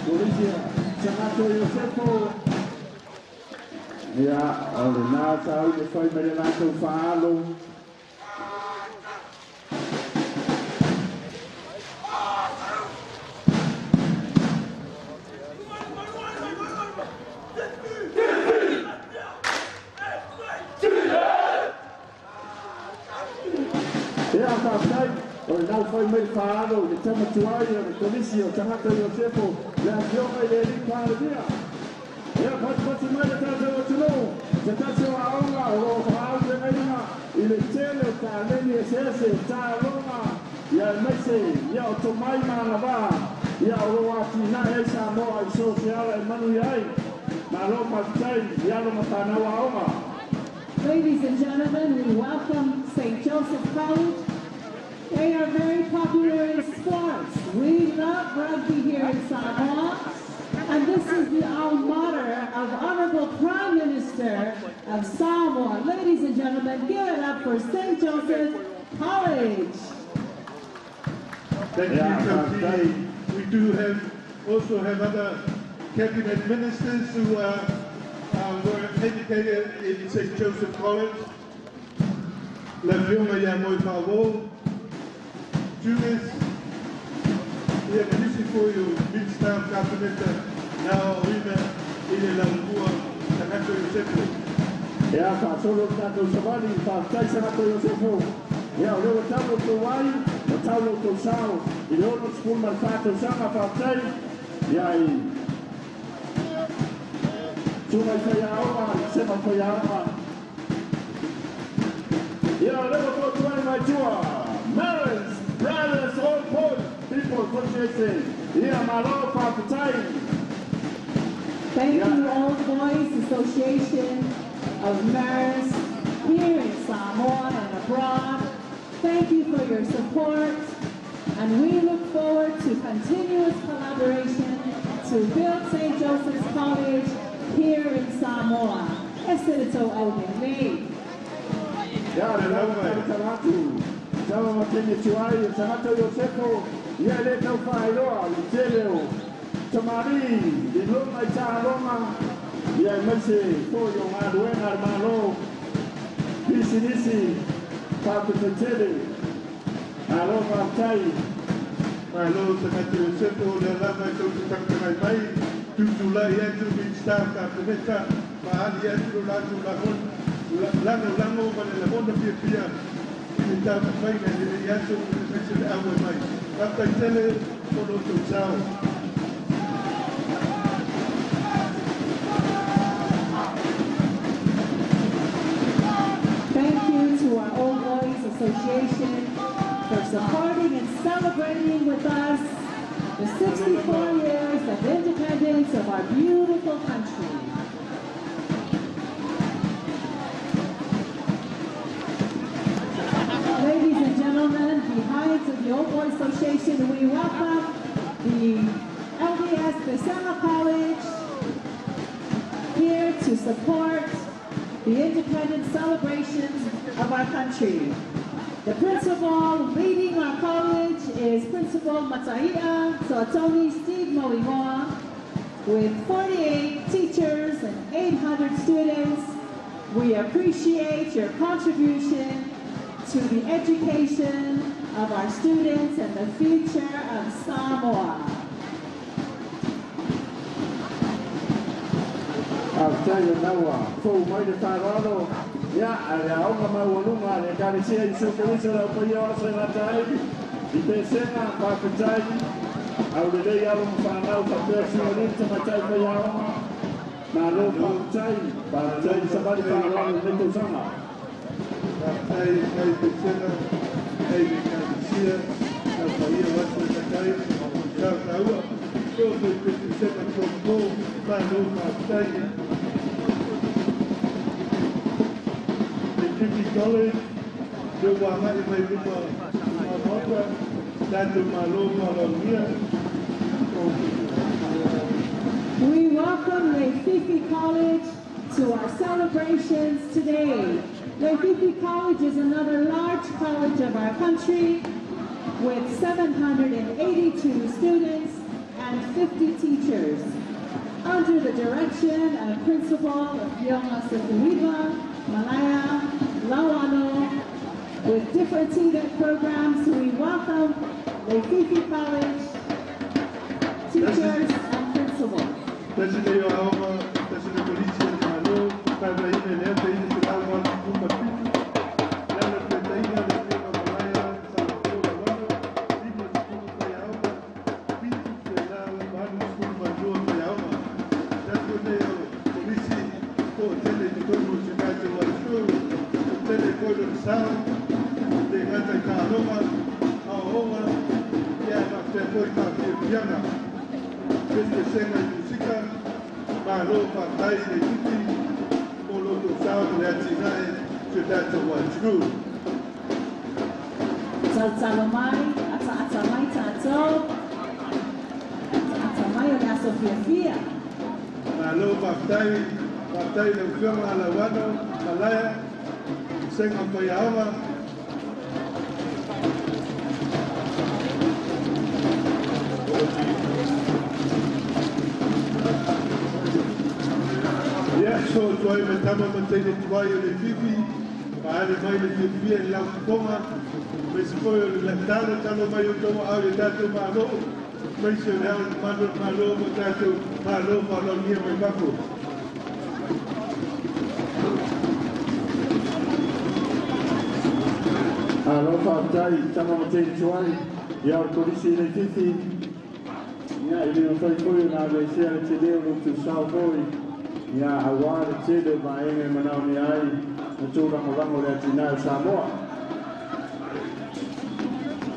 Polisia, Sangato Yosefo. Ya, ole nā tau te whai mere nātou whaalo. Ya, whātai, ole nā whai mere whaalo, le tamatuai, ole Polisia, Sangato Yosefo, le asionga i le ripāre mea. Ya, pati mai le tātou atuno, te tātou aonga, o whaau te ngainga, i le tele o tā leni e sese, tā ronga, ia meise, ia o tō mai mana wā, ia o roa ati nā e Samoa i sosiala e manu iai, nā lo patai, ia lo matana aonga. Ladies and gentlemen, we welcome St. Joseph College. They are very popular in sports. We love rugby here in Samoa. And this is the alma mater of Honorable Prime Minister of Samoa. Ladies and gentlemen, give it up for St. Joseph College. Thank you, Coach. We do also have other cabinet ministers who were educated in St. Joseph College. La Vilma Yamoi Pavo, Julius, we have a for you, big staff cabinet. Now, in la Lua, Sangato Yosefo. Ya, ka solo tātou savani, ka tai Sangato Yosefo. Ya, o lewa tau tō wai, o tau tō sao. I leono skul man tātou sanga ka tai. Ya, i tūnai kai aoa, i sema kai aoa. Ya, o lewa tō tuai mai tua. Parents, brothers, all people, association. Ya, malo ka tai. Thank you, Old Boys Association of Mayors here in Samoa and abroad. Thank you for your support, and we look forward to continuous collaboration to build St. Joseph's College here in Samoa. Eserito Audemei. Ya, Taratu, Tama Matini Tuai, Sangato Yosefo, Yale Taufailo, Teleo. Tamari, di loma cha loma, ya mese ko yo maruena malo, bisinisi, papu tele, alo matai, malo Sangato Yosefo, le lama ko tukang mai, tutula ya tu bista ka pemeta, mahali ya tu lango pada la bonda pia, kita mai na ya tu mese awe mai, papu tele kono tu chao. To our Old Boys Association for supporting and celebrating with us the 64 years of independence of our beautiful country. Ladies and gentlemen, behind the Old Boys Association, we welcome the LDS Pesela College here to support the independence celebrations of our country. The principal leading our college is Principal Matahia Soatoni Steve Moihoa, with 48 teachers and 800 students. We appreciate your contribution to the education of our students and the future of Samoa. I'll tell you now, full mighty Tarado, ya, aonga mawalunga, le karisia isukelisa la payo sa natai, ipesena pakutai, au le yalo mfanau kapesi sa matai payo, na lo pakutai sabali payo le Tausaga. Pakutai kai pesena, kai karisia, na payo wasa natai, sa taua, so pesena kombo, na lo pakutai. College, the Wama is my people, that the Malo Malomia. We welcome Leififi College to our celebrations today. Leififi College is another large college of our country with 782 students and 50 teachers. under the direction and principal of Yonga Sekuiva, Malaya, Lawano, with different TVET programs. We welcome Leififi College teachers and principals. Salsalomai, Ata'atamai Tato, Ata'atamai o Nea Sofia Fia. Malo Baftai ng Fiona Alawano, Malaya, Seng ang Payawa. Yes, so tuai metama matei tuai o Leififi, maari mai Leififi e lau konga, mai sepoi o Latano talo mai o tau au e tātou malo, mai se leo malo mo tātou malo whalonia mai pako. Aloha tai tama matei tuai, ia o polisi Leififi, ia ili o whai koe na weisea le te leo no tu sao koi, ia aware tele maenge manao ni ai na tūrango le atina o Samoa.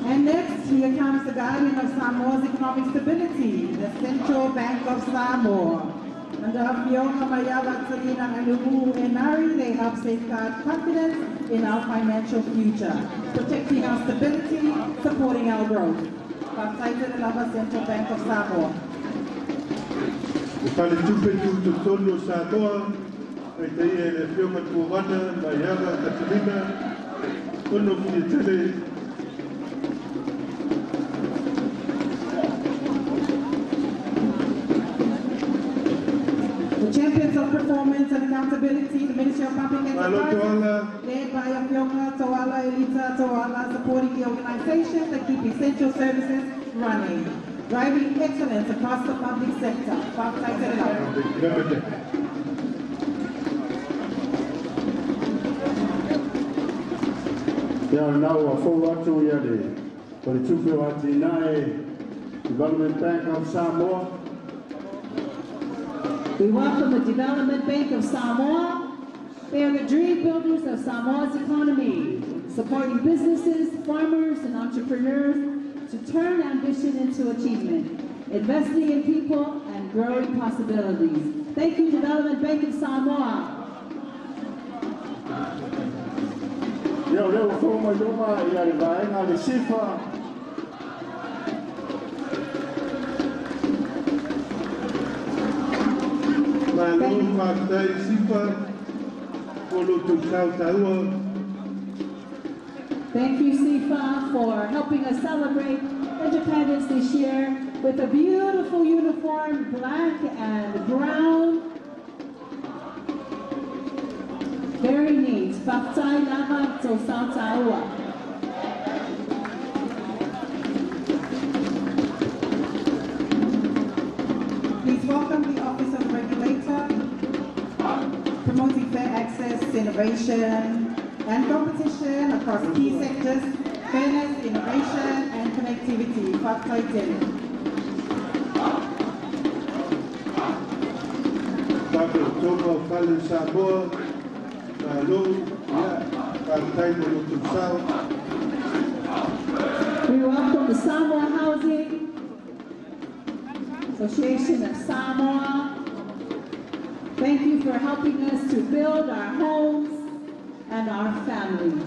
And next, here comes the guardian of Samoa's economic stability, the Central Bank of Samoa. Under Fionga Mayawa Tsalina Alumu Enari, they help safeguard confidence in our financial future, protecting our stability, supporting our growth. Baptized in the Central Bank of Samoa. O pale tupe tu tono Samoa, ai tei e le Fionga Tuwana, Mayawa Tsalina, ono kuni tele. The champions of performance and accountability, the Ministry of Public Enterprise, led by Fionga Toala Elita Toala, supporting the organization that keep essential services running, driving excellence across the public sector. Ia nau a fou atu ia le, o le tupe o Atinae, Development Bank of Samoa. We welcome the Development Bank of Samoa. They are the dream builders of Samoa's economy, supporting businesses, farmers, and entrepreneurs to turn ambition into achievement, investing in people and growing possibilities. Thank you, Development Bank of Samoa. Ia leo fou mai loma ia le vaenga le sifa. Malo Baftai sifa, polo tu tau taua. Thank you, Sifa, for helping us celebrate independence this year with a beautiful uniform, black and brown. Very neat. Baftai Lama Tausaga. Please welcome the Office of Regulator, promoting fair access, innovation, and competition across key sectors, fairness, innovation, and connectivity. Pablo Tomo Palo Samoa, Malo, Baftai no tu sao. We welcome the Samoa Housing Association of Samoa. Thank you for helping us to build our homes and our families.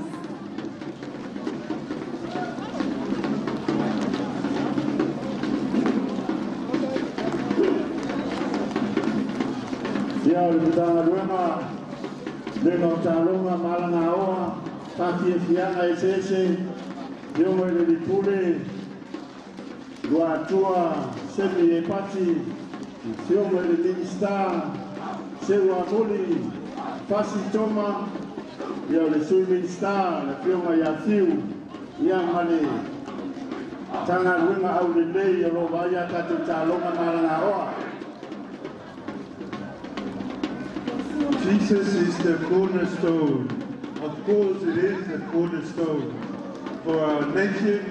Ia o le putanga luenga, le no tālonga malanga oa, pātia fianga e sese, leo e le lipule, lua atua, semi e pati, Fioma le Ministar, Sewa Moli, Fasi Toma, ia le Sui Ministar, le Fioma Yafiu, ia male, tanga runga au le lei, alo vaya katu talonga maranga oa. Jesus is the cornerstone. Of course it is the cornerstone for our nation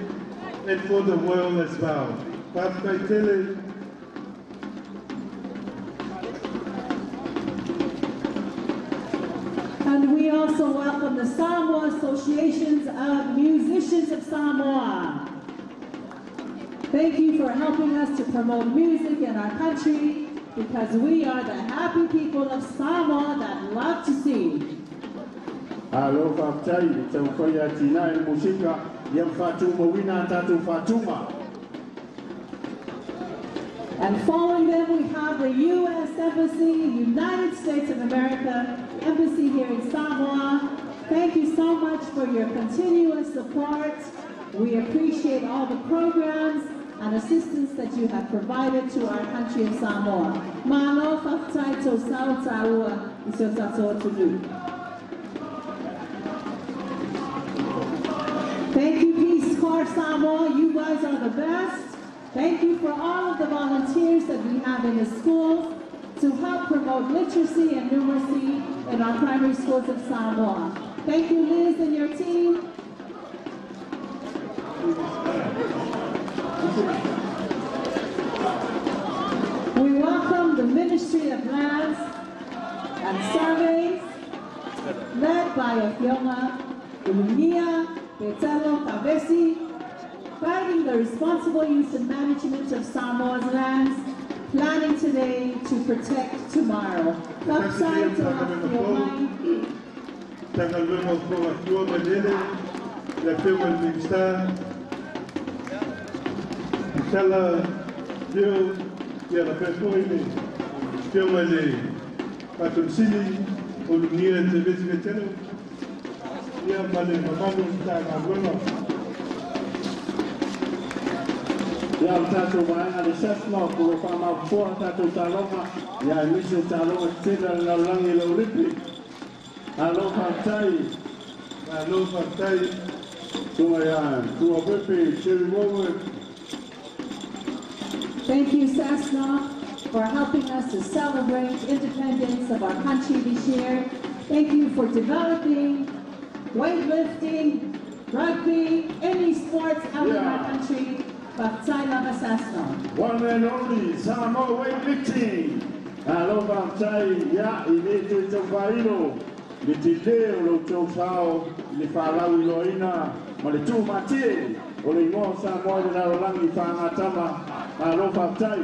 and for the world as well. Papaitele. And we also welcome the Samoa Associations of Musicians of Samoa. Thank you for helping us to promote music in our country, because we are the happy people of Samoa that love to sing. Alo Fatai, Tausaga Tina el Musika, Yam Fatuma Wina Tatu Fatuma. And following them, we have the U.S. Embassy, United States of America, Embassy here in Samoa. Thank you so much for your continuous support. We appreciate all the programs and assistance that you have provided to our country of Samoa. Mano Fatai Tausaga Isotaso to do. Thank you, Peace Corps Samoa. You guys are the best. Thank you for all of the volunteers that we have in the schools to help promote literacy and numeracy in our primary schools of Samoa. Thank you, Liz and your team. We welcome the Ministry of Lands and Surveys, led by Ofioma Iuni, Petelo Kavesi, guiding the responsible use and management of Samoa's lands, planning today to protect tomorrow. Upside to Ofioma. Tangalwemo for Ofioma Lele, la Fioma Minister, Inshallah, Dio, ya la Pepoine, Fioma Le, Patunsini, Olunia Tebetino. Ya male mamano Tangalwemo. Ya Tatu Maanga de Sesno, Kurofama Fua Tatu Taloma, Ya Misu Taloma Tida Langi Loripi, Alo Fatai, Alo Fatai, Tumayan, Tuapipi, Chiri Wowe. Thank you, Cessna, for helping us to celebrate independence of our country this year. Thank you for developing weightlifting, rugby, any sports out in our country. One and only Samoa weightlifting. Alo Fatai, ya Inetu Tofaino, Litideo Lo Tofao, Lifalau Loina, Malitu Mati, Olimo Samoa de Langi Fangatama, Alo Fatai,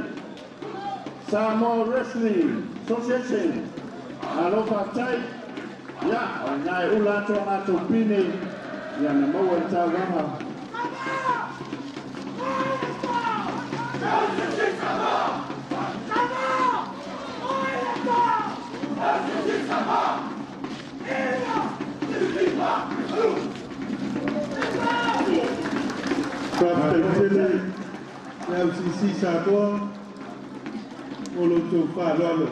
Samoa Wrestling Association, Alo Fatai, ya Onai Ulato Matopini, Yanamoa Tawama. LCC Samoa, Oloto Falolo.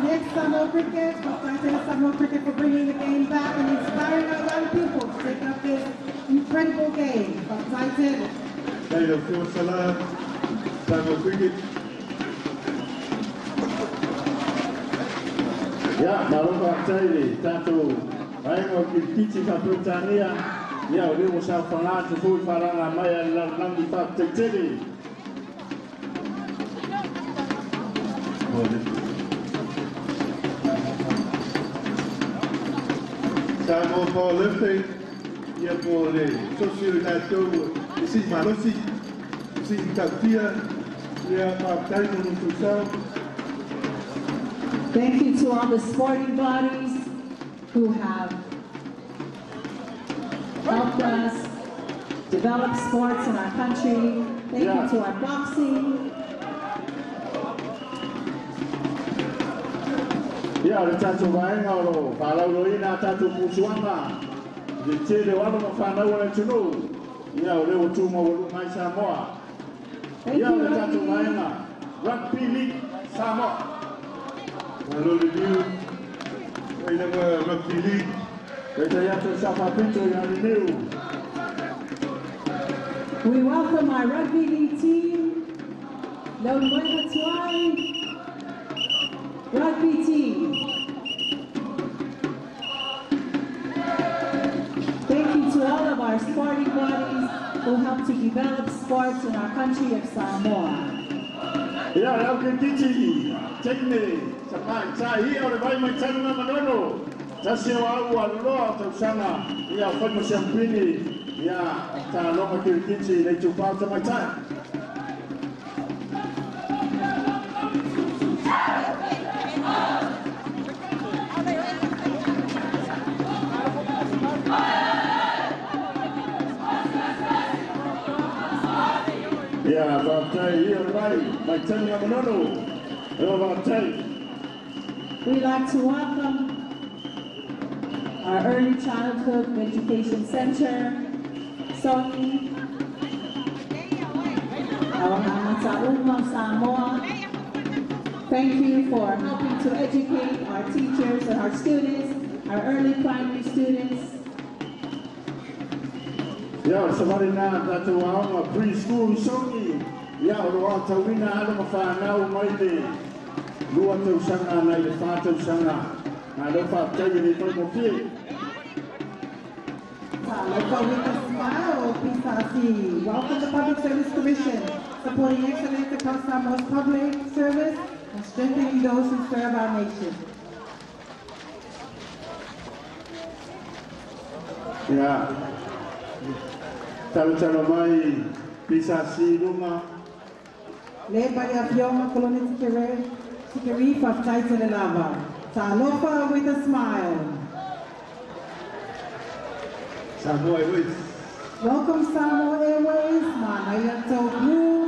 Next, Samoa Cricket, Samoa Cricket for bringing the game back and inspiring our young people to take up this incredible game. Later, for Salah, Samoa Cricket. Ya, Maroka Taili, Tato, Aino Kiti Kaputania, Ya, Rivo Safana, to food Farana, Maya, Langi Fat Teddy. Samoa Powerlifting, ya por Socio ici Malosi, ici Tapia, ya Paptai Monusau. Thank you to all the sporting bodies who have helped us develop sports in our country. Thank you to our boxing. Ya, le Tato Vaenga o Palauloina Tato Pusuanga, the Chile Walla Fana Tunu, Ya, Lewo Tuma Mai Samoa. Ya, le Tato Vaenga, Rugby League Samoa. Hello to you. I never rugby league. We welcome our rugby league team, the rugby team. Thank you to all of our sporting bodies who help to develop sports in our country of Samoa. Yeah, okay, Titi, Techni, Saman, Sai, or by my China Manolo, Tasio, Aloha, Tausanga, yeah, Famo Champini, yeah, Taloma Kirkichi, they took part of my time. Yeah, Baptai, here, right, my China Manolo, Baptai. We'd like to welcome our Early Childhood Education Center, SONI, our Hamasauma Samoa. Thank you for helping to educate our teachers and our students, our early primary students. Yeah, somebody now that to our preschool SONI. Yeah, Roa Tawina Adamafana, Mighty. Lua Tausanga, Night of Tausanga. I don't have to tell you the time. Welcome to Public Service Commission, supporting excellence across Samoa's public service and strengthening those who serve our nation. Yeah. Talo mai Pisasi Luma. Led by the Apioma Colony Tikeri for Taita de Lava. Talofa with a smile. Samoa Airways. Welcome Samoa Airways, Manayato Blue.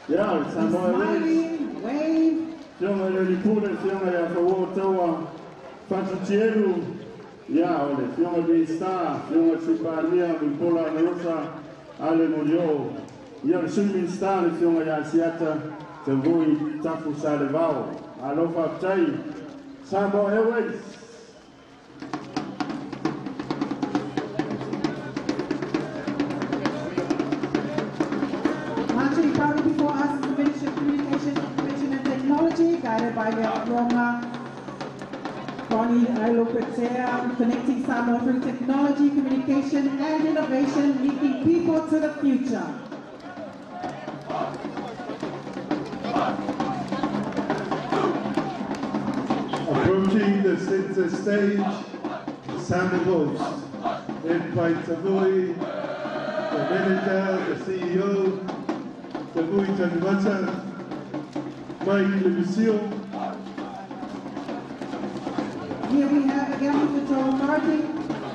Yeah, Samoa Airways. Wave. Fiona Lipuna, Fiona Yafawotawa, Fatutielu. Yeah, ole, Fiona B Star, Fiona Chupania, Bupola Rosa, Ale Morio. Yeah, Swimming Star, Fiona Yasiata, Tavui, Tafu Salevao. Alofa Tai, Samoa Airways. Marching proudly before us is the Ministry of Communication, Information and Technology, guided by the Roma Connie Ailopetea, connecting Samoa through technology, communication, and innovation, leading people to the future. Approaching the center stage, Samoa host, led by Tavui, the manager, the CEO, Tavui Tanimata, Mike Levisio. Here we have a Government Control Authority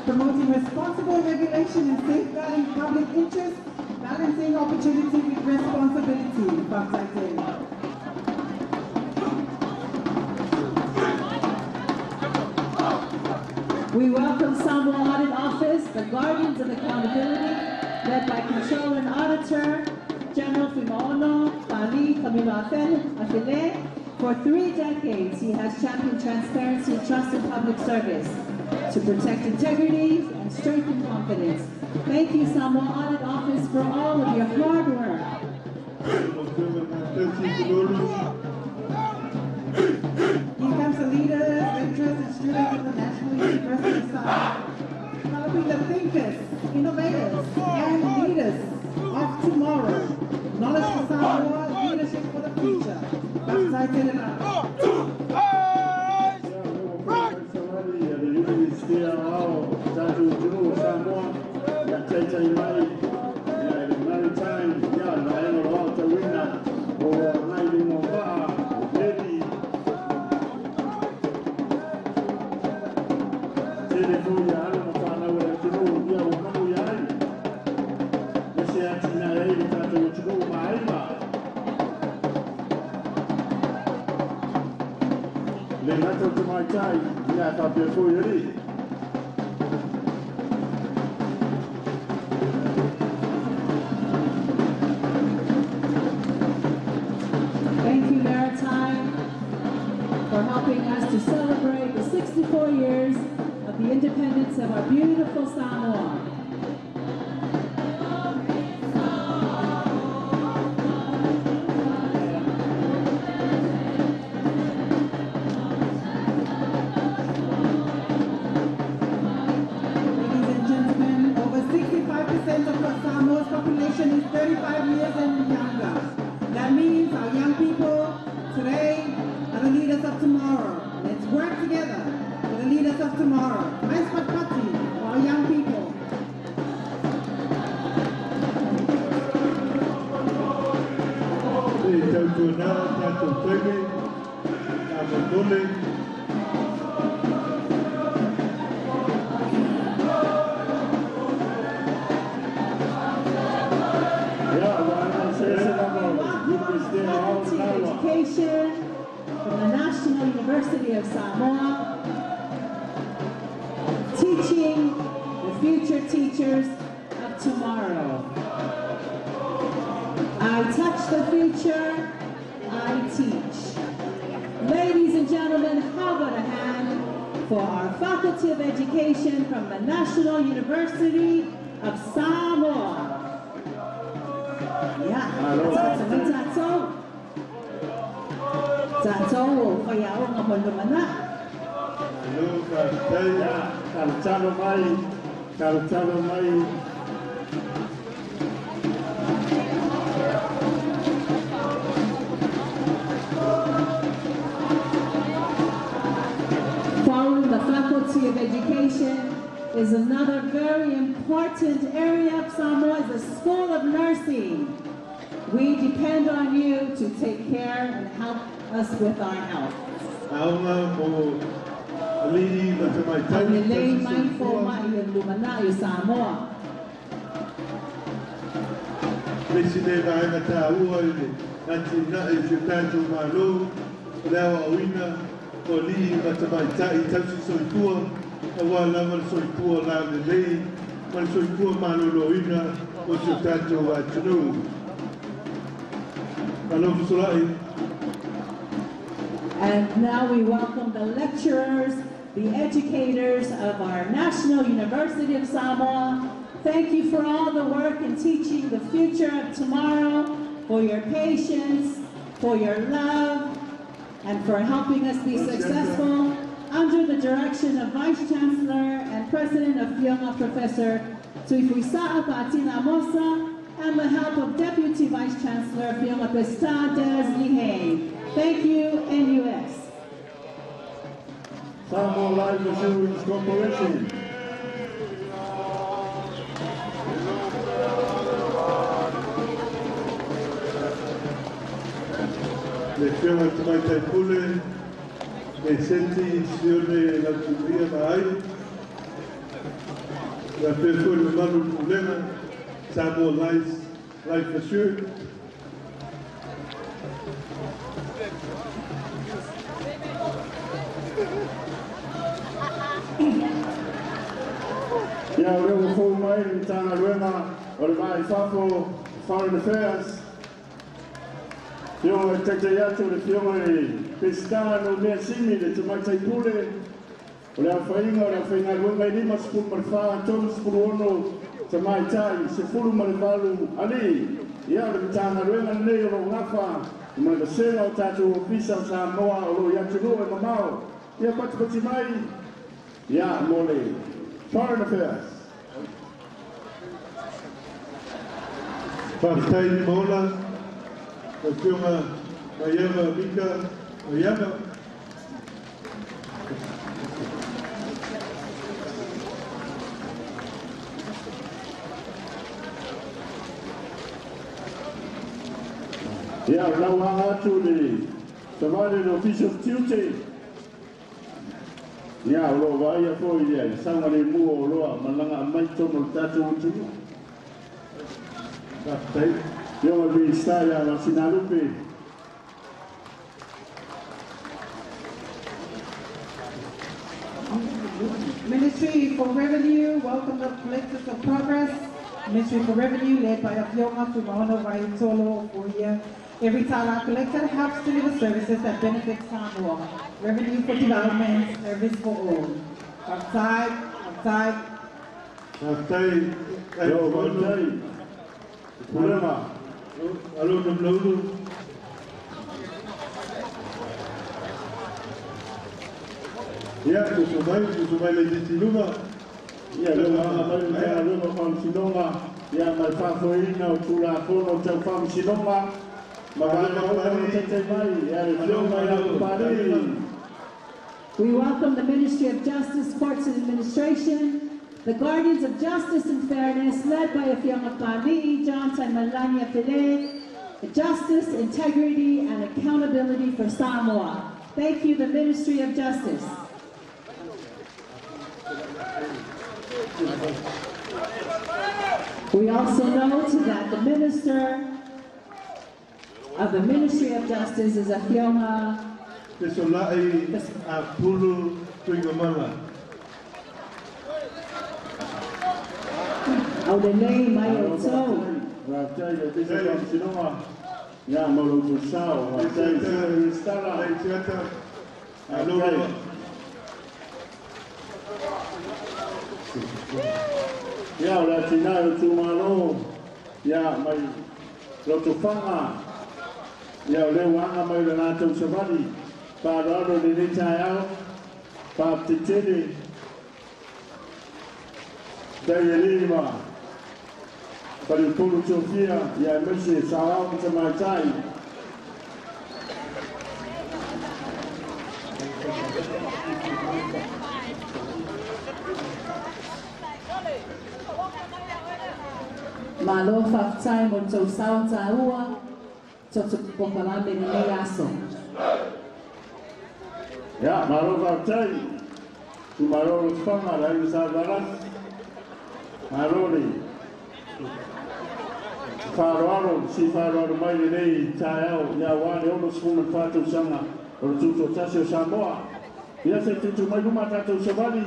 promoting responsible regulation and safeguarding public interest, balancing opportunity with responsibility. We welcome Samoa Audit Office, the guardians of accountability, led by Controller and Auditor General Fimaono Pali Camilo Afile. For 3 decades, he has championed transparency, trust, and public service to protect integrity and strengthen confidence. Thank you, Samoa Audit Office, for all of your hard work. Here comes the leaders, lecturers, and students of the National University of Samoa, developing the thinkers, innovators, and leaders of tomorrow. Knowledge for Samoa, leadership for the future. our beautiful Samoa. Samoa's population is 35 years and younger. That means our young people today are the leaders of tomorrow. Let's work together for the leaders of tomorrow. Nice party for our young people. Faculty of Education from the National University of Samoa, teaching the future teachers of tomorrow. I touch the future, I teach. Ladies and gentlemen, how about a hand for our Faculty of Education from the National University of Samoa. Yeah, following the Faculty of Education is another very important area of Samoa, is the School of Nursing. We depend on you to take care and help us with our health. And now we welcome the lecturers, the educators of our National University of Samoa. Thank you for all the work in teaching the future of tomorrow, for your patience, for your love, and for helping us be successful under the direction of Vice Chancellor and President of Fionga, Professor Tuifuisa'a Patina Mosa, and the help of Deputy Vice Chancellor Fionga Pestades Lihe. Thank you, NUS. Samoa Life Insurance Corporation. Le fiona mai tai pule, le senti sione la turia mai. La persona le manu problema, Samoa Life Insurance. Ia reo fou mai ni tanga luenga o le mai whako Foreign Affairs. Fionga e tete atu le fionga e pestano mea simi le tumatai pule. O le awhainga o le awhainga luenga i lima sepulu marwha, tonu sepulu ono tamai tai, se fulu marivalu ali. Ia le tanga luenga nei o lo ngafa, mai le sena o tatu o pisa o Samoa o lo iatunu e mamao. Ia pati mai, ia mole. Foreign Affairs. Paktai ni maola, o fiona Maiava Mika, Maiava. Ia lau atu le tamale le official duty. Ia lo vai a foi ia sanga le mu o loa malanga mai tono tatu utu. Paktai yo vi staya la sinalupe. Ministry for Revenue, welcome the Collectors of Progress. Ministry for Revenue, led by Afionga Fumahono Vaitolo for here. Every Tala collector helps deliver services that benefit Samoa. Revenue for development, service for all. Outside, Sai. Sai. Yo, Sai. Problema. Alo, no. Ya, tu vai le ditiluma. Ya, lo ma con sinonga. Ya, ma fa foina o tula fono tau fam sinonga. Ma va no tete mai. Ya, le mai ya pari. We welcome the Ministry of Justice, Courts and Administration, the Guardians of Justice and Fairness, led by Afianga Pali, Johnson Malania Pele, Justice, Integrity, and Accountability for Samoa. Thank you, the Ministry of Justice. We also note that the Minister of the Ministry of Justice is Afianga Pesolai a pulu tuingamala. Au de nei mai o tau. Ratai de pisa fam sinonga. Ya, molo tu sao. Ratai stala. Alo. Ya, ora tina tu malo. Ya, mai roto fanga. Ya, le wanga mai le nato sabadi. Parado de Nitayao, Paptitini, Dayelima, Paripulu Sofia, Yamishi, Sahau, Samaitai. Malo Faftai, Monto Sao Taua, Toto Pokalame Neaso. Ya, maro vartai. Tu maro spanga la isavaras. Maroni. Faroaro, si faroaro mai nei taiao, ya wale ono sfuna fatu sanga, o Tutoatasi o Samoa. Ya se tutu mai uma tatu savali.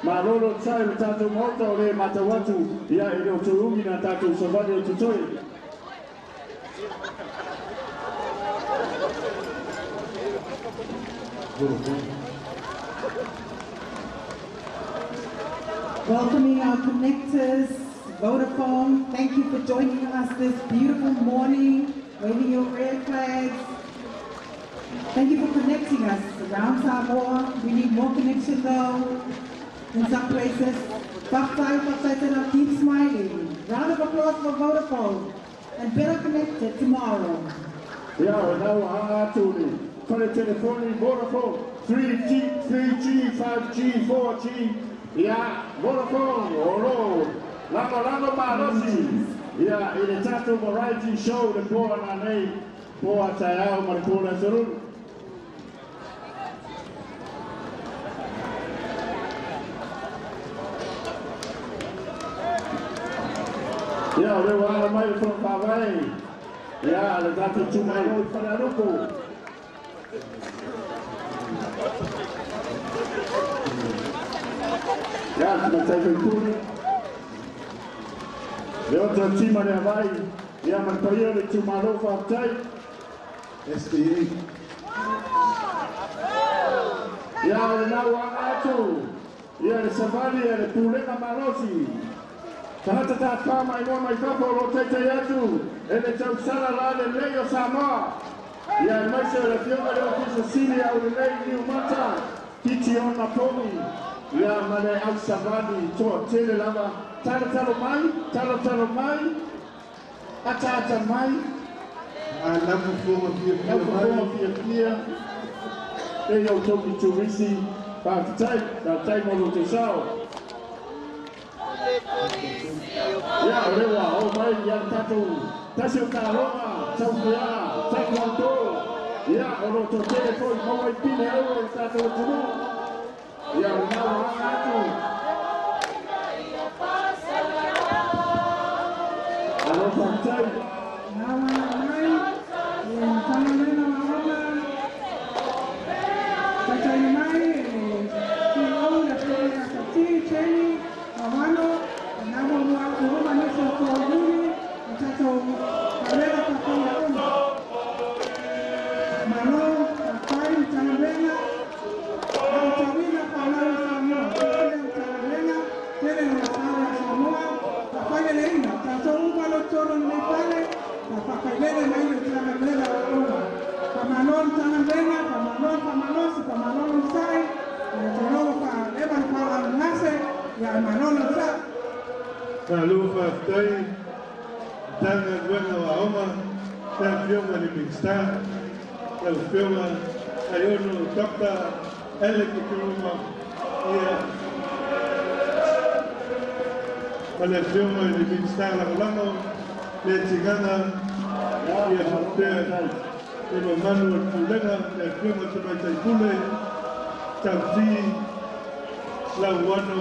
Maroro tsai tatu mota o le matawatu, ya ele o turumi na tatu savali o tutoi. Welcoming our connectors, Vodafone, thank you for joining us this beautiful morning, waving your red flags. Thank you for connecting us around Samoa. We need more connection though, in some places. Faftai, keep smiling. Round of applause for Vodafone, and better connected tomorrow. Yeah, now Tony. Connect telephone, Vodafone, 3G, 5G, 4G. Yeah, Vodafone, Oro, Lama Malosi. Yeah, in a tattoo variety show, the poor and name, poor Tayao, Maripura Zerun. Yeah, we were made from Hawaii. Yeah, the tattoo to my road for Aruko. Ya, tumetafakuri leo tunatima ya vai ya matokeo ni tumarofa aptai SPA ya na watu ya ni safari ya kulenga malosi hata kama ino maikapo rotete yetu ele Tausaga la leo Samoa ya maisha ya fionga leo kisa sini ya ulei ni umata kitiona pomi ya mane au savani to tele lava talo mai ata mai alafu forma pia eyo toki turisi pa tai mo te sao ya rewa o mai ya tatu tasio karoma sauya taekwondo ya oro to tele ko mo pine o tatu tunu ya now watu anapatai Malufa Day, Tanga Bueno Aoma, Tan Fioma Livingston, El Fioma, Ayono Dr. Elekikiruma, Male Fioma Livingston Lamo, Le Tigana, Le Manu Pulega, Le Fioma Tabaitule, Tauti, Lawano,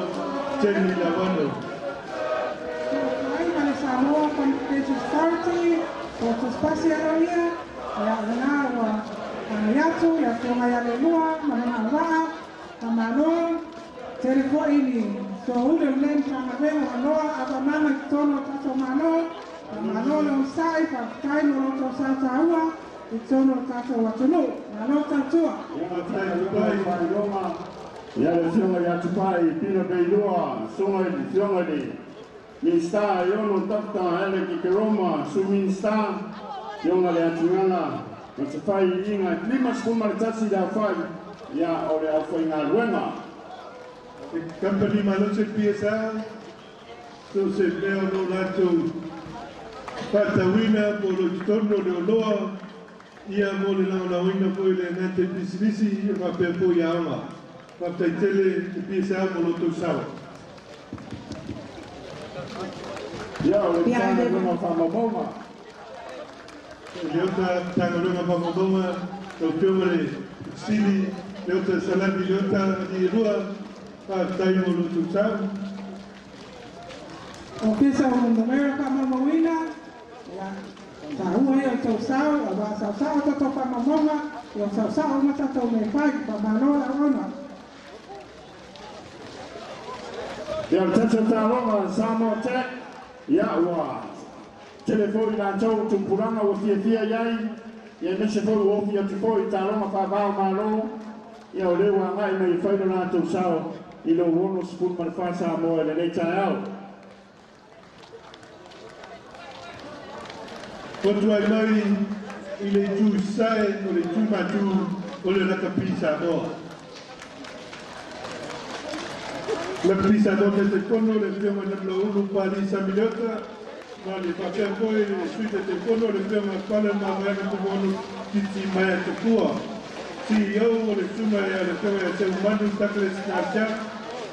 Jenny Lawano. Samoa con pages 30, otro espacio area, ya ganaba Yatu, ya toma ya lelua, manana wa, amano, telefo ini. So ule ule mtangabeo manoa, abamana kitono tato mano, amano le usai, pakai no tato sawa, itono tato watunu, mano tatua. Ya le fiona ya tupai, pina beilua, songa di fiona di. Minsta yono tata ele ki keroma su minsta yona le atingana matafai inga lima skuma tasi da fai ya ole alfa inga luenga company malose PSA so se leo no lato patawina polo tono de loa ia mole na wina po ile nante bisibisi ma pepo ya ama patatele PSA polo to sawa. Ya, le tanga luma famaboma. Leota tanga luma famaboma, o piomare sili, leota salati leota di rua, pa taimo lo tutsau. O pesa o numero famamawina, ya. Tahua ya tausau, aba sausau tato famamoma, ya sausau mata tau me pai pa manola ona. Ya, tata taronga Samoa Tech. Ya wa telefoni na tau tumpuranga wa fia yai ya meshe fo wo fia tupo italoma pa ba malo ya ole wa ngai mai faino na tu sao ilo wono spun man fa Samoa le nei tao Kotu ai mai ile tu sai o le tu matu o le na kapisa mo. Le pisa donc était connu, le film de l'eau, Paris, Samilota, dans les papiers, les suites étaient connues, le film pas le marais, le monde qui s'y met à quoi. Si yo, le film, le film, c'est un manu sacré,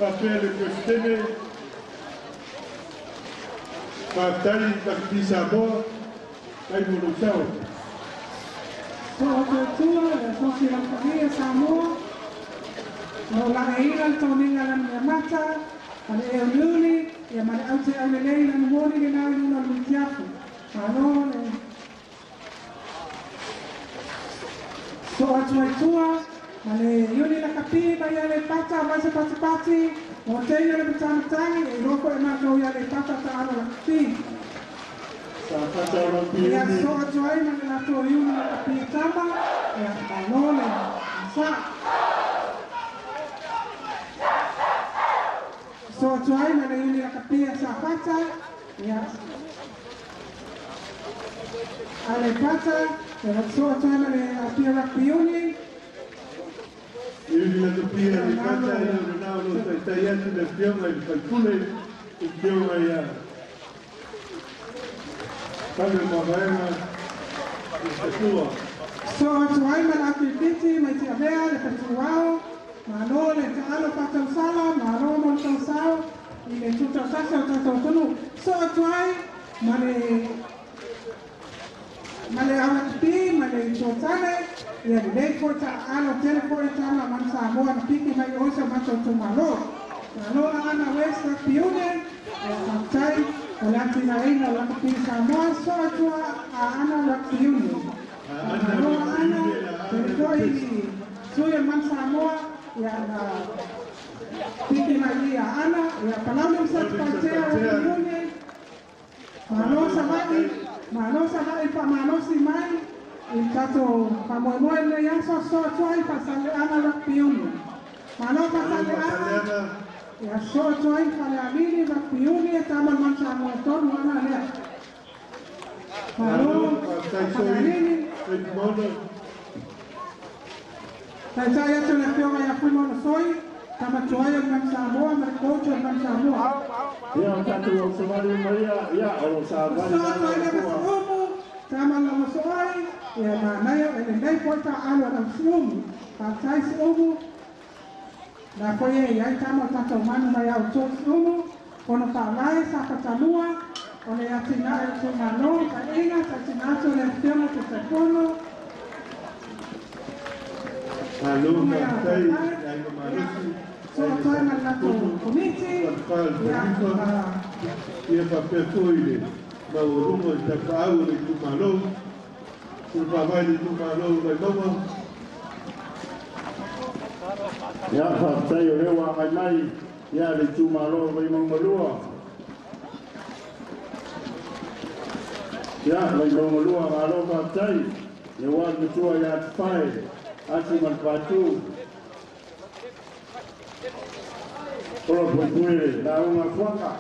papier, le questionné, papier, la pisa mort, aïe, mon chao. So, la familia Samoa. No la ira el toninga la mia mata, ale e Iuni, e mane aute ale lei la moni ke na ina mutiafu. Ano ne. So tua, mane Iuni la kapi ba ya le pata, ba se pati, o te le bitana tangi, e roko e ma no ya le pata ta ano la kapi. sa pata ro pi Ya so tua mane la to Iuni la kapi tama, e ano le. Sa So tuai mana Iuni la kapia sa pata, ya. Ale pata, ya so tuai mana la kapia la Iuni. Iuni la kapia la pata, ya na lo tayati le fioma il calcule, il fioma ya. Kale mabaya, tua. So tuai mana la kapiti, mai te avea le patuao. Mano le taalo patau sala, mano mon tau sao, i le tutoatasi o tatau tonu. So atuai, mane awa tipi, mane tuotane, ia le kota alo telefoni tala man Samoa na piki mai oisa matau tu malo. Mano ana west la piune, samtai, o lati na ina la pipi Samoa, so atua ana la piune. Mano ana, telefoni, suya man Samoa, ya na piki Maria ana ya palamu msatupatia Iuni mano samai pa mano simai itato pamoja na yaso so toi pasale ana la Iuni mano pasale ana ya so toi pale amini la Iuni kama mancha motor wana le mano pasale Taitaya tuna fioma ya fumo no soi, Kama tuaya man Samoa, man coach man Samoa. Ya katu o Somali Maria, ya o Samoa. So tuaya besumu, kama na masoai, ya manayo ele nei porta alo na sumu, patai sumu. Na koye ya kama tato manu mai au to sumu, ono palai sa patalua, ono ya tina e mano, ka inga sa tinaso le temo te tepono. Alô, Martai, ainda Marusi, So tuaya na to committee, ia papel koile, ma o rumo te pau le tumalo, o pavai le tumalo vai mama. Ya Pastai o rewa mai ya le tumalo vai mamalua. Ya vai mamalua alo Pastai, ya wa tua ya fai, ati man patu. Ora puere la una fuaka.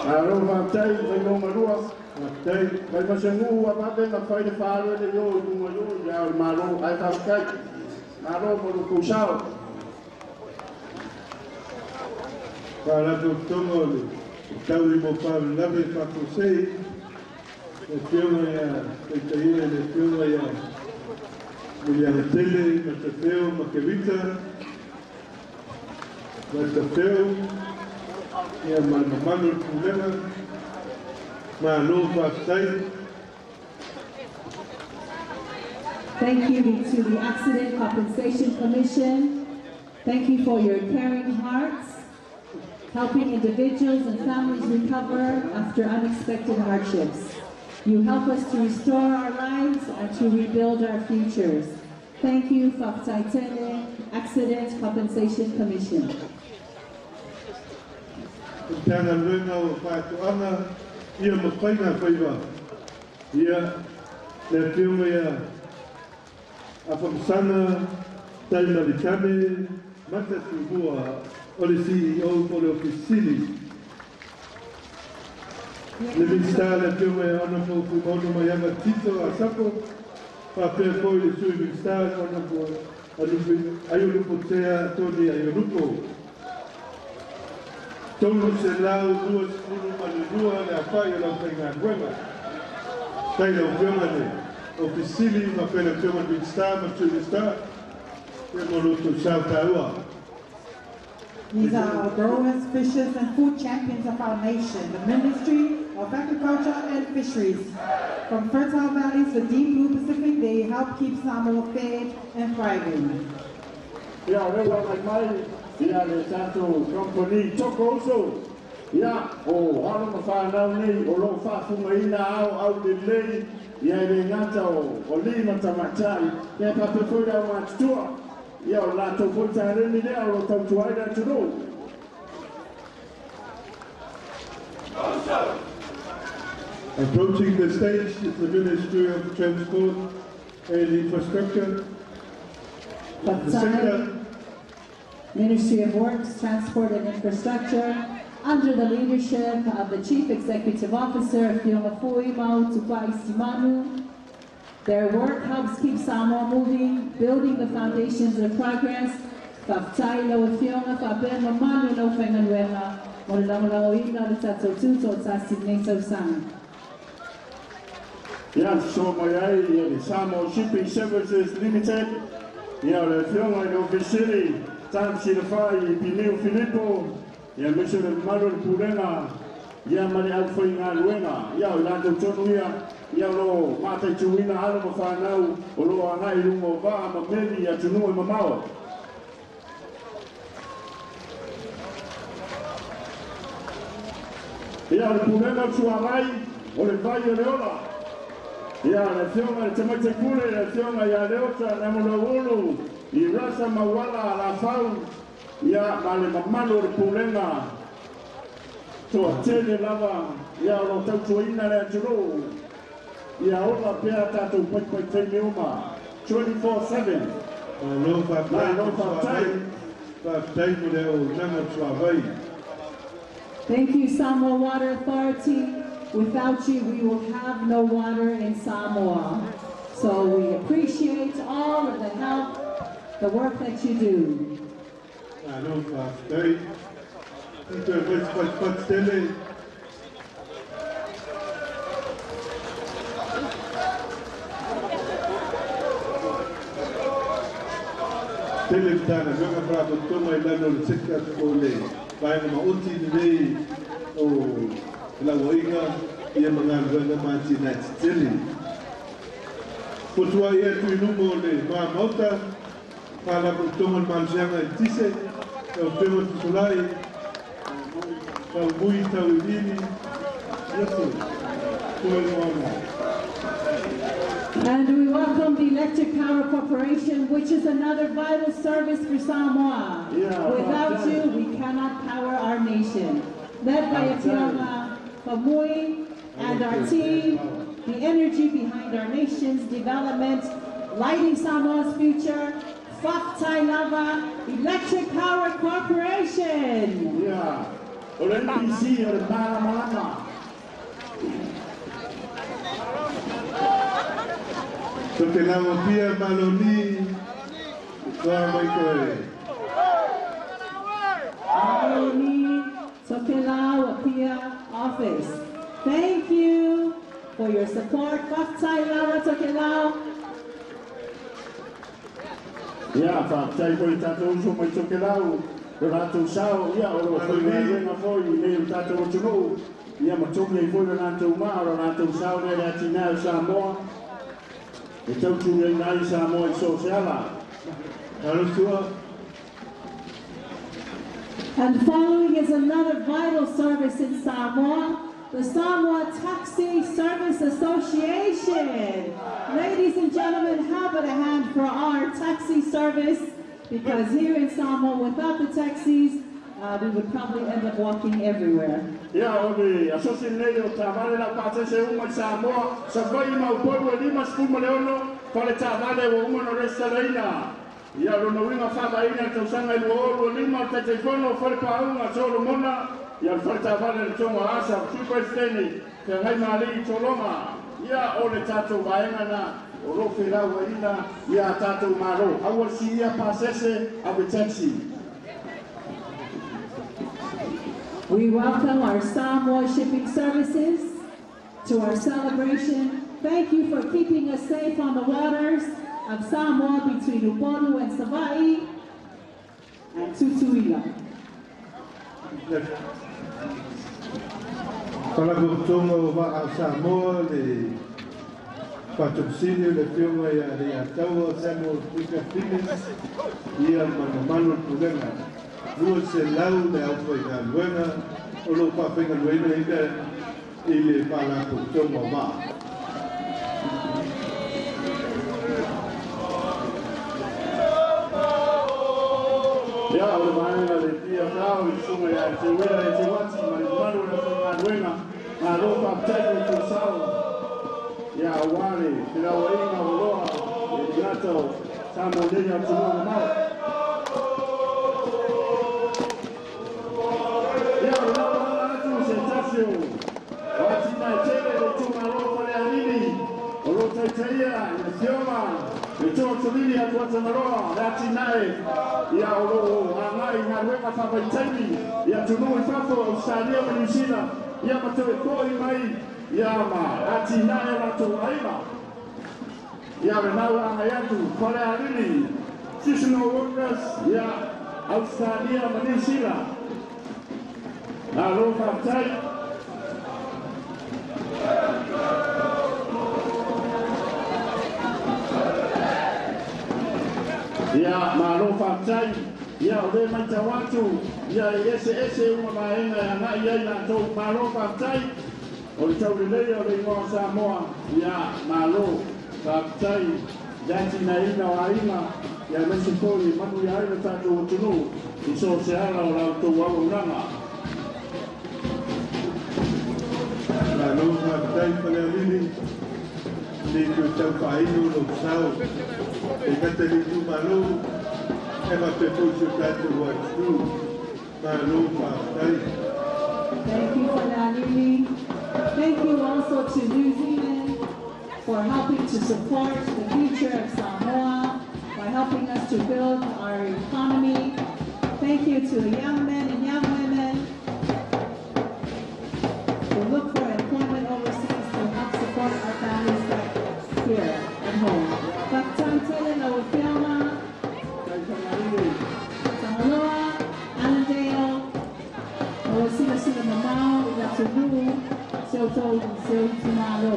Alo Martai, vai no marua. Martai, vai masengu abate na fai de faro de yo no ya malo ai ta kai. Malo mo ku sao. Para o tomo, tau i mo pau lave whakosei, e whionga ia, te teina e whionga ia, muli a tele, ma te whio, ma ke vita, ma te whio, ia ma manu pulema, ma no whakosei. Thank you to the Accident Compensation Commission. Thank you for your caring hearts, helping individuals and families recover after unexpected hardships. You help us to restore our lives and to rebuild our futures. Thank you, Whakataitene Accident Compensation Commission. Tēnā runga o whātuanga, ia mawhaina whaiwa. Ia, le whionga ia, a whamsana, taima di kame, mata tuhua, o le CEO o le ofisili. Le ministar le whionga ia ana po kumono mai anga tito a sapo, whapea koi le sui ministar, ana po ayolupo tea, toni ayolupo. Tolu se lau dua sepuluh manurua le awhai o lau whainga kuenga. Tai lau whionga le ofisili, ma pēna whionga ministar, ma tui ministar, e moloto sao taua. These are our growers, fishers, and food champions of our nation, the Ministry of Agriculture and Fisheries. From fertile valleys to deep blue Pacific, they help keep Samoa fed and thriving. Ya rewa mai ya le tato company toko so. Ya o halo mafana nei o lo fa fumaina au de lei ya le ngata o lima tamatai ya pa pefoida wa tua. Ya la to futa ni le o to tuaida to do. Approaching the stage is the Ministry of Transport and Infrastructure. The sector, Ministry of Works, Transport and Infrastructure, under the leadership of the Chief Executive Officer, Fiona Tutoatasi Manu. Their work helps keep Samoa moving, building the foundations of progress. Whakatailo Fiona whapema manu no whenganuenga, mo le lamalaoina le tatou Tutoatasi nei Tausaga. Ya so mai ai the Samoa Shipping Services Limited. Ya le fiona no ofisili tam sinafai Pineo Filippo. Ya mission of Maro Purena. Ya mani alfainga luenga. Ya la to tonuia. Ya lo mata tuina alo mafanau. O lo anai lumo va ma meli ya tunu e mamao. Ya le Purena suamai. O le vai o leola. Ya le fiona le temate kule le fiona ya leota na mulawulu I rasa mawala la fau ya male mamalo le pulenga to atene lava ya lo tau ina le tro ya ola pea tatu pai tene uma 24/7 Thank you, Samoa Water Authority. Without you, we will have no water in Samoa. So we appreciate all of the help, the work that you do. Teletana, joga para toma e lano le seca ole. Vai na uti nei o la woiga e mga luanga manti na tele. Potua e tu numo le ma mota para toma manjanga tise o tema titulai o mui tawini yeso And we welcome the Electric Power Corporation, which is another vital service for Samoa. Without you, we cannot power our nation. Led by Atiama Kamui and our team, the energy behind our nation's development, lighting Samoa's future, Faktai Lava Electric Power Corporation. So que la mopia maloni kwa maikoe. Maloni Tokelau Apia Office. Thank you for your support. Faktai Lava Tokelau. Faktai ko tato uso mai Tokelau. Rato sao o foi na foi nei tato uso. Matungi foi na tato maro rato sao ne atina Samoa. E tau tūrei nai Samoa I sosiala. And following is another vital service in Samoa, the Samoa Taxi Service Association. Ladies and gentlemen, how about a hand for our taxi service? Because here in Samoa, without the taxis, we would probably end up walking everywhere. Obi, associate leo tavale la pate se uma Samoa, sabai maupolo lima skuma leono, pale tavale wa uma no restaurina. Rono winga faba ina Tausaga Iluoro lima te telefono fale paunga solo mona, fale tavale le tonga asa, super steni, te ngai mali toloma. Ole tato vaenga na, oro fila wa ina, tato maro. Awa siya pasese abe taxi. We welcome our Samoa shipping services to our celebration. Thank you for keeping us safe on the waters of Samoa between Upolu and Savai and Tutuila. Para kutongo wa Samoa le patrocinio le fioma ya le atau Samoa Pika Phillips ia manamano pulenga. Luo se lau le au foi na luenga o lo pa fenga luenga i le pala kutongo wa. O maana le pia tau I sunga ya te wera e te wati manu le whenga luenga na ropa taipo tu sao. Wale, te rau inga o loa e gato Samoa lenga tumo mau. Watina tele le tuma ropa le alini, o rota teia, le fioma, le toa tulili a tuata maroa, ratinae, o lo angai na weka whapaitani, tunu I whafo o Australia ma New Zealand, matoe koi mai, ma, ratinae rato aima. Renau angai atu, pare alini, seasonal workers, Australia ma New Zealand. Na ropa tai, Maro Fatai, o mai tawatu, ese uma maenga na na to Maro Fatai, o tau le o le mo Samoa, Maro Fatai, jati na ina wa ina, mesipoli manu ina tatu tunu, I sosiala o la to wa unanga. Maro Fatai pale lili. Ni ku tau whainu no sao. E kata ni tu malo. E ma te pusu tatu wa tu. Malo whaatai. Thank you for that, Iuni. Thank you also to New Zealand for helping to support the future of Samoa by helping us to build our economy. Thank you to young men and young women who look for employment overseas to help support our families back here at home. Patantele na ufiama, Samoa, Annandale, Sina Sina Mamau, Yatunu, Soto, Seu Tumalo.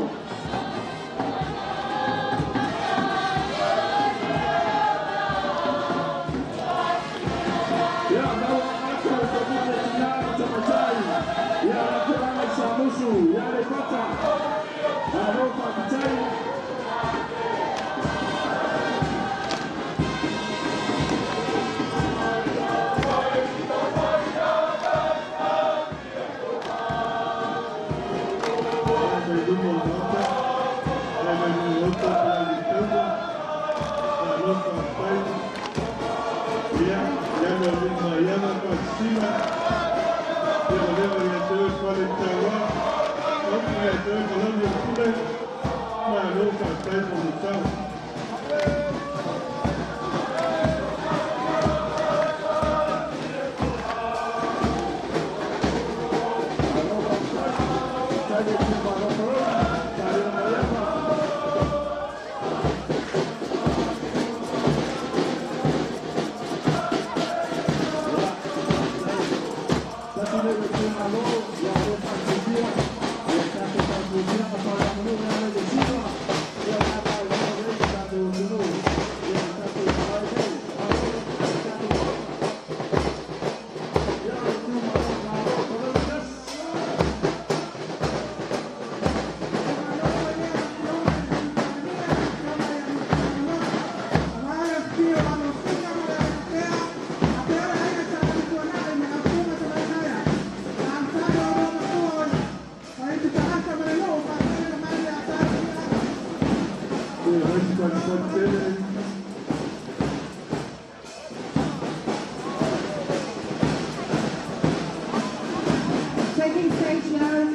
Taking stage now is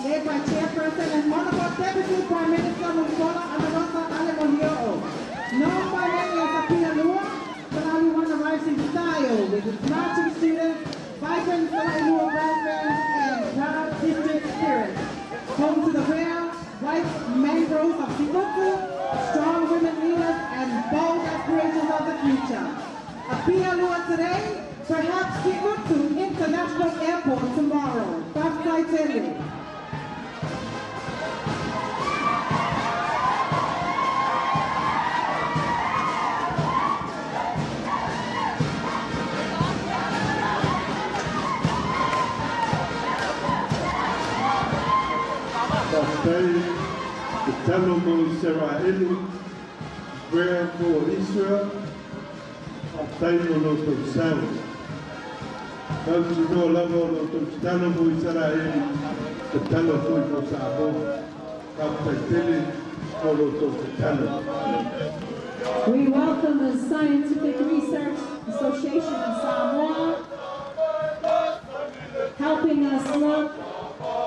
led by Chairperson and Honorable Deputy Prime Minister Mukola Amarosa Alemolio. Known by many as a Pialua, Salawi one arrives in style with its marching students, vibrant Salawi welfare, and proud district spirit. Home to the rare, white mangroves of Kikuku, strong women leaders, and bold aspirations of the future. A Pialua today, perhaps Kikutu International Airport tomorrow. That's what I tell you. The Talmud Israel, prayer for Israel, a time of Tausaga. Those who know level of the Talmud Israel, the Talmud of Samoa, we welcome the Scientific Research Association of Samoa, helping us look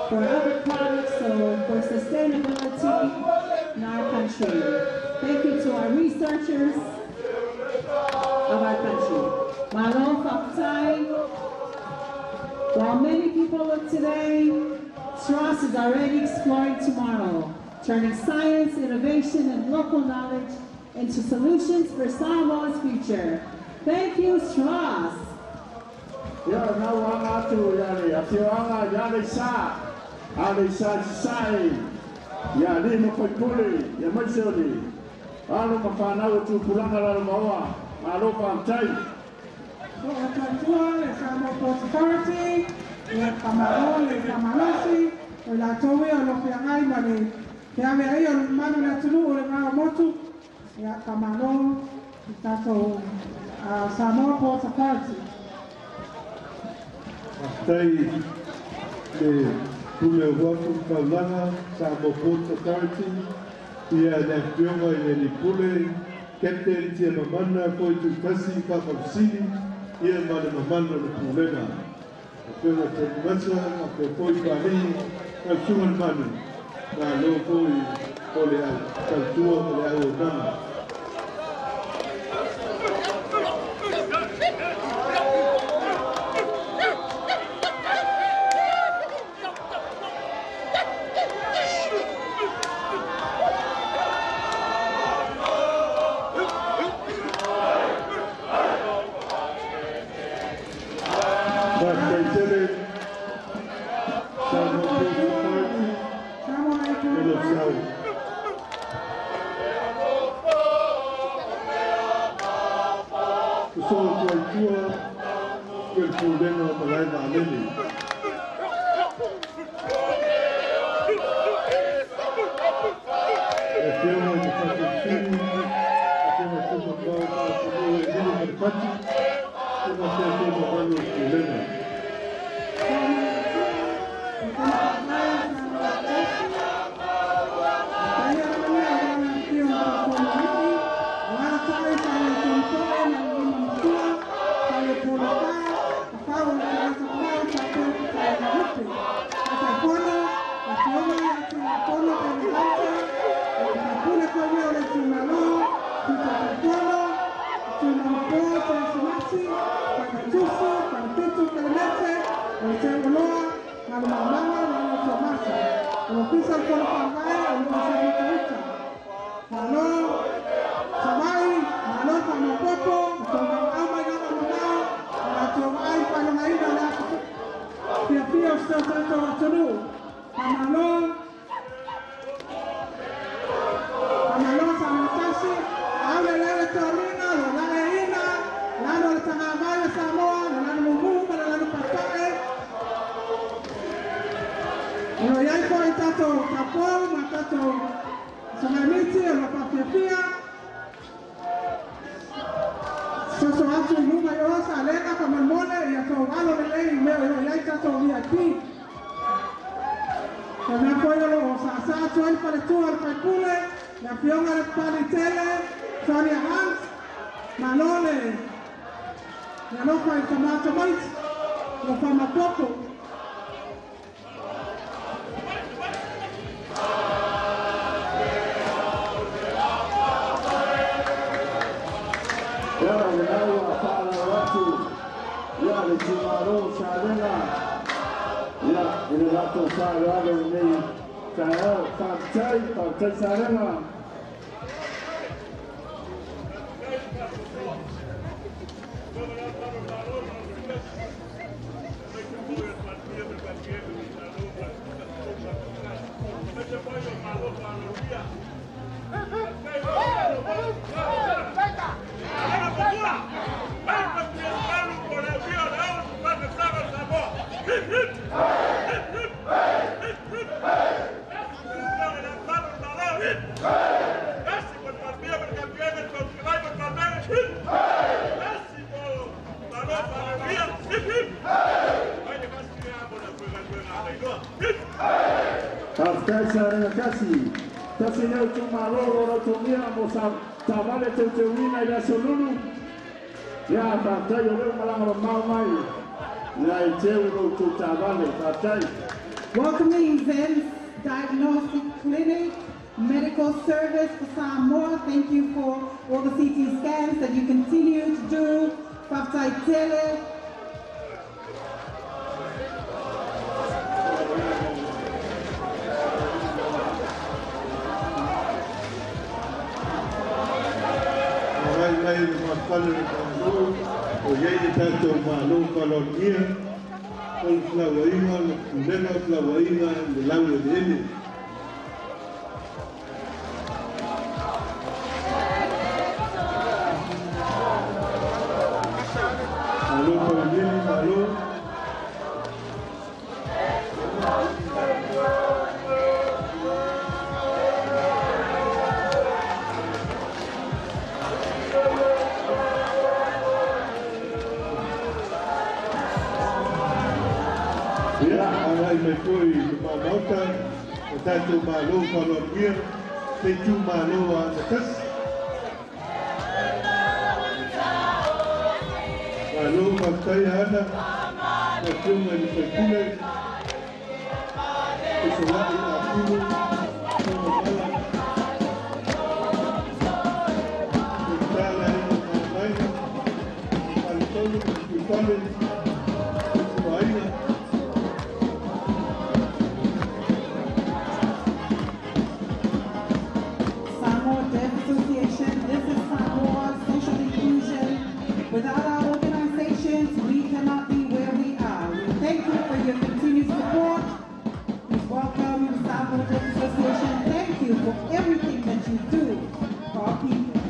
for other products, so for sustainability in our country. Thank you to our researchers of our country. Malo Faktai. While many people look today, Strauss is already exploring tomorrow, turning science, innovation, and local knowledge into solutions for Samoa's future. Thank you, Strauss. Ya na wanga tu yale atiwanga yale sa ale sa sai ya ni mo kule ya masoli alo mafana tu pulanga la mawa alo pamtai so atatua le Samoa Authority le Kamaro le Kamalasi la towe o lo piangai mane ya me ai o manu na tulu o le motu ya Kamaro tato Samoa Authority. Stay the Pule watu kaulanga Samoa Port Authority ia na pionga i ni pule Captain tia mamana ko i Tutoatasi whakausini ia mana mamana na pulenga. Pionga te masa a pe koi pani ka sungan manu na lo koi ole au kaltua ole au nanga. Kasi leo tumaloro rotumia mosa tabale tutewina ya solulu ya tatai leo malanga mau mai la iteu tutabale tatai. Welcoming Zen's Diagnostic Clinic Medical Service for Samoa. Thank you for all the CT scans that you continue to do. Paptai Tele. O yei de tanto malo colonia, con flauaina, lena flauaina de laure de ele. Malo colonia, malo. foi ma mauta o tatu malo kolonia te tu malo a tas malo matai ana o tu me pekule eso va a tudo Samoa Deaf Association, this is Samoa Social Inclusion. Without our organizations, we cannot be where we are. We thank you for your continued support. We welcome the Samoa Deaf Association. Thank you for everything that you do for our people.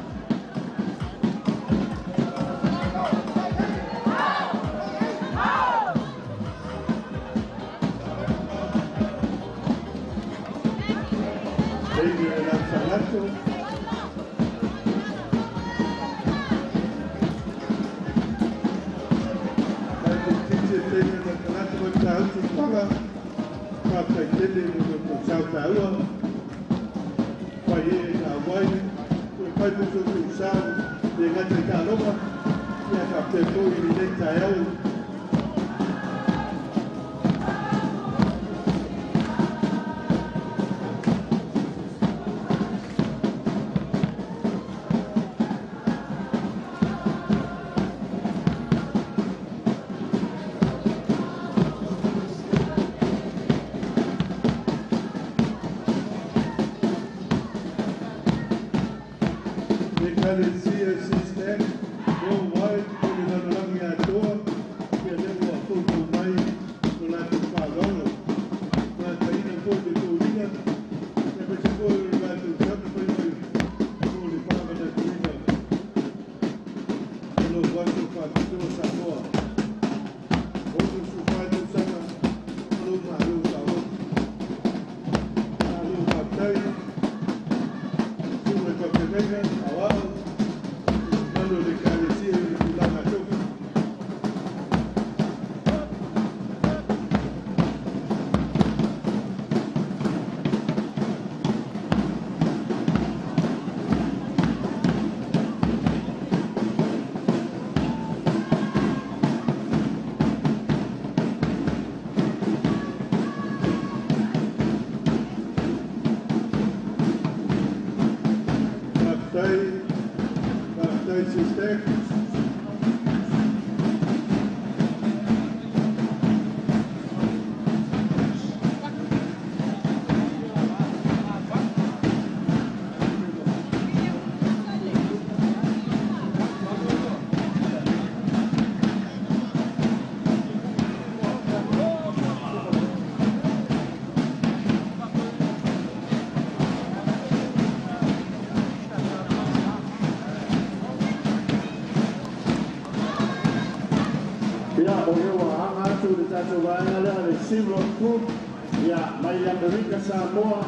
Samoa,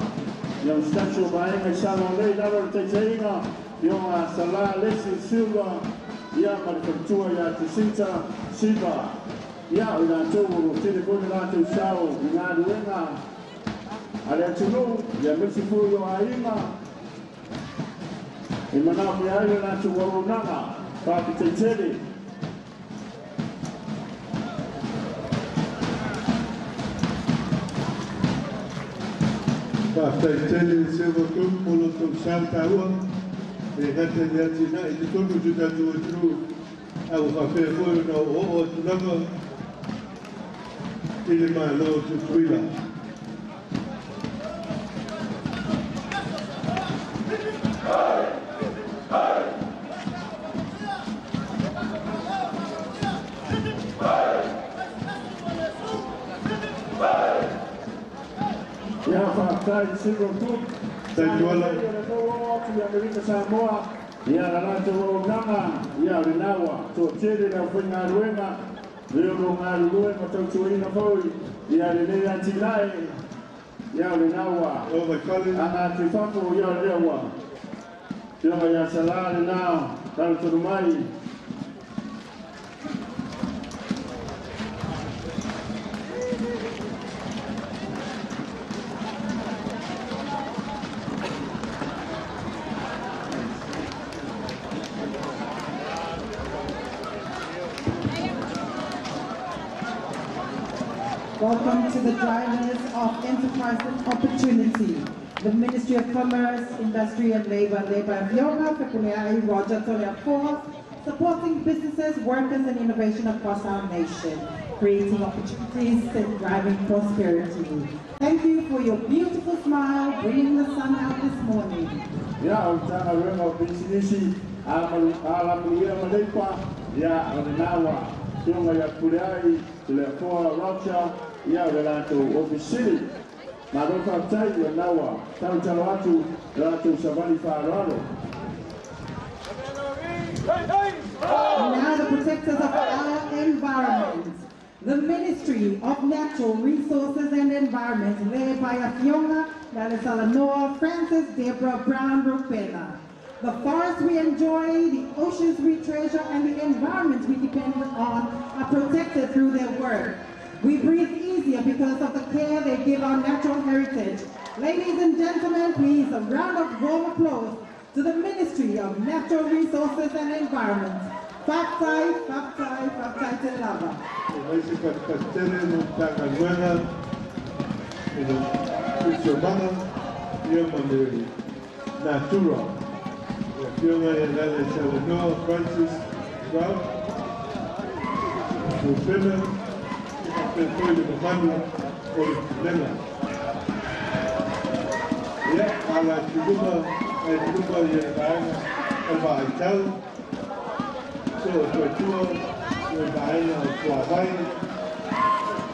yang stasiun baik Samoa ni dalam terjadinya, yang salah lesi silva, yang berketua ya tersinta silva, ya udah cukup tidak boleh lagi sawo dengan dengar, ada cukup yang mesti punya aima, di mana dia yang cukup nama, tapi terjadi. Hasta el tele se votó por los Santa Agua, antes de China, y todo lo que está dentro, agua café, bueno, o otro, y le mandó su tuila. Samoa, ya ranato nanga, ya rinawa, to chere na fenga ruenga, leo ngaru ruenga to chuina foi, ya rene antilai, ya rinawa. Oh my God. Ana tifapo ya rewa. Tira ya salale na, tal turmai. Welcome to the Drivers of Enterprise and Opportunity. The Ministry of Commerce, Industry and Labor, led by Viola Pekuleai Roger Tolia Force, supporting businesses, workers and innovation across our nation, creating opportunities and driving prosperity. Thank you for your beautiful smile, bringing the sun out this morning. Ya utana wenga bisinisi alamulia malepa ya nawa tunga ya kurai le for rocha ya velato ofisili maroka tai ya nawa tau watu rato sabali faralo. Now the protectors of our environment. The Ministry of Natural Resources and Environment, led by Afionga Lalisalanoa Francis Deborah Brown Rupela. The forests we enjoy, the oceans we treasure, and the environment we depend on are protected through their work. We breathe easier because of the care they give our natural heritage. Ladies and gentlemen, please a round of warm applause to the Ministry of Natural Resources and Environment. Fatai te lava. Francis Brown, so for tour, we're buying a Tutoatasi,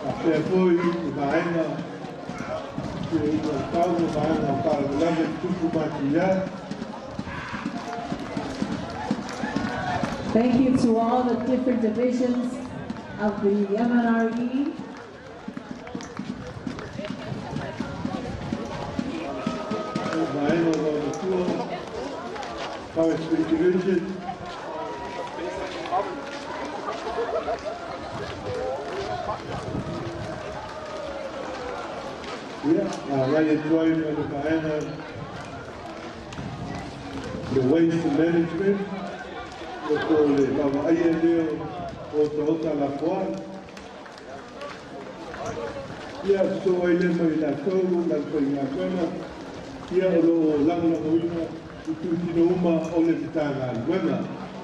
a fair boy, we're buying a Thank you to all the different divisions of the MNRE. We're buying a tour, Forestry Division. The waste management,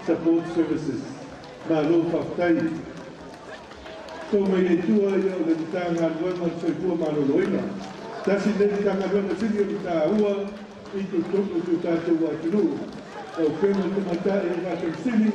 support services. So may tua ia o le tanga luenga so tua maloloina. Tasi le tanga luenga sini o ta ua I tu toku tu tatu wa tunu. O kema tu mata e ka te sini.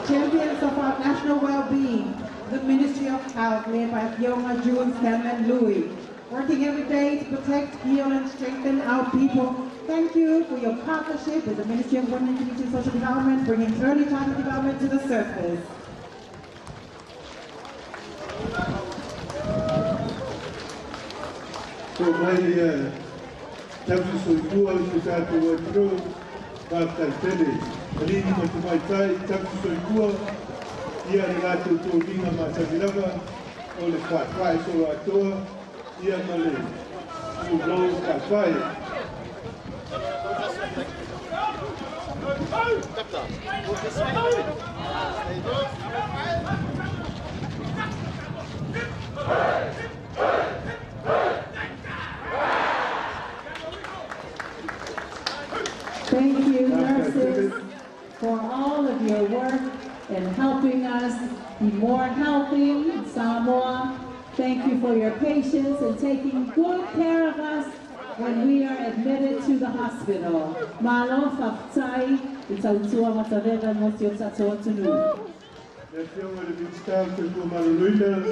Champions of our national well-being, the Ministry of Health, led by Fiona June Stelman Louis, working every day to protect, heal and strengthen our people. Thank you for your partnership with the Ministry of Women and Community and Social Development, bringing early childhood development to the surface. So my Tausaga soifua se tatu wa tru pata tele. Alini mai tai Tausaga soifua ia le latu to vinga ma savilava o le kwai so atoa ia male. O blo kwai. Thank you, nurses, for all of your work in helping us be more healthy in Samoa. Thank you for your patience and taking good care of us when we are admitted to the hospital. Malo fatai itautua matavega motio tatoa tunu. Le fiume le vistar te tu maluina.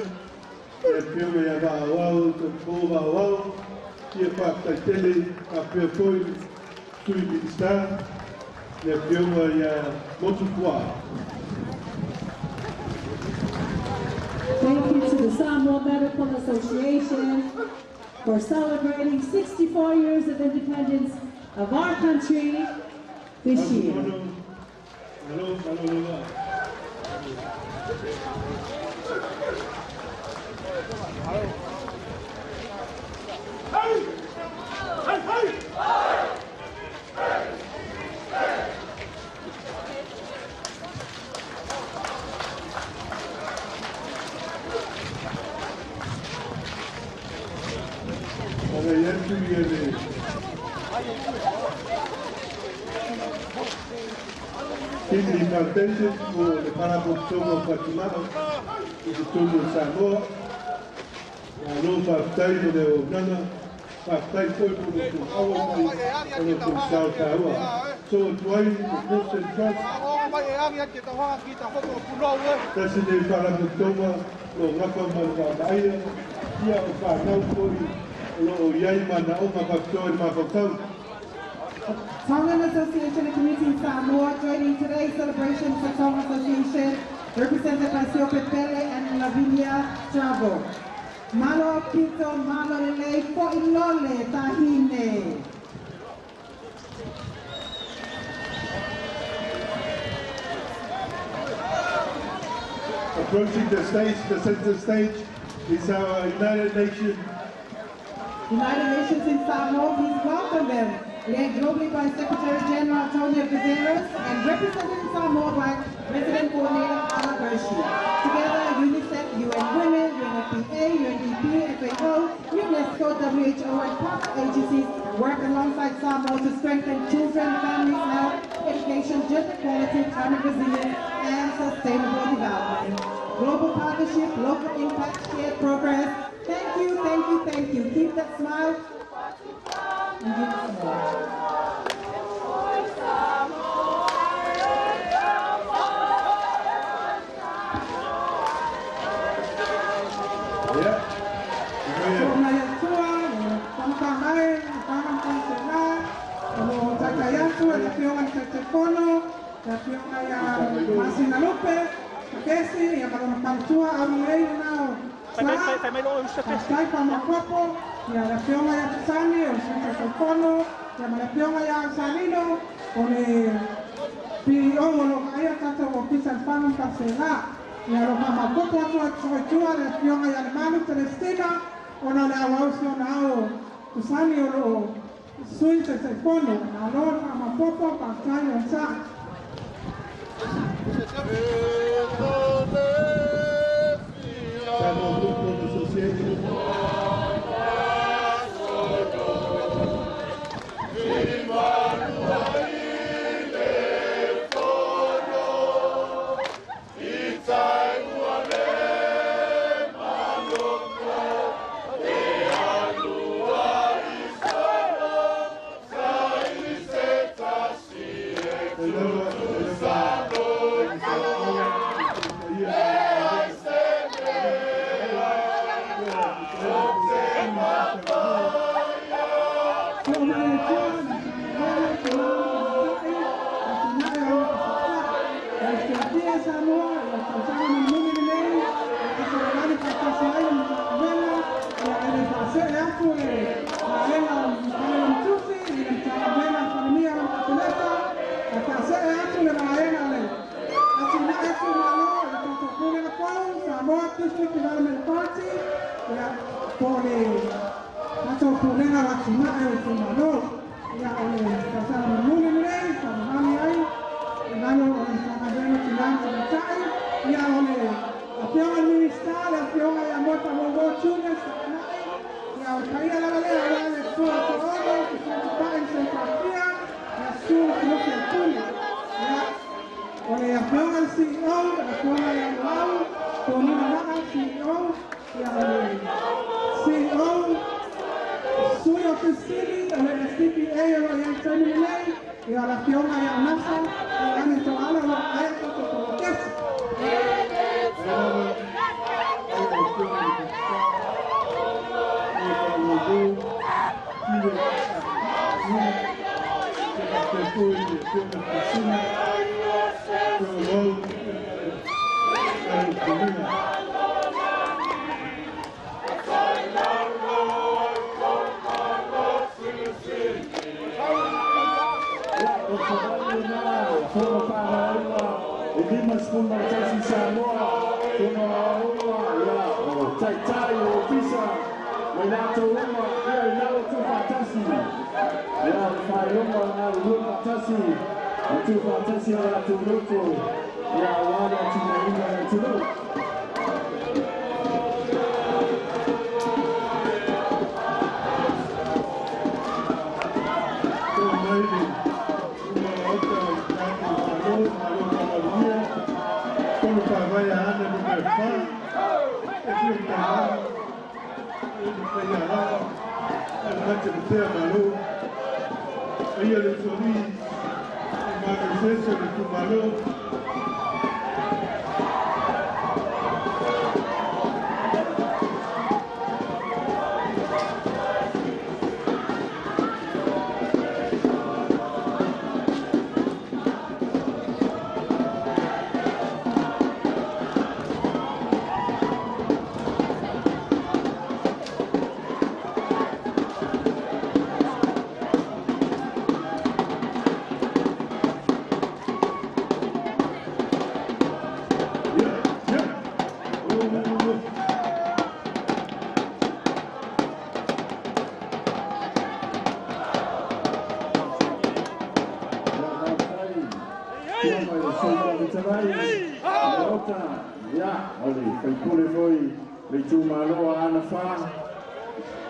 Le fiume ya va wao te kova wao. Ki fa tele a poi tu vistar. Le fiume ya motukwa. Thank you to the Samoa Medical Association for celebrating 64 years of independence of our country this year. Kini Maltese ko le Parabutomo Fatimano i tudo Samoa no partai de Nana partai foi por awa mai no Tausaga so tuai no central kasi de Parabutomo no ngapa mai ia o pa no foi no iai mana o mapatoi mapatau. Tongan Association and Community in Samoa joining today's celebration for Tongan Association, represented by Sio Pepele and Lavinia Chavo. Malo Pito, Malo Lele, Po Ilole, Tahine. Approaching the stage, the center stage, is our United Nations in Samoa, please welcome them. Led globally by Secretary General Antonio Guterres and represented in Samoa by Resident Coordinator Ala Gershi. Together, UNICEF, UN Women, UNFPA, UNDP, FAO, UNESCO, WHO, and partner agencies work alongside Samoa to strengthen children, families' health, education, gender equality, climate resilience, and sustainable development. Global partnership, local impact, shared progress. Thank you, thank you, thank you. Keep that smile. And give us more. Sai kama kopo ya rapiona ya tsani o sente sofono ya rapiona ya sanino ole pi ono kaya kata o pisa fano pasela ya lo mama kopo tu rapiona ya manu Celestina ona le awausi nao usani o suinte sofono alor mama kopo pasai o sa Tutoatasi ya Turuto ya awali ya tunainga ya Turuto. mate putea malo. Ia le sori, mate sese le kumalo.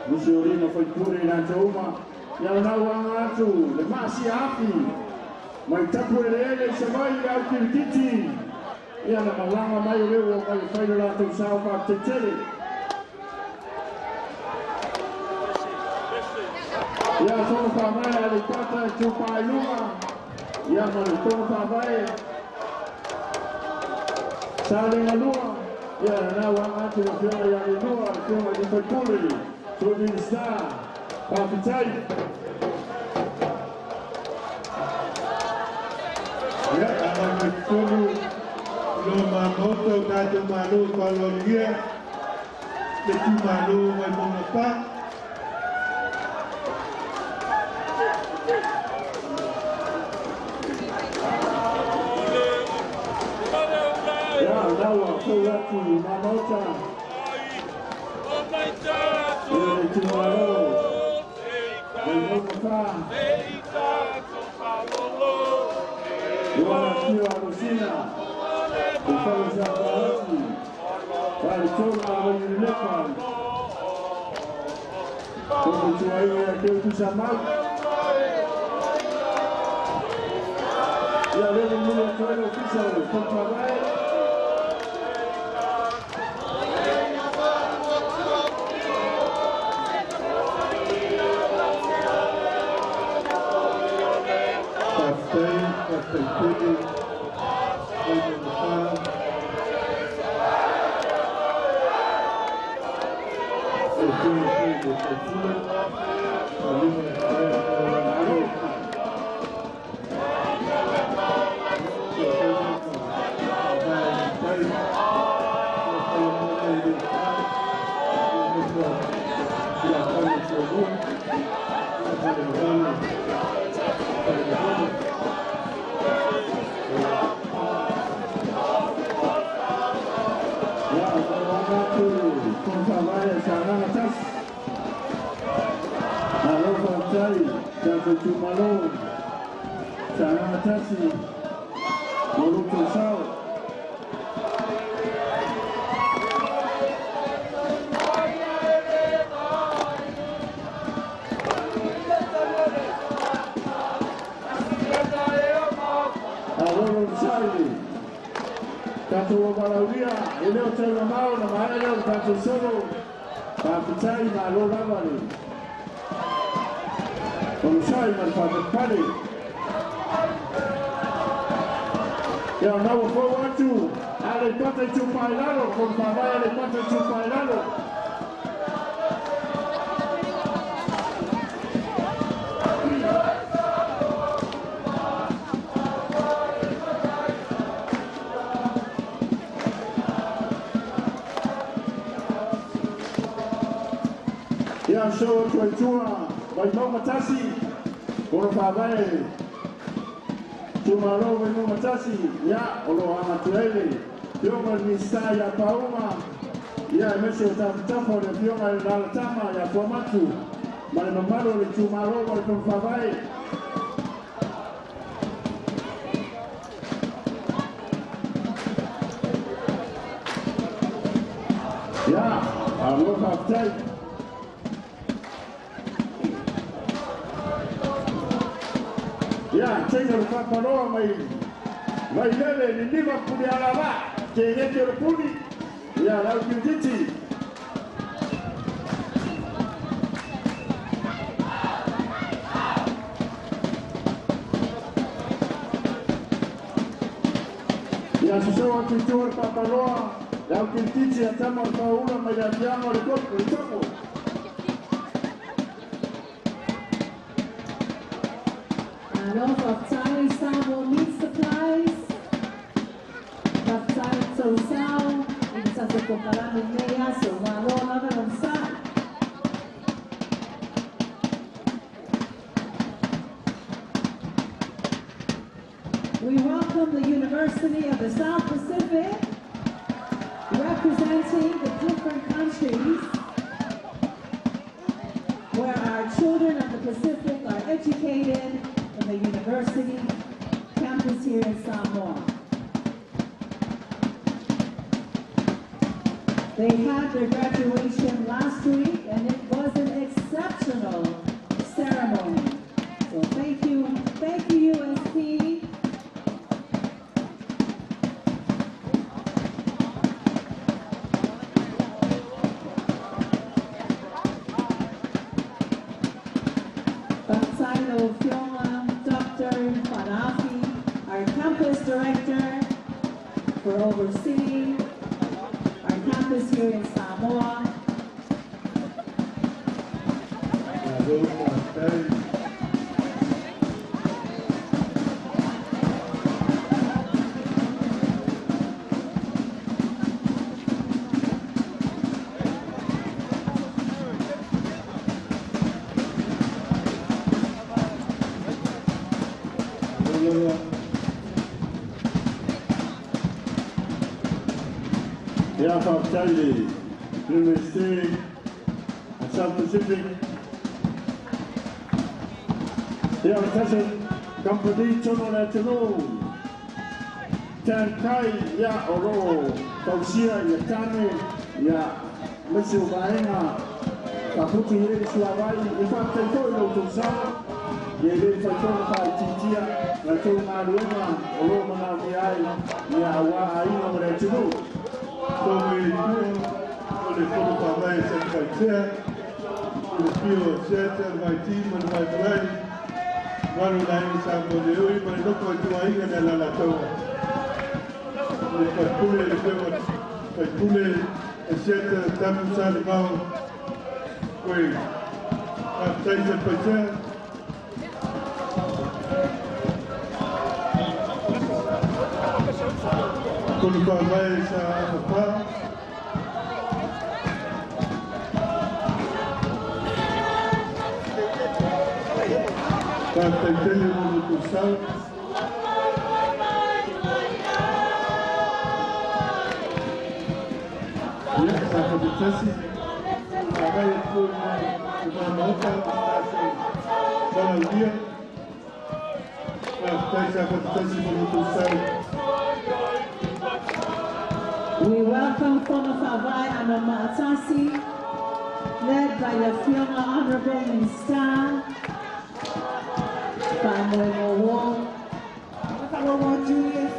Museorino foi pure na Tausaga, ya na wangatu le masi api, mai tapu ele se mai au kirkiti, ya na malanga mai lewo mai fai la Tausaga tetele. Ya sono pa mai ale pata chupa luma, ya na sono pa mai sale na lua, ya na wangatu le fiona ya lua, fiona di foi pure. So the star, Papitai. Ya, ana kutulu lo mamoto kado malu kolonia, letu malu mai monapa. Ya, nawa kawatu mamota. Tomorrow, the local farm. You want to see our Lucina, the fellows of Tausaga, while the children are in the leopard. Come to Iuni, to Samoa. You are living in the official from Tausaga. Tutoatasi, Tutoatasi, Tato Malauria, Eleo Telamau, na Mahaleo, Tato Solo, Papitai, Malo Lavali. Tutoatasi, Malpapapali. Ya nawa kwa watu, alipata chupa ilalo, kwa mabaya alipata chupa ilalo. Ya show kwa chua, Tutoatasi, kwa mabaya. Tomorrow we know Matasi, ya olo amatuele, yoma mista ya pauma, ya mesho tafutafo le yoma la tama ya kwamatu, male mamalo le tomorrow wa kumfavai. Ya, aloha aftai. Ya, tenga lupaparoa mai lele ni lima pudi alava, kengeke rupuni, ya lau kiutiti. Ya se soa ki tuar paparoa, ya ki titi a tama kaula mai ya tiama le kopo le topo. And off of Thai Samoa meat supplies, of Thai Tausaga, in sa Kokarani Mea, so Malona Vansa. We welcome the University of the South Pacific, representing the different countries where our children of the Pacific are educated in the university campus here in Samoa. They had their graduation last week and it was an exceptional ceremony. So thank you USP. Director for overseeing our campus here in Samoa. Ya Charlie, University of South Pacific. Ya Tasha, Company Tono National. Tankai, Ya Oro, Tausia, Ya Tane, Ya Messi Baenga, Kaputu Yeri Suavai, in fact, I told you to Sama, Yeri Fatona Titia, Latona Luena, Romana Miai, Ya Awa National. Come le foto parlare sempre c'è il più c'è vai team e vai play vanno là in Samoa di lui ma dopo tu hai che nella tua le calcoli le calcoli e siete tanto salvao poi a sei sempre c'è con il parlare sa Tanta intelligente cursal. Ya, Tutoatasi. Agora foi uma nota para o dia. Tutoatasi para cursal. We welcome former Fawai Tutoatasi, led by the former Honorable Minister. Julius,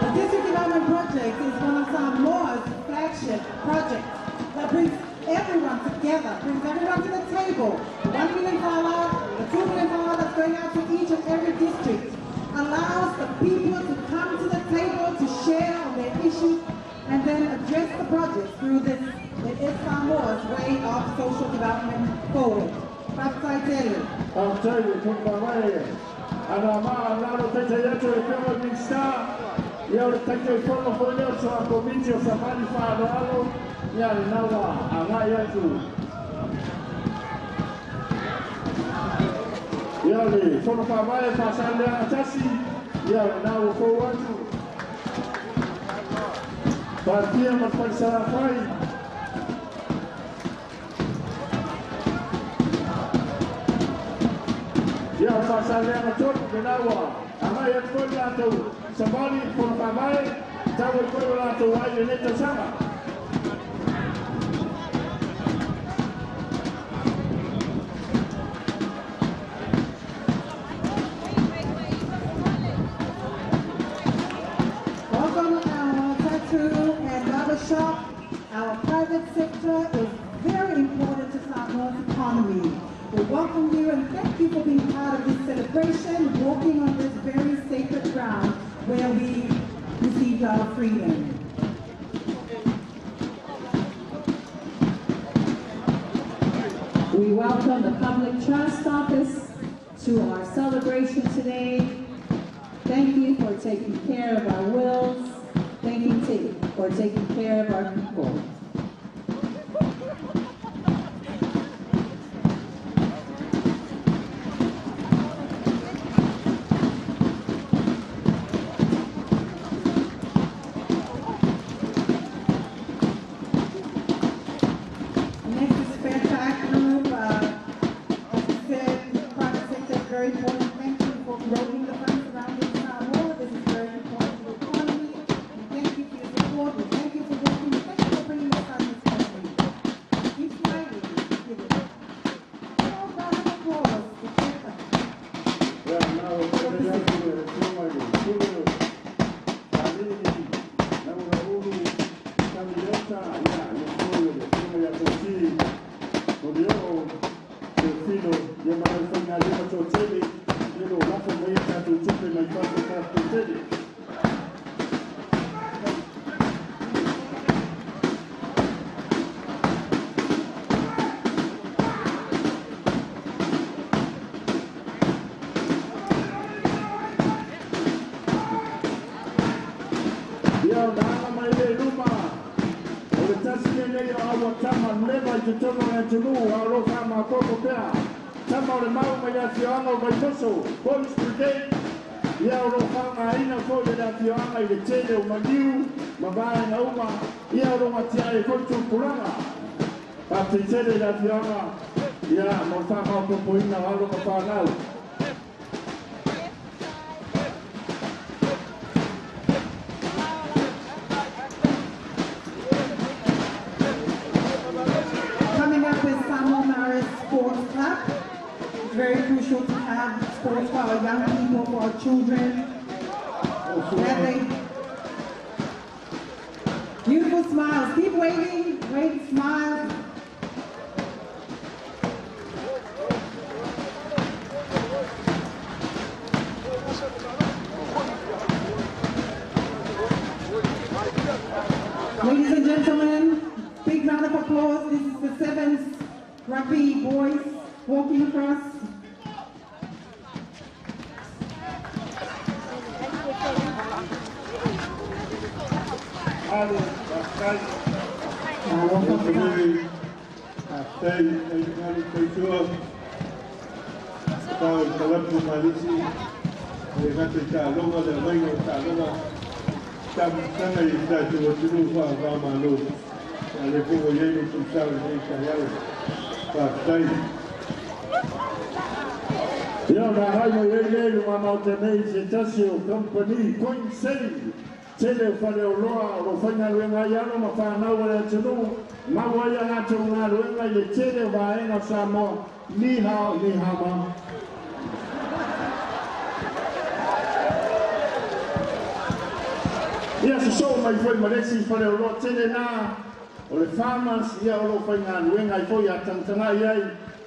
the District Development Project is one of Samoa's flagship projects that brings everyone together, brings everyone to the table. The $1 million, the $2 million that's going out to each and every district allows the people to come to the table to share on their issues and then address the project through this. It is Samoa's way of social development forward. I'll tell you, from my way. And I'm not going to take a big star. You'll take a photo for you, so I'll commit you somebody for a dollar. Yeah, now I'm not yet to. Yeah, from my way, Tutoatasi. Yeah, now forward to. But here, my friends are fine. Ya pasal yang betul kenawa. Ama yang pun tu sebali pun ramai, tahu pun tu wajib ini bersama. Welcome our tattoo and barber shop. Our private sector is very important to Samoa's economy. We welcome you and thank you for being part of this celebration, walking on this very sacred ground where we received our freedom. We welcome the Public Trust Office to our celebration today. Thank you for taking care of our wills. Thank you for taking care of our people. Coming up with Samoa Sports Club. It's very crucial to have sports for our young people, for our children. Beautiful smiles. Keep waving. Wave, smile. Ladies and gentlemen, big round of applause. This is the 7th rugby boys walking across. Tele fale oloa o whainga luenga iano ma whanau e tunu maua ia ngātu ngā luenga i tele waenga Samoa ni hao ni hama. Ia se so mai foi maresi fale oloa tele nā o le farmers ia olo whainga luenga i foi a tantana iai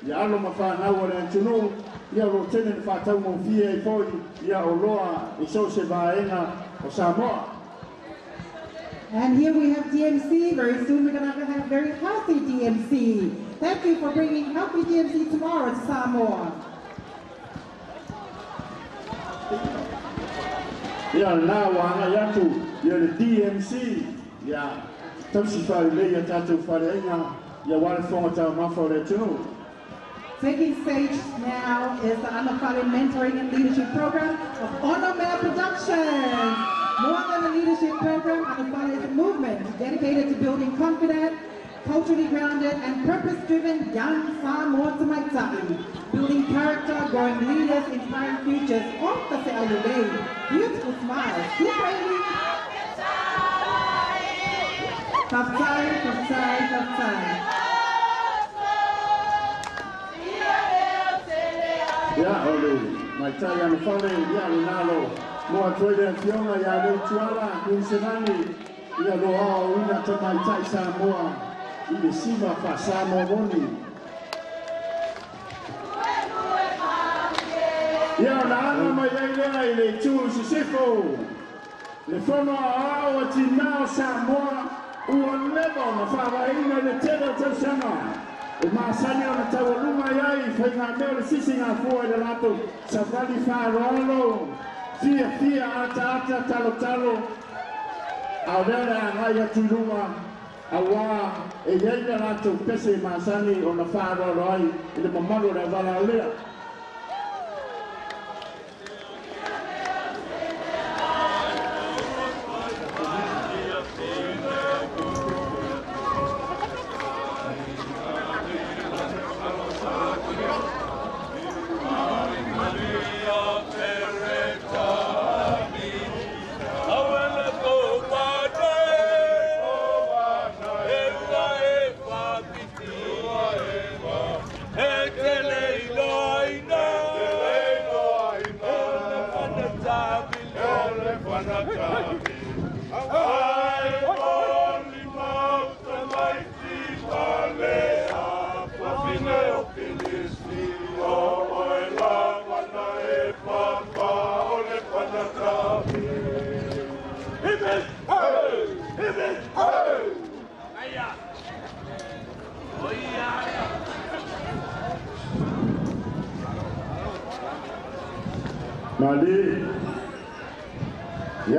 ia alo ma whanau e tunu ia olo tele ni whatau mo fie i foi ia oloa i so se waenga o Samoa. And here we have DMC. Very soon we're going to have very healthy DMC. Thank you for bringing healthy DMC tomorrow to Samoa. Ia nā wāna yatu, ia le DMC, ia tausi whare leia tātou whare inga, ia wale whonga tau mawha re tunu. Taking stage now is the Anafale Mentoring and Leadership Program of Onomea Productions. More than a leadership program, Anafale is a movement dedicated to building confident, culturally grounded, and purpose-driven young Samoa Maitai, building character, growing leaders, inspiring futures. Off the Se'alu'ei. Beautiful smiles. Keep waving. Kaftai, kaftai, kaftai. Ia ole, Maitai Anafale, ia le nalo. Moa toile fionga ia le tuala, kunsenani, ia loa o ina te Maitai Samoa, i le siva fa Samoa moni. Ia laanga mai lea i le tū sisifo. Le whono a o tina o Samoa ua leva o na whawaina le tera Tausaga. E maasani o na taualunga iai whai ngā mea le sisi ngā fua i le lato. Sa vali wharoalo, fia ata talo. Au lea ngai atu lunga. Awa e iai le lato pese maasani o na wharoalo ai i le mamaro le wala lea. Mali